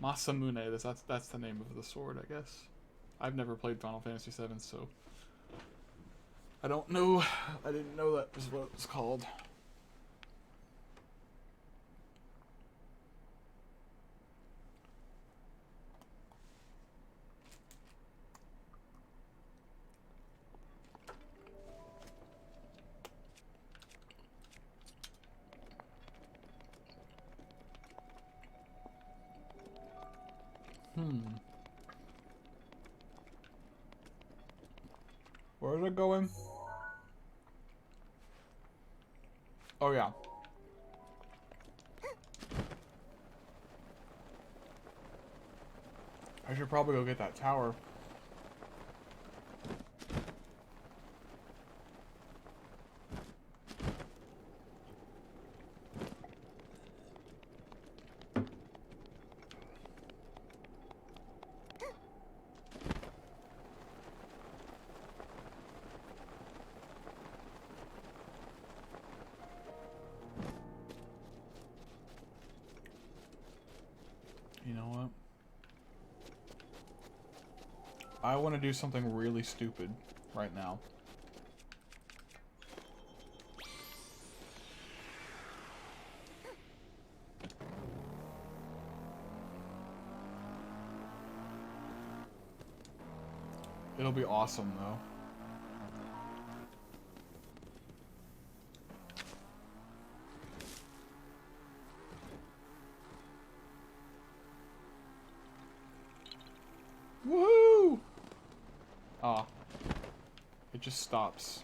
Masamune, that's the name of the sword, I guess. I've never played Final Fantasy VII, so I don't know. I didn't know that was what it was called. Where is it going? Oh yeah. I should probably go get that tower. You know what? I want to do something really stupid right now. It'll be awesome though. Woohoo! Ah. It just stops.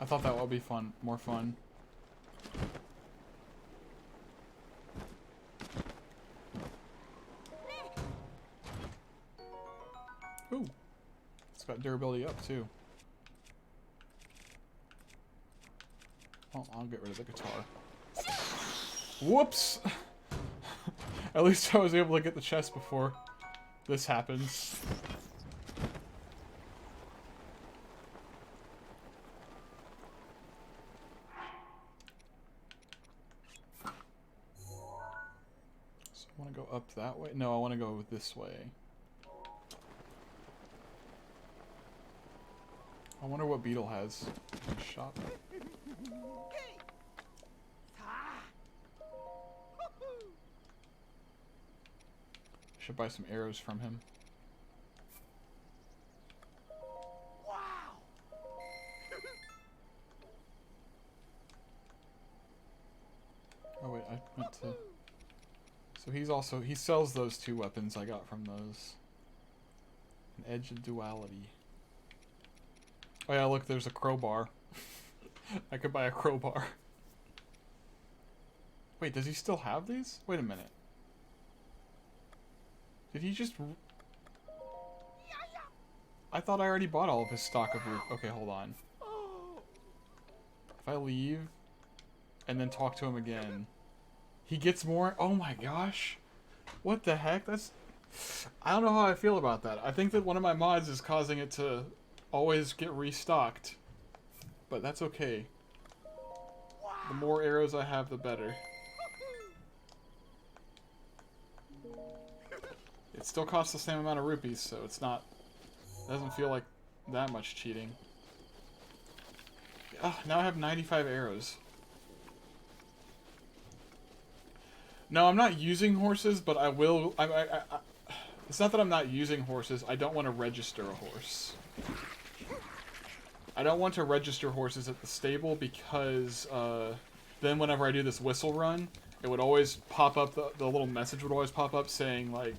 I thought that would be fun, more fun. Ooh. It's got durability up too. Oh, I'll get rid of the guitar. Whoops! At least I was able to get the chest before this happens. So I want to go up that way? No, I want to go this way. I wonder what Beetle has in his shop. Should buy some arrows from him. Oh wait, I meant to... So he sells those two weapons I got from those. An Edge of Duality. Oh yeah, look, there's a crowbar. I could buy a crowbar. Wait, does he still have these? Wait a minute. Did he just... I thought I already bought all of his stock of root. Okay, hold on. If I leave and then talk to him again, he gets more... Oh my gosh. What the heck? That's... I don't know how I feel about that. I think that one of my mods is causing it to always get restocked. But that's okay. The more arrows I have, the better. It still costs the same amount of rupees, so it's not... It doesn't feel like that much cheating. Now I have 95 arrows. No, I'm not using horses, but I will... it's not that I'm not using horses. I don't want to register a horse. I don't want to register horses at the stable because then whenever I do this whistle run, it would always pop up, the little message would always pop up saying, like,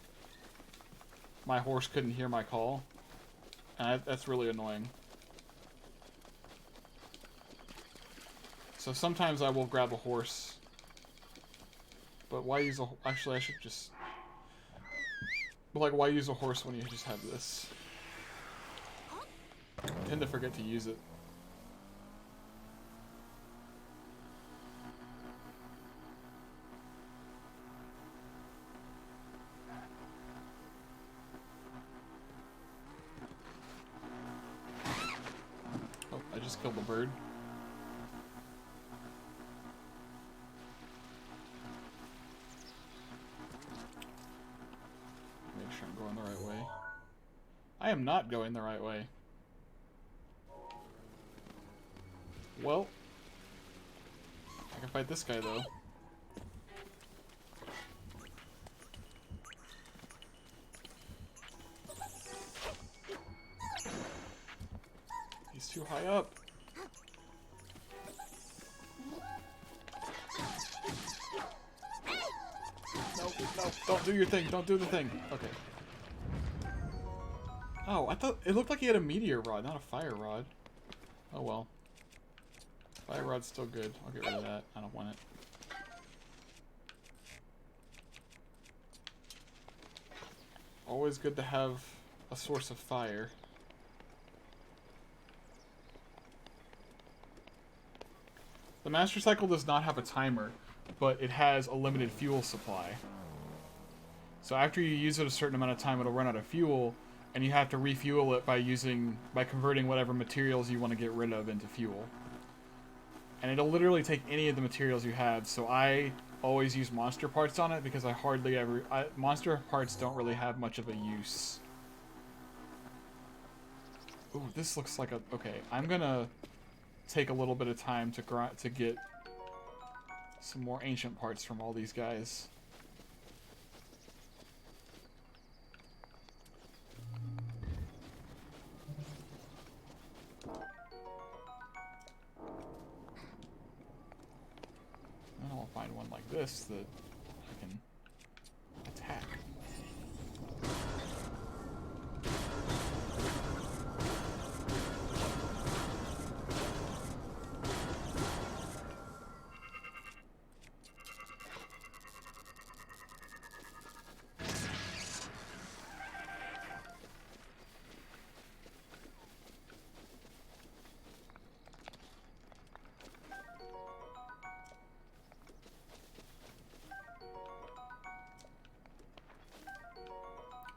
my horse couldn't hear my call. And that's really annoying. So sometimes I will grab a horse. But why use a... Actually, I should just... But, like, why use a horse when you just have this? I tend to forget to use it. Oh, I just killed the bird. Make sure I'm going the right way. I am not going the right way. Well, I can fight this guy though. He's too high up. No, don't do your thing. Don't do the thing. Okay. Oh, I thought it looked like he had a meteor rod, not a fire rod. Oh well. Fire rod's still good. I'll get rid of that. I don't want it. Always good to have a source of fire. The Master Cycle does not have a timer, but it has a limited fuel supply. So after you use it a certain amount of time, it'll run out of fuel, and you have to refuel it by converting whatever materials you want to get rid of into fuel. And it'll literally take any of the materials you have, so I always use monster parts on it because I hardly ever... monster parts don't really have much of a use. Ooh, this looks like a... Okay, I'm gonna take a little bit of time to get some more ancient parts from all these guys. Then I'll find one like this that I can attack.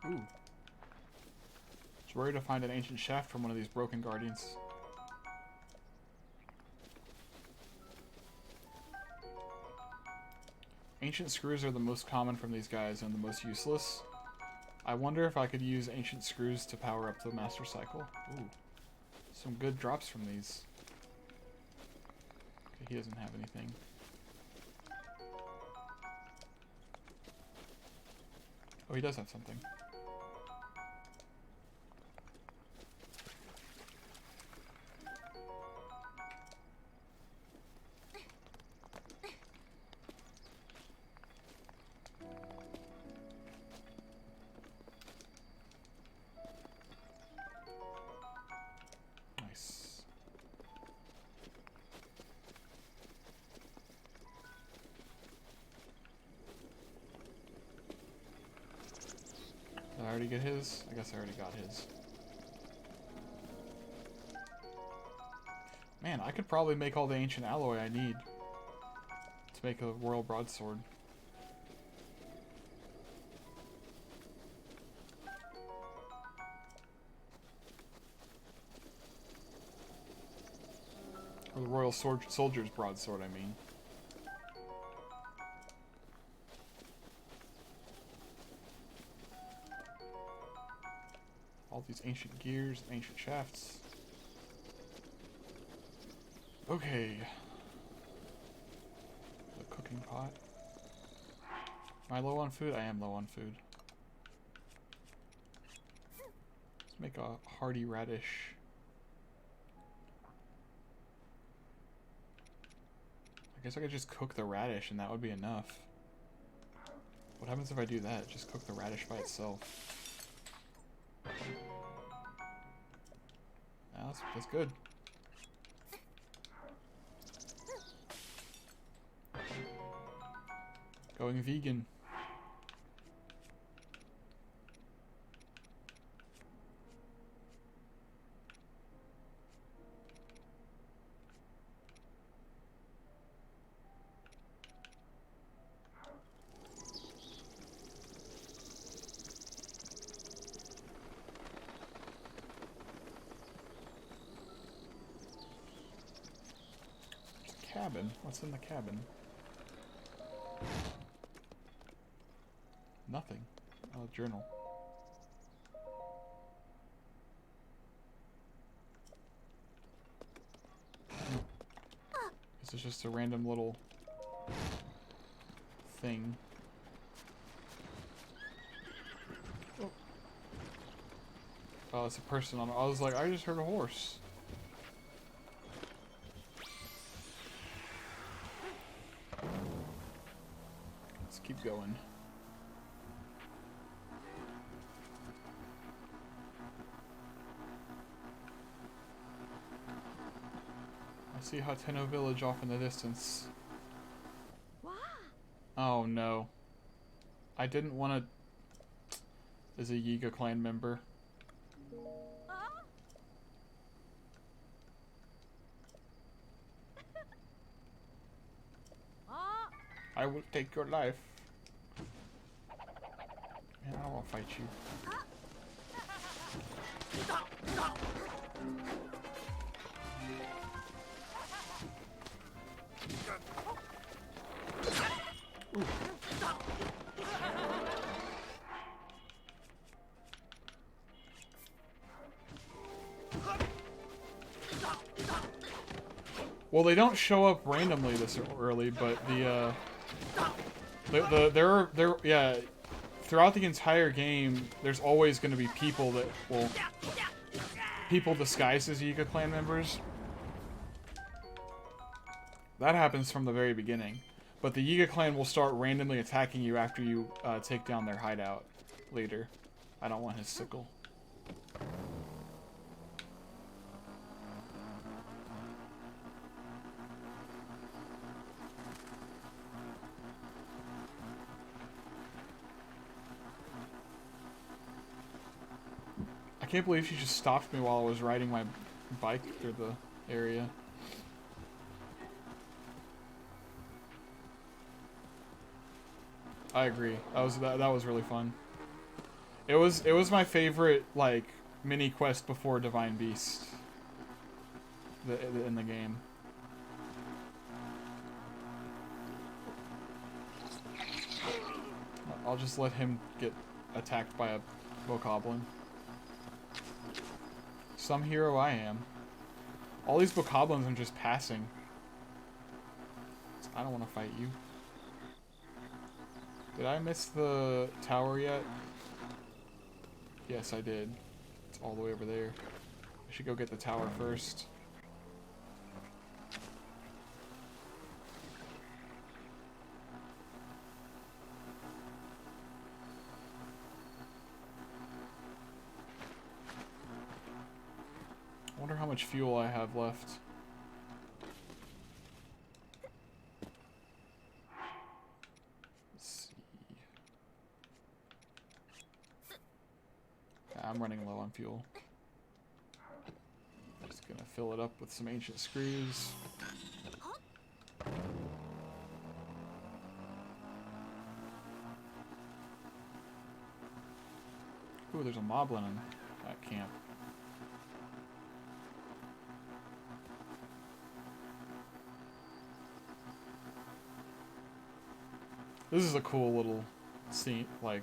Ooh. Just worried to find an ancient shaft from one of these broken guardians. Ancient screws are the most common from these guys and the most useless. I wonder if I could use ancient screws to power up the Master Cycle. Ooh. Some good drops from these. Okay, he doesn't have anything. Oh, he does have something. Nice. Did I already get his? I guess I already got his. Man, I could probably make all the ancient alloy I need to make a royal broadsword. Or the Royal Soldier's broadsword, I mean. All these ancient gears, ancient shafts. Okay. The cooking pot. Am I low on food? I am low on food. Let's make a hearty radish. I guess I could just cook the radish and that would be enough. What happens if I do that? Just cook the radish by itself. Yeah, that's good. Going vegan. Cabin? What's in the cabin? Nothing. Oh, journal. This is just a random little thing. Oh, it's a person on it. I was like, I just heard a horse. Let's keep going. I see Hateno village off in the distance. Oh no. I didn't want to... As a Yiga clan member. I will take your life. Man, I don't want to fight you. Ooh. Well, they don't show up randomly this early, but yeah, throughout the entire game, there's always going to be people that will people disguised as Yiga clan members. That happens from the very beginning, but the Yiga clan will start randomly attacking you after you take down their hideout later. I don't want his sickle. I can't believe she just stopped me while I was riding my bike through the area. I agree. That was really fun. It was my favorite like mini quest before Divine Beast in the game. I'll just let him get attacked by a bokoblin. Some hero I am. All these bokoblins I'm just passing. I don't want to fight you. Did I miss the tower yet? Yes, I did. It's all the way over there. I should go get the tower first. I wonder how much fuel I have left. Let's see. I'm running low on fuel. Just gonna fill it up with some ancient screws. Ooh, there's a moblin in that camp. This is a cool little scene, like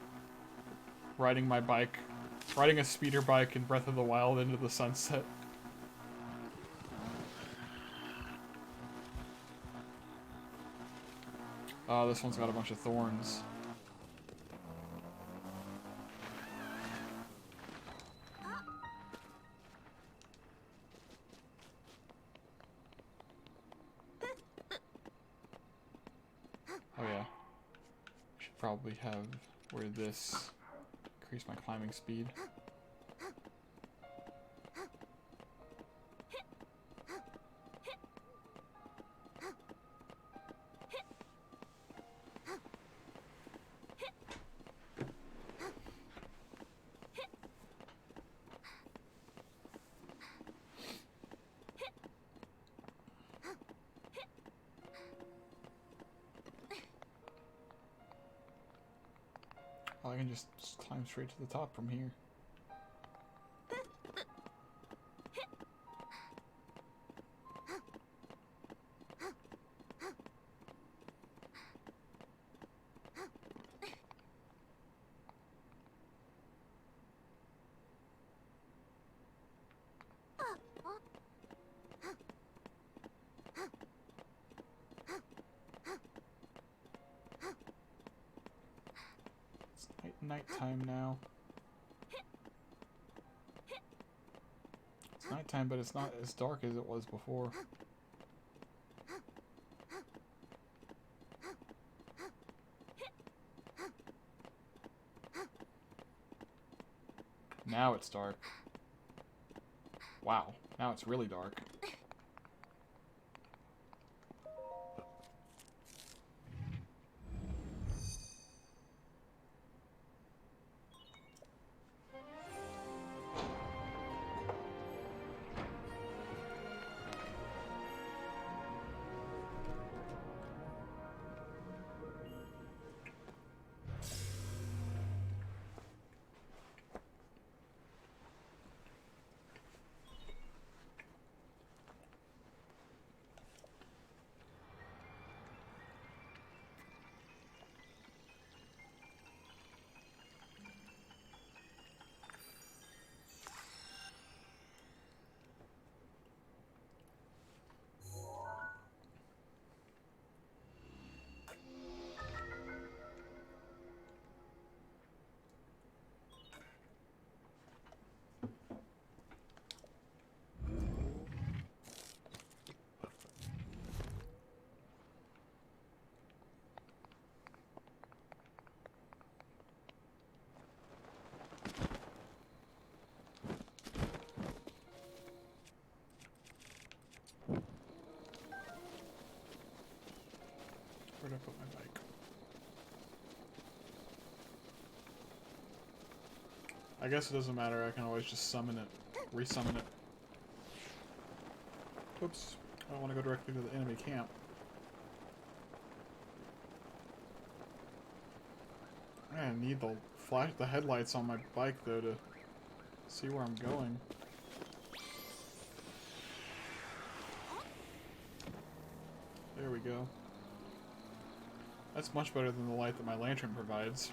riding my bike, riding a speeder bike in Breath of the Wild into the sunset. Oh, this one's got a bunch of thorns. Oh yeah. Should probably have where this increase my climbing speed. Oh, I can just climb straight to the top from here. It's nighttime now. It's nighttime, but it's not as dark as it was before. Now it's dark. Wow, now it's really dark. Where'd I put my bike? I guess it doesn't matter, I can always just summon it. Resummon it. Oops. I don't want to go directly to the enemy camp. I need the headlights on my bike though to see where I'm going. There we go. That's much better than the light that my lantern provides.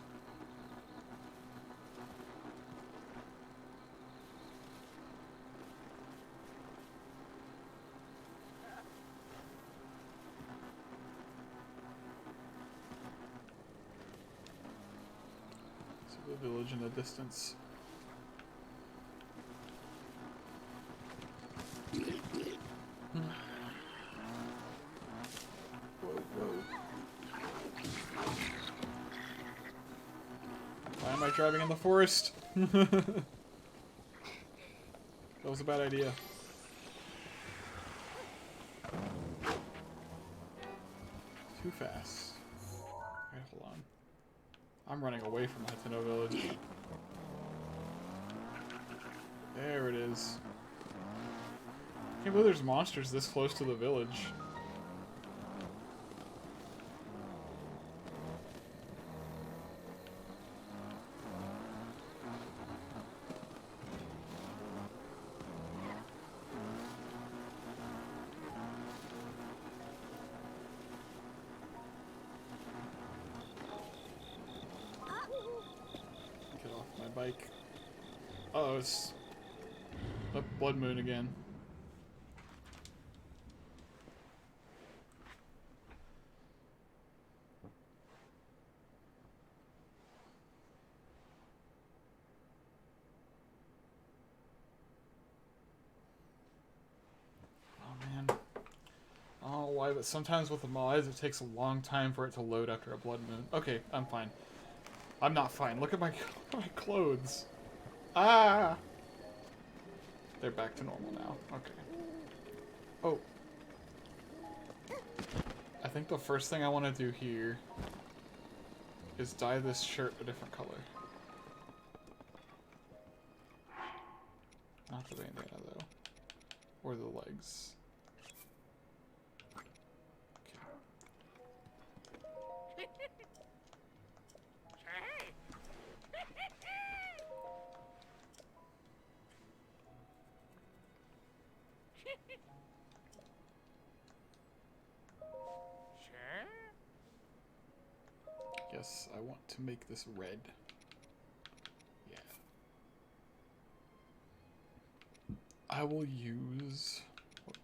See the village in the distance. Why am I driving in the forest? That was a bad idea. Too fast. Okay, hold on. I'm running away from Hateno Village. There it is. I can't believe there's monsters this close to the village. bike. Uh-oh, it's a blood moon again. Oh man. I don't know why, but sometimes with the mods it takes a long time for it to load after a blood moon. Okay, I'm fine. I'm not fine. Look at my clothes. Ah! They're back to normal now. Okay. Oh. I think the first thing I want to do here is dye this shirt a different color. Not the bandana, though. Or the legs. Yes, I want to make this red. Yeah. I will use...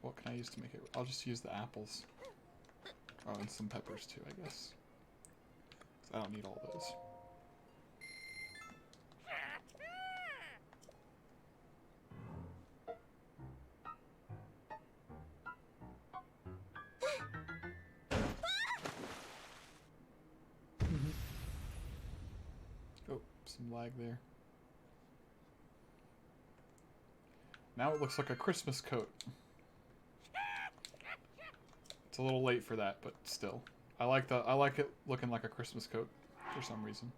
What can I use to make it? I'll just use the apples. Oh, and some peppers too, I guess. 'Cause I don't need all those. Oh, some lag there. Now it looks like a Christmas coat. It's a little late for that, but still. I like it looking like a Christmas coat for some reason.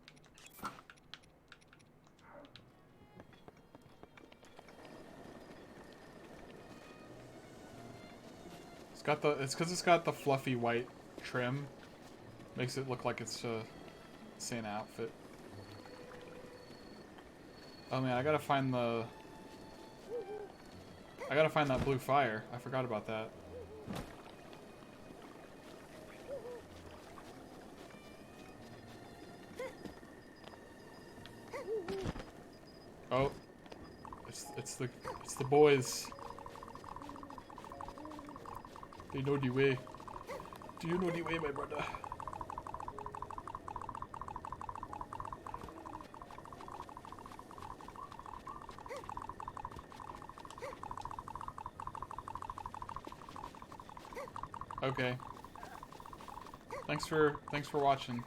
It's because it's got the fluffy white trim. Makes it look like it's a Santa outfit. Oh man, I gotta find that blue fire. I forgot about that. Oh, it's the boys. They know the way. Do you know the way, my brother? Okay. Thanks for watching.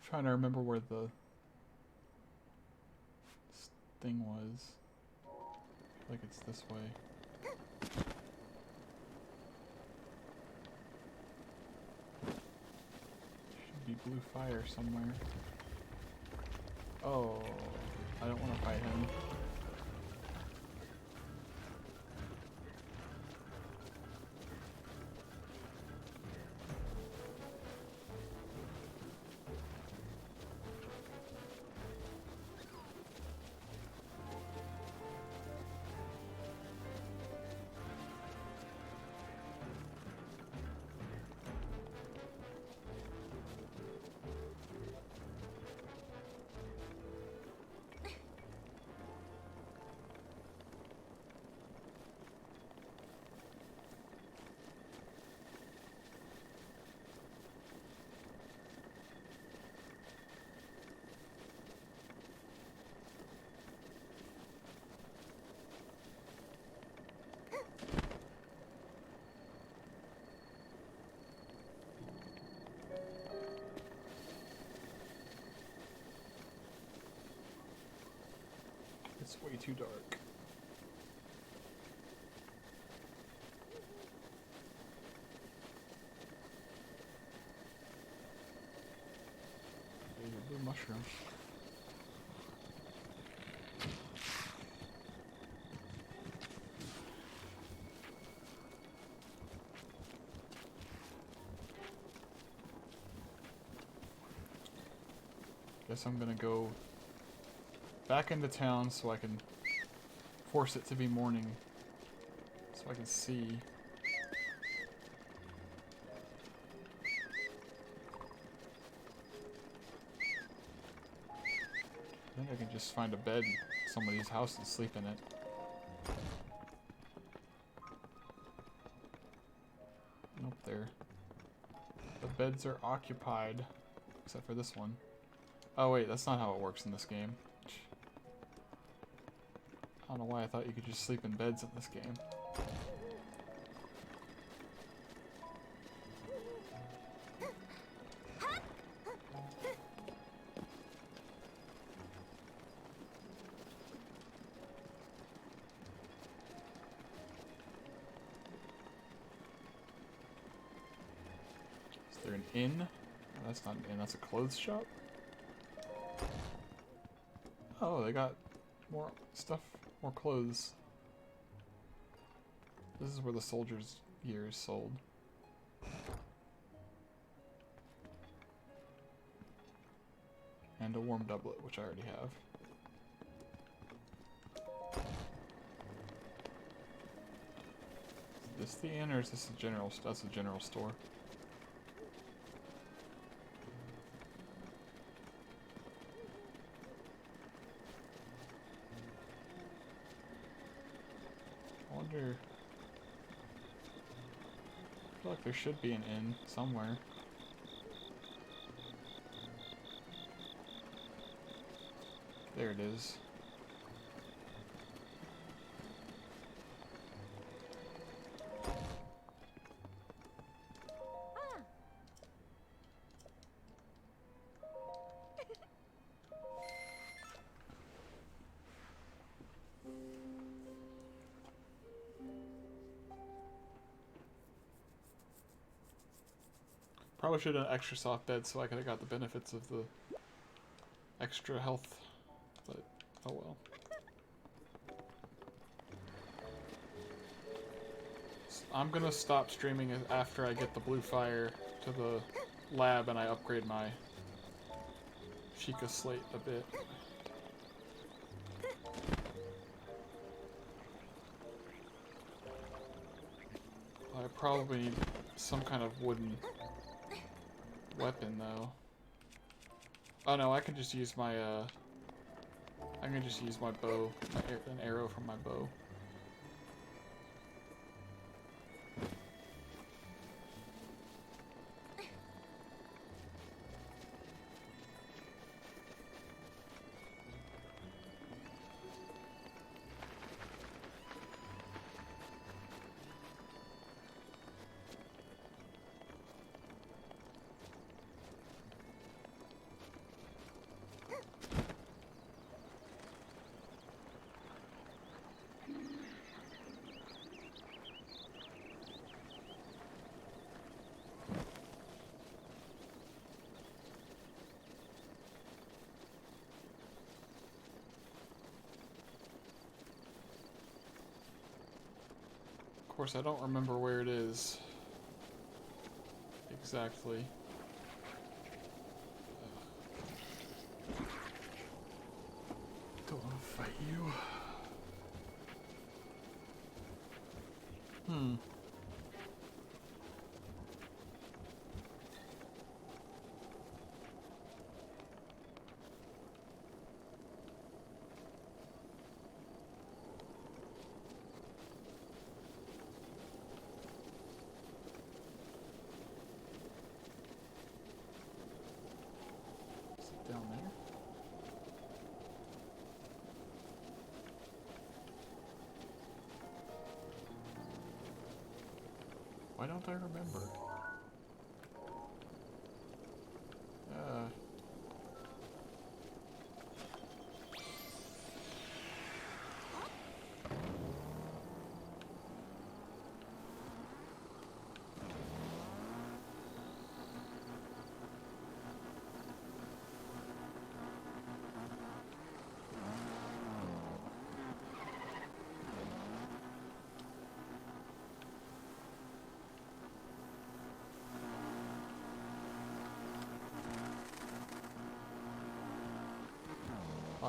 Trying to remember where the thing was. I feel like it's this way. Should be blue fire somewhere. Oh, I don't want to fight him. It's way too dark. There's a blue mushroom. Guess I'm gonna go back into town so I can force it to be morning. So I can see. I think I can just find a bed in somebody's house and sleep in it. Nope, there. The beds are occupied, except for this one. Oh wait, that's not how it works in this game. I don't know why I thought you could just sleep in beds in this game. Is there an inn? Oh, that's not an inn, that's a clothes shop? Oh, they got more stuff, more clothes. This is where the soldier's gear is sold. And a warm doublet, which I already have. Is this the inn or is this a general? That's a general store. I wonder. I feel like there should be an inn somewhere. There it is. Probably should have an extra soft bed so I could have got the benefits of the extra health, but oh well. So I'm gonna stop streaming after I get the blue fire to the lab and I upgrade my Sheikah slate a bit. I probably need some kind of wooden weapon though. Oh no, I can just use my I can just use my bow, an arrow from my bow. Of course, I don't remember where it is exactly. Don't want to fight you. Is it down there? Why don't I remember?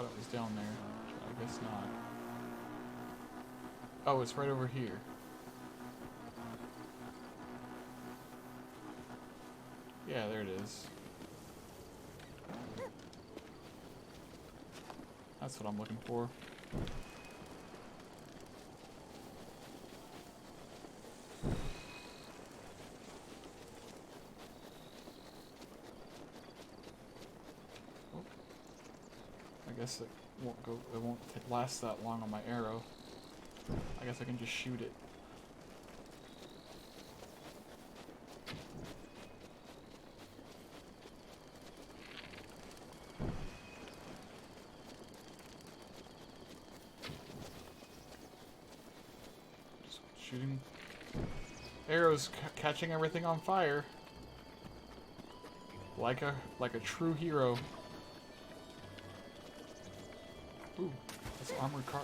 thought it was down there. I guess not. Oh, it's right over here. Yeah, there it is. That's what I'm looking for. Oh. I guess it won't go. It won't last that long on my arrow. I guess I can just shoot it. Just shooting arrows, catching everything on fire. Like a true hero. Ooh, that's armored car.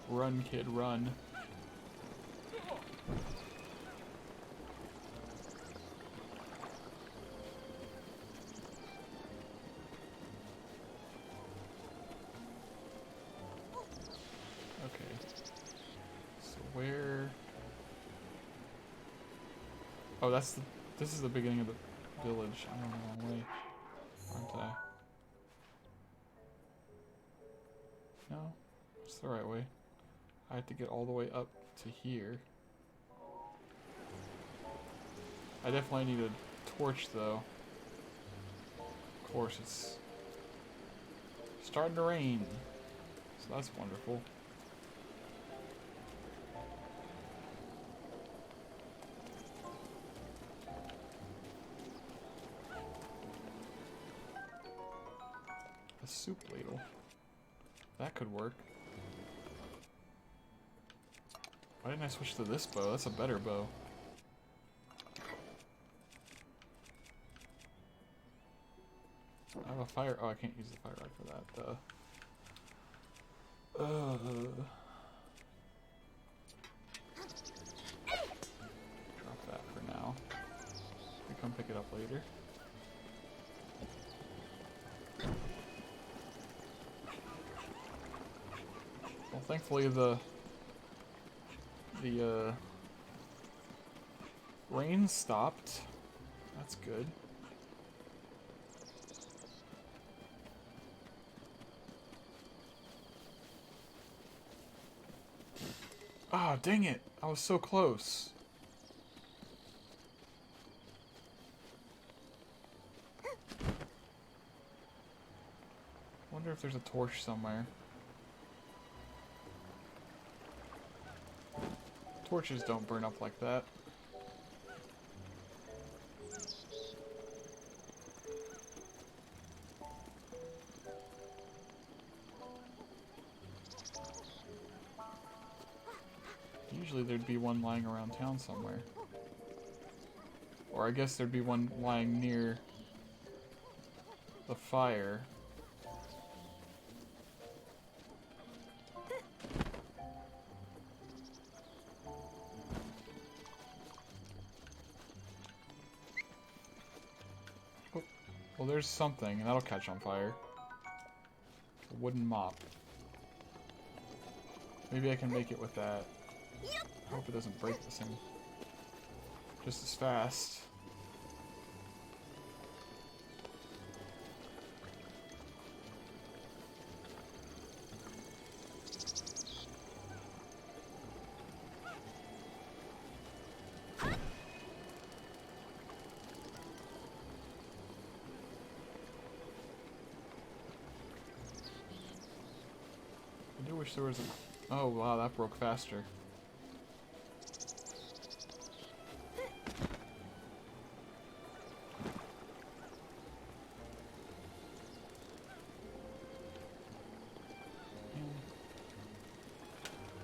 Run, kid, run. Okay. So where... Oh, this is the beginning of the village. I'm on the wrong way, aren't I? No, it's the right way. I have to get all the way up to here. I definitely need a torch, though. Of course, it's starting to rain, so that's wonderful. A soup ladle. That could work. Why didn't I switch to this bow? That's a better bow. I have a fire... Oh, I can't use the fire rod for that. Drop that for now. We come pick it up later. Well, thankfully the rain stopped. That's good. Ah, dang it! I was so close. Wonder if there's a torch somewhere. Torches don't burn up like that. Usually there'd be one lying around town somewhere. Or I guess there'd be one lying near the fire. Oh, well, there's something, and that'll catch on fire. A wooden mop. Maybe I can make it with that. I hope it doesn't break this thing just as fast. I do wish there was a... Oh wow, that broke faster.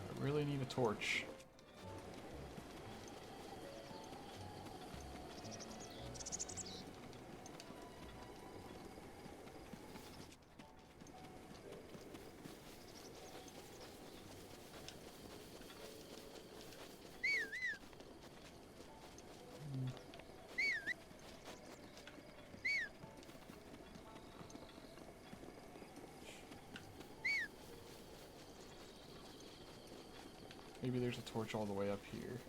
I really need a torch. Maybe there's a torch all the way up here.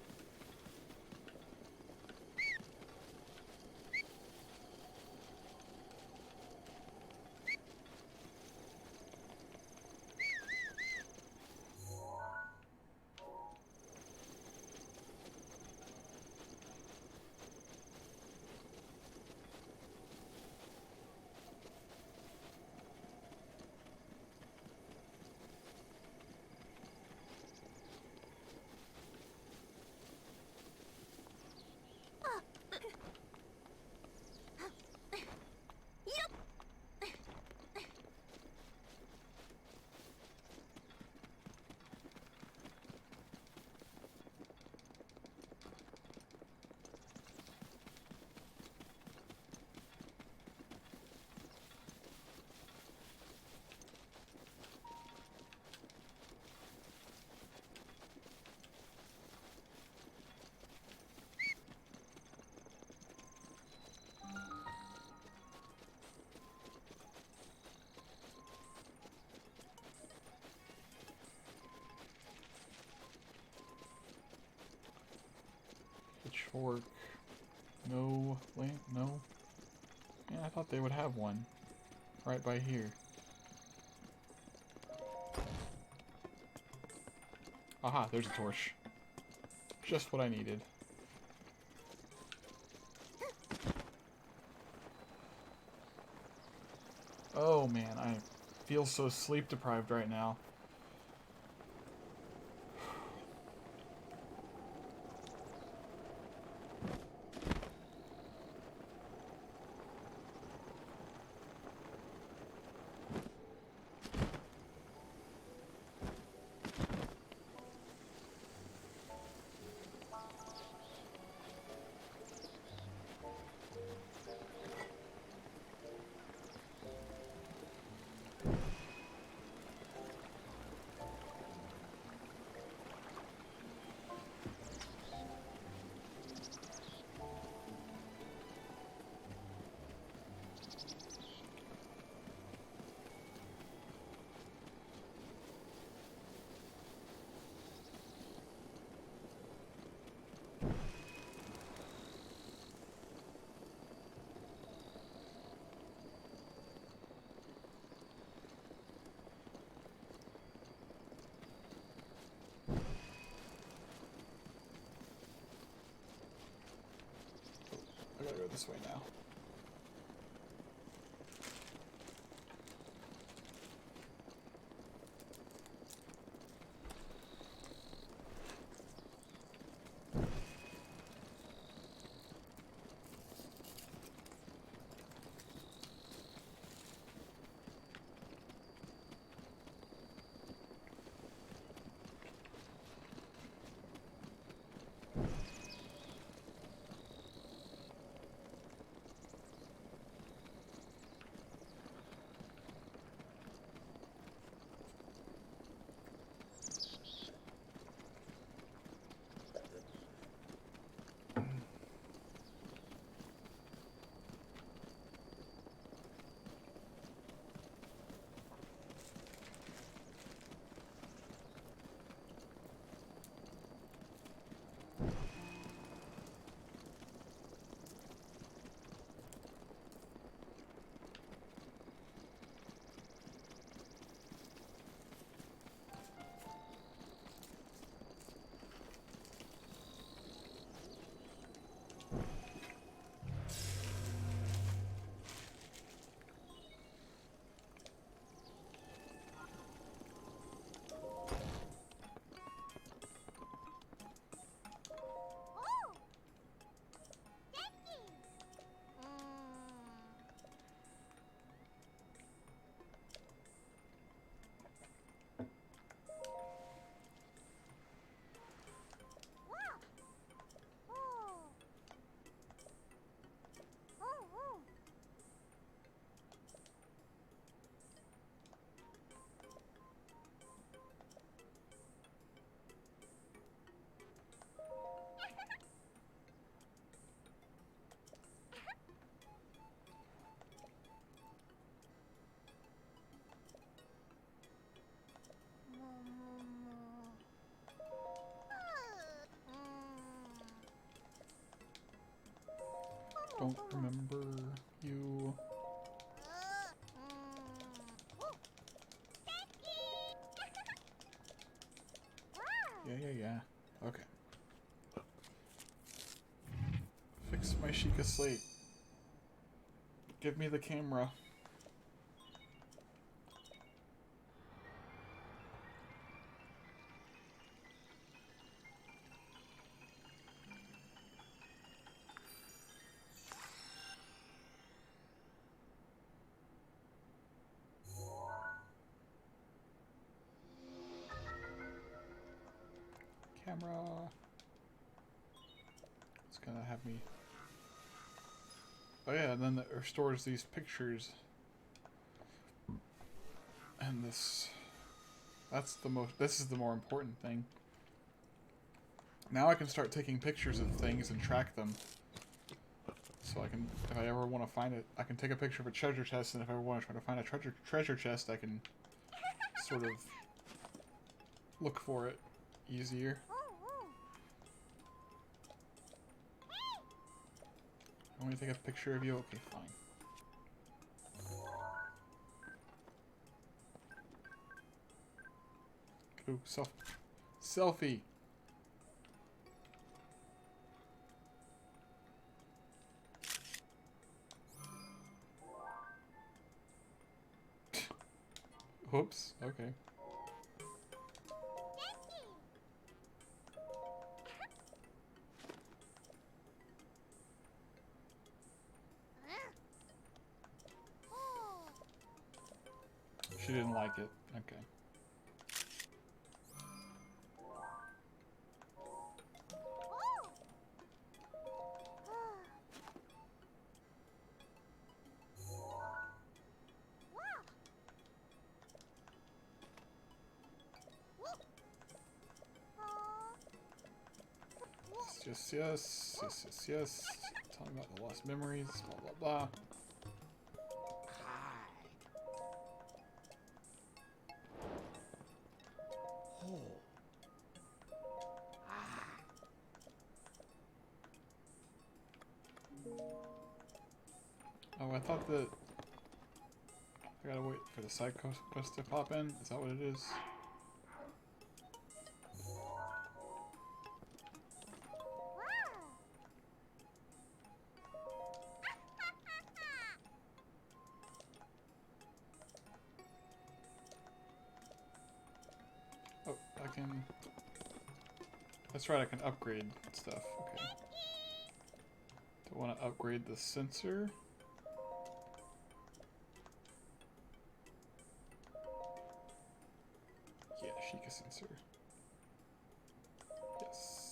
Pitchfork. No lamp. No. Yeah, I thought they would have one. Right by here. Aha, there's a torch. Just what I needed. Oh man, I feel so sleep deprived right now. I gotta go this way now. don't remember you. Yeah. Okay. Fix my Sheikah slate. Give me the camera. Camera. It's gonna have me. Oh yeah, and then it restores these pictures. And this. That's the most. This is the more important thing. Now I can start taking pictures of things and track them. So I can, if I ever want to find it, I can take a picture of a treasure chest, and if I ever want to try to find a treasure chest, I can sort of look for it easier. I want me to take a picture of you? Okay, fine. Ooh, selfie! Oops, okay. She didn't like it. Okay. Yes. Talking about the lost memories, blah, blah, blah. Oh, I thought that I gotta wait for the side quest to pop in. Is that what it is? Oh, I can... That's right, I can upgrade stuff. Okay. Do I want to upgrade the sensor? Yeah, Sheikah sensor. Yes.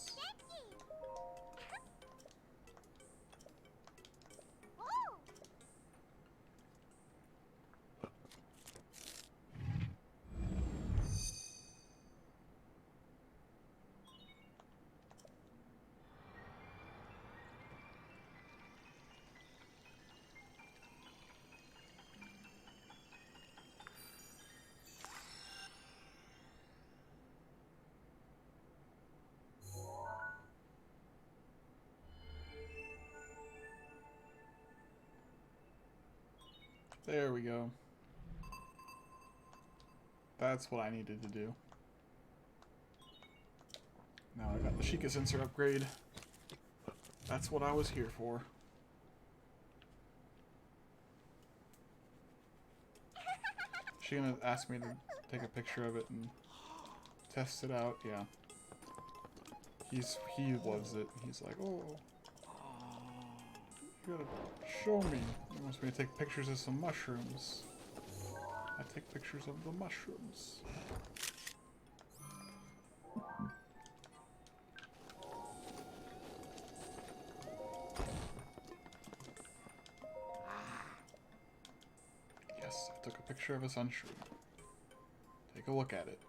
There we go. That's what I needed to do. Now I got the Sheikah sensor upgrade. That's what I was here for. She gonna ask me to take a picture of it and test it out? Yeah. He loves it. He's like, oh, you gotta show me. He wants me to take pictures of some mushrooms. I take pictures of the mushrooms. Yes, I took a picture of a sunshroom. Take a look at it.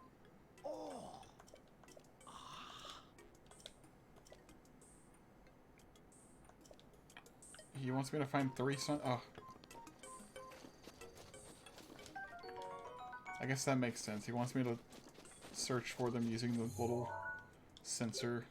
He wants me to find 3 oh. I guess that makes sense. He wants me to search for them using the little sensor.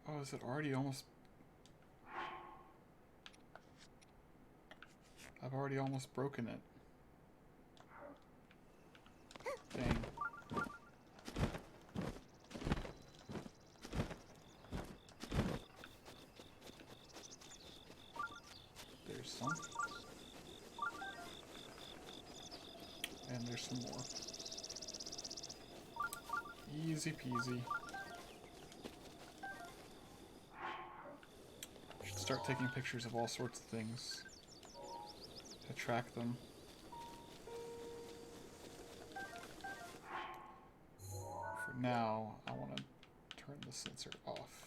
Oh, is it already almost... I've already almost broken it. Dang. There's some. And there's some more. Easy peasy. Should start taking pictures of all sorts of things to track them. For now, I want to turn the sensor off.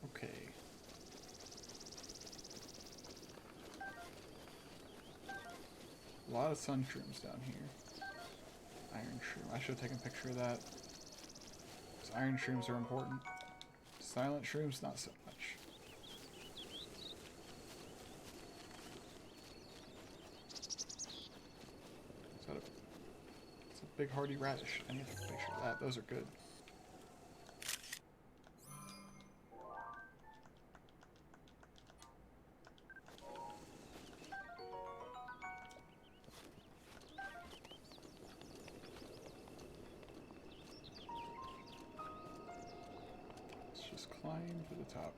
Okay. A lot of sun shrooms down here. Iron shroom. I should have taken a picture of that. Because iron shrooms are important. Silent shrooms, not so much. Is that a... It's a big hardy radish. I need to take a picture of that. Those are good. Climb to the top.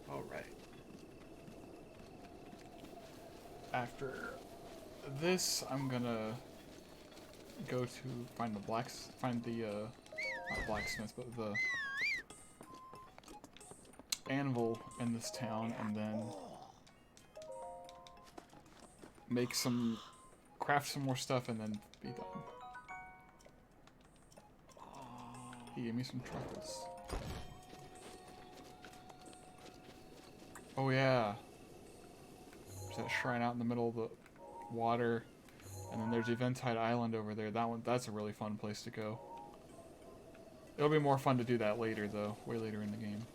All right. After this, I'm gonna go to find the not blacksmith, but the anvil in this town, and then craft some more stuff, and then be done. He gave me some truffles. Oh yeah. There's that shrine out in the middle of the water, and then there's Eventide Island over there. That's a really fun place to go. It'll be more fun to do that later, though, way later in the game.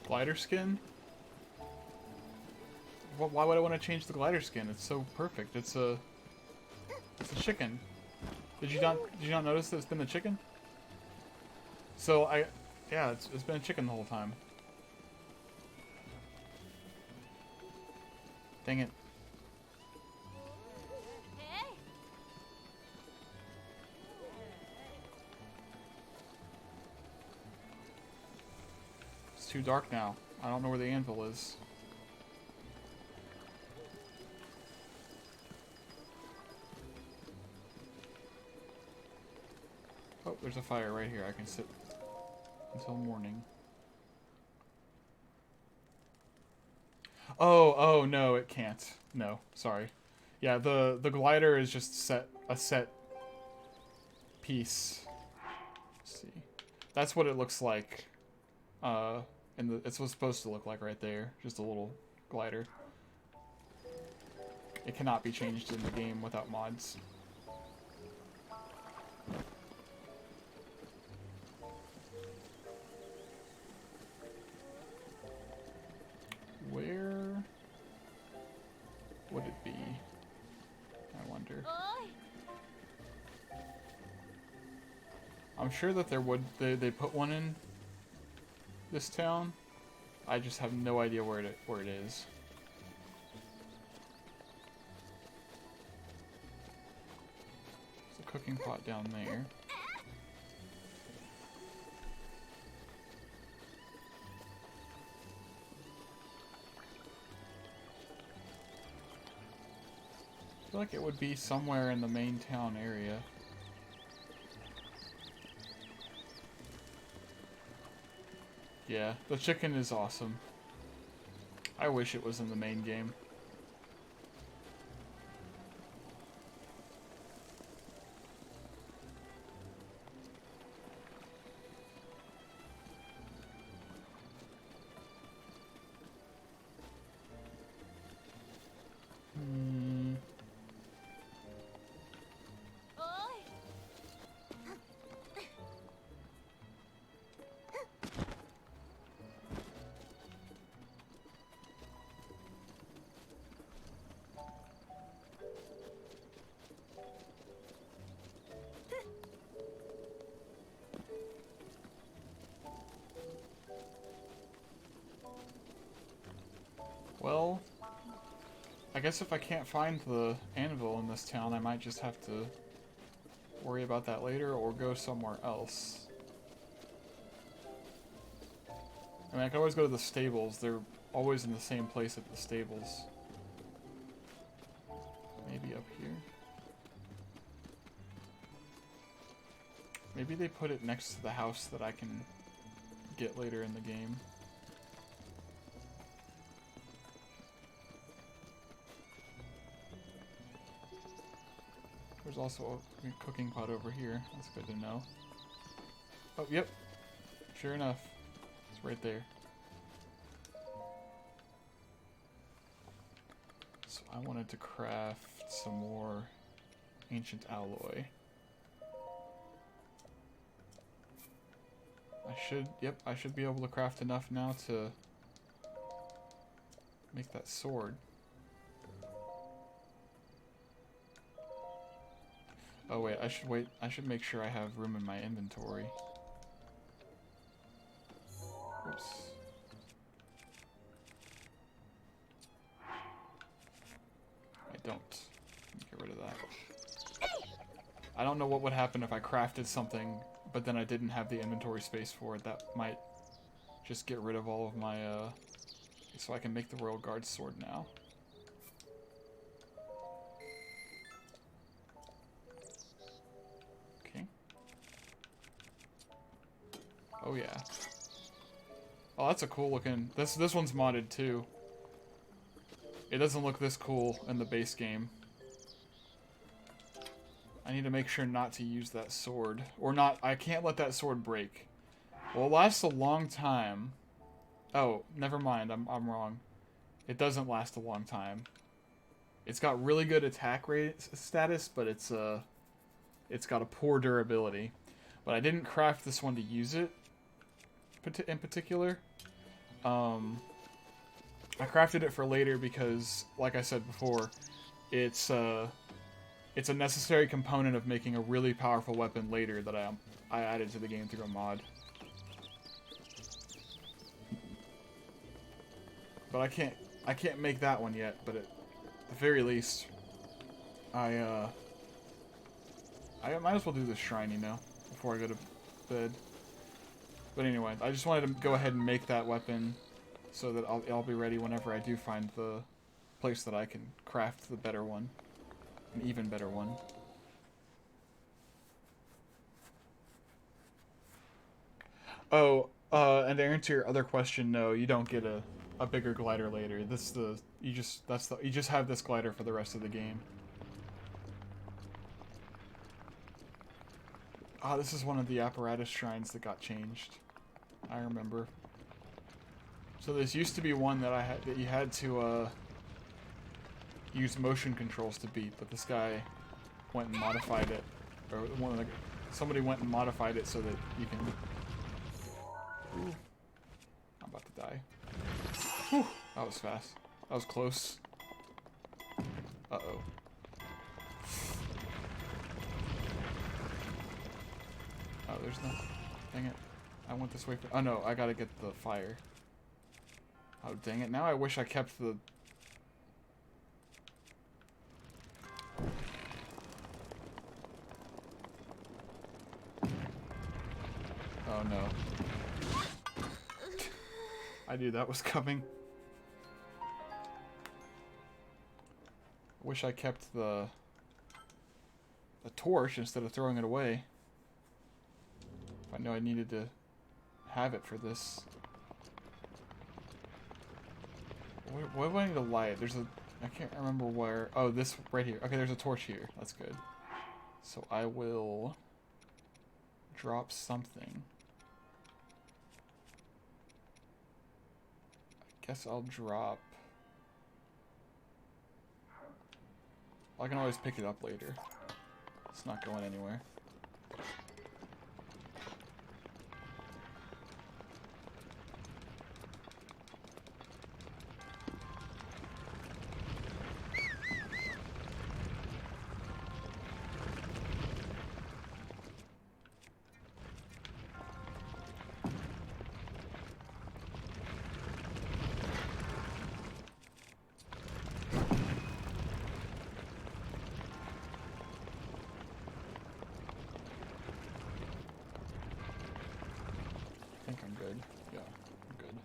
Glider skin? Why would I want to change the glider skin? It's so perfect. It's a chicken. Did you not notice that it's been the chicken? So yeah, it's been a chicken the whole time. Dang it. It's too dark now. I don't know where the anvil is. Oh, there's a fire right here. I can sit until morning. Oh no, it can't. No, sorry. Yeah, the glider is just a set piece. Let's see. That's what it looks like. It's what's supposed to look like right there. Just a little glider. It cannot be changed in the game without mods. Where would it be? I wonder. I'm sure that they put one in this town. I just have no idea where it is. There's a cooking pot down there. feel like it would be somewhere in the main town area. Yeah, the chicken is awesome. I wish it was in the main game. Well, I guess if I can't find the anvil in this town, I might just have to worry about that later or go somewhere else. I mean, I can always go to the stables. They're always in the same place at the stables. Maybe up here? Maybe they put it next to the house that I can get later in the game. There's also a cooking pot over here. That's good to know. Oh, yep. Sure enough. It's right there. So I wanted to craft some more ancient alloy. I should be able to craft enough now to make that sword. Oh wait, I should make sure I have room in my inventory. Oops. I don't. Get rid of that. I don't know what would happen if I crafted something, but then I didn't have the inventory space for it. That might just get rid of all of my, so I can make the Royal Guard sword now. Oh yeah. Oh, that's a cool looking. This one's modded too. It doesn't look this cool in the base game. I need to make sure not to use that sword, or not. I can't let that sword break. Well, it lasts a long time. Oh, never mind. I'm wrong. It doesn't last a long time. It's got really good attack rate status, but it's got a poor durability. But I didn't craft this one to use it in particular. I crafted it for later because, like I said before, it's a necessary component of making a really powerful weapon later that I added to the game through a mod. But I can't make that one yet. But at the very least, I might as well do this shrine, you know, before I go to bed. But anyway, I just wanted to go ahead and make that weapon so that I'll be ready whenever I do find the place that I can craft the better one. An even better one. Oh, and to answer your other question, no, you don't get a bigger glider later. You just have this glider for the rest of the game. Ah, this is one of the apparatus shrines that got changed. I remember. So this used to be one that you had to use motion controls to beat, but this guy went and modified it, or somebody went and modified it so that you can. Ooh, I'm about to die. Whew, that was fast. That was close. Uh-oh. Oh, there's no. Dang it. I went this way. Oh no, I gotta get the fire. Oh, dang it. Now I wish I kept the. Oh no. I knew that was coming. Wish I kept the torch instead of throwing it away. If I know I needed to have it for this. Where do I need to light? There's a... I can't remember where... Oh, this right here. Okay, there's a torch here. That's good. So I will drop something. I guess I'll drop... I can always pick it up later. It's not going anywhere. I think I'm good. Yeah, I'm good.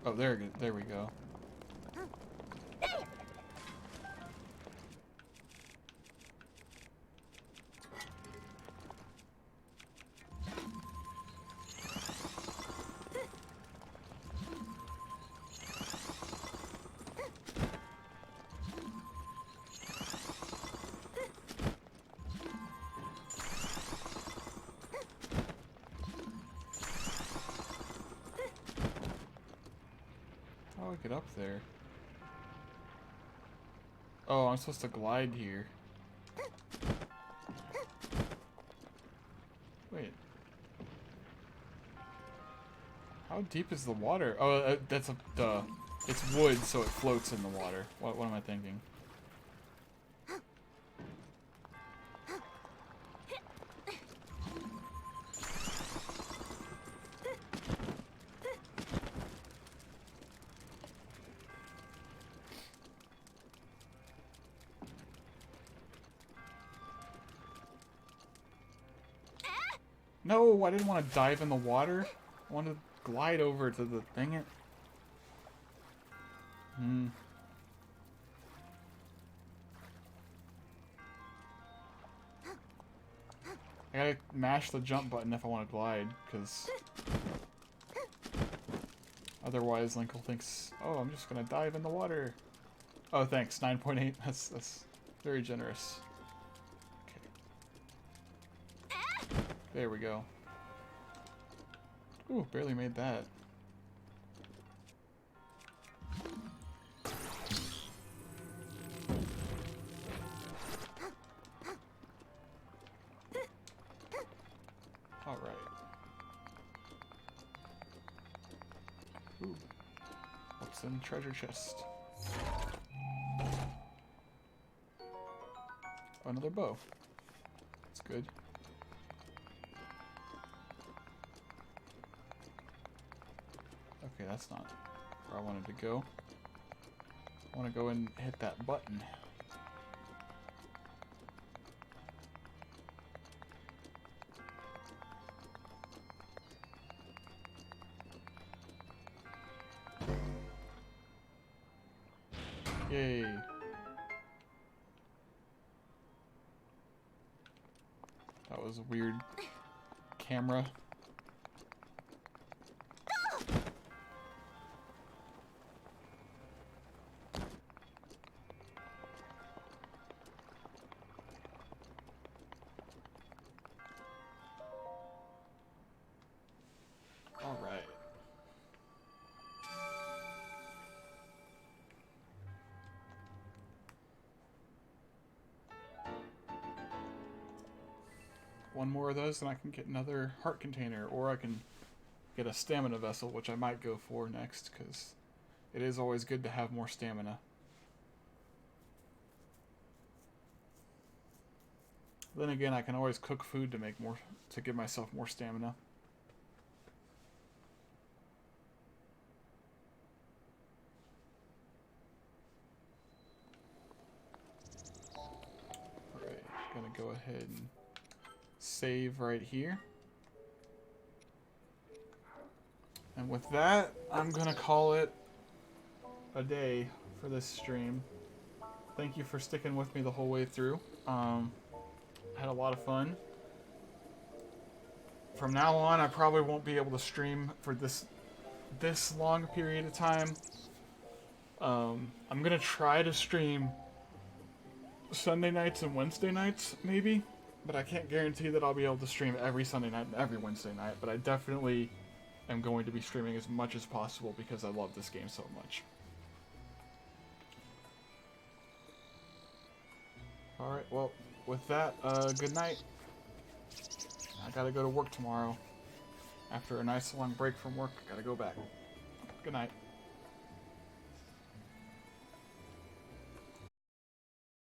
Oh, there we go. How do I get up there? Oh, I'm supposed to glide here. Wait. How deep is the water? Oh, that's a... duh. It's wood, so it floats in the water. What am I thinking? No, I didn't want to dive in the water. I wanted to glide over to the thing. I gotta mash the jump button if I want to glide, because otherwise Linkle thinks, oh, I'm just gonna dive in the water. Oh, thanks. 9.8. That's very generous. Okay. There we go. Ooh, barely made that. All right. Ooh. What's in the treasure chest? Another bow. That's good. Okay, that's not where I wanted to go. I want to go and hit that button. Yay. That was a weird camera. All right. One more of those, and I can get another heart container, or I can get a stamina vessel, which I might go for next, because it is always good to have more stamina. Then again, I can always cook food to make more, to give myself more stamina. go ahead and save right here. And with that, I'm going to call it a day for this stream. Thank you for sticking with me the whole way through. I had a lot of fun. From now on, I probably won't be able to stream for this long period of time. I'm gonna try to stream Sunday nights and Wednesday nights, maybe, but I can't guarantee that I'll be able to stream every Sunday night and every Wednesday night, but I definitely am going to be streaming as much as possible because I love this game so much. Alright, well, with that, good night. I gotta go to work tomorrow. After a nice long break from work, I gotta go back. Good night.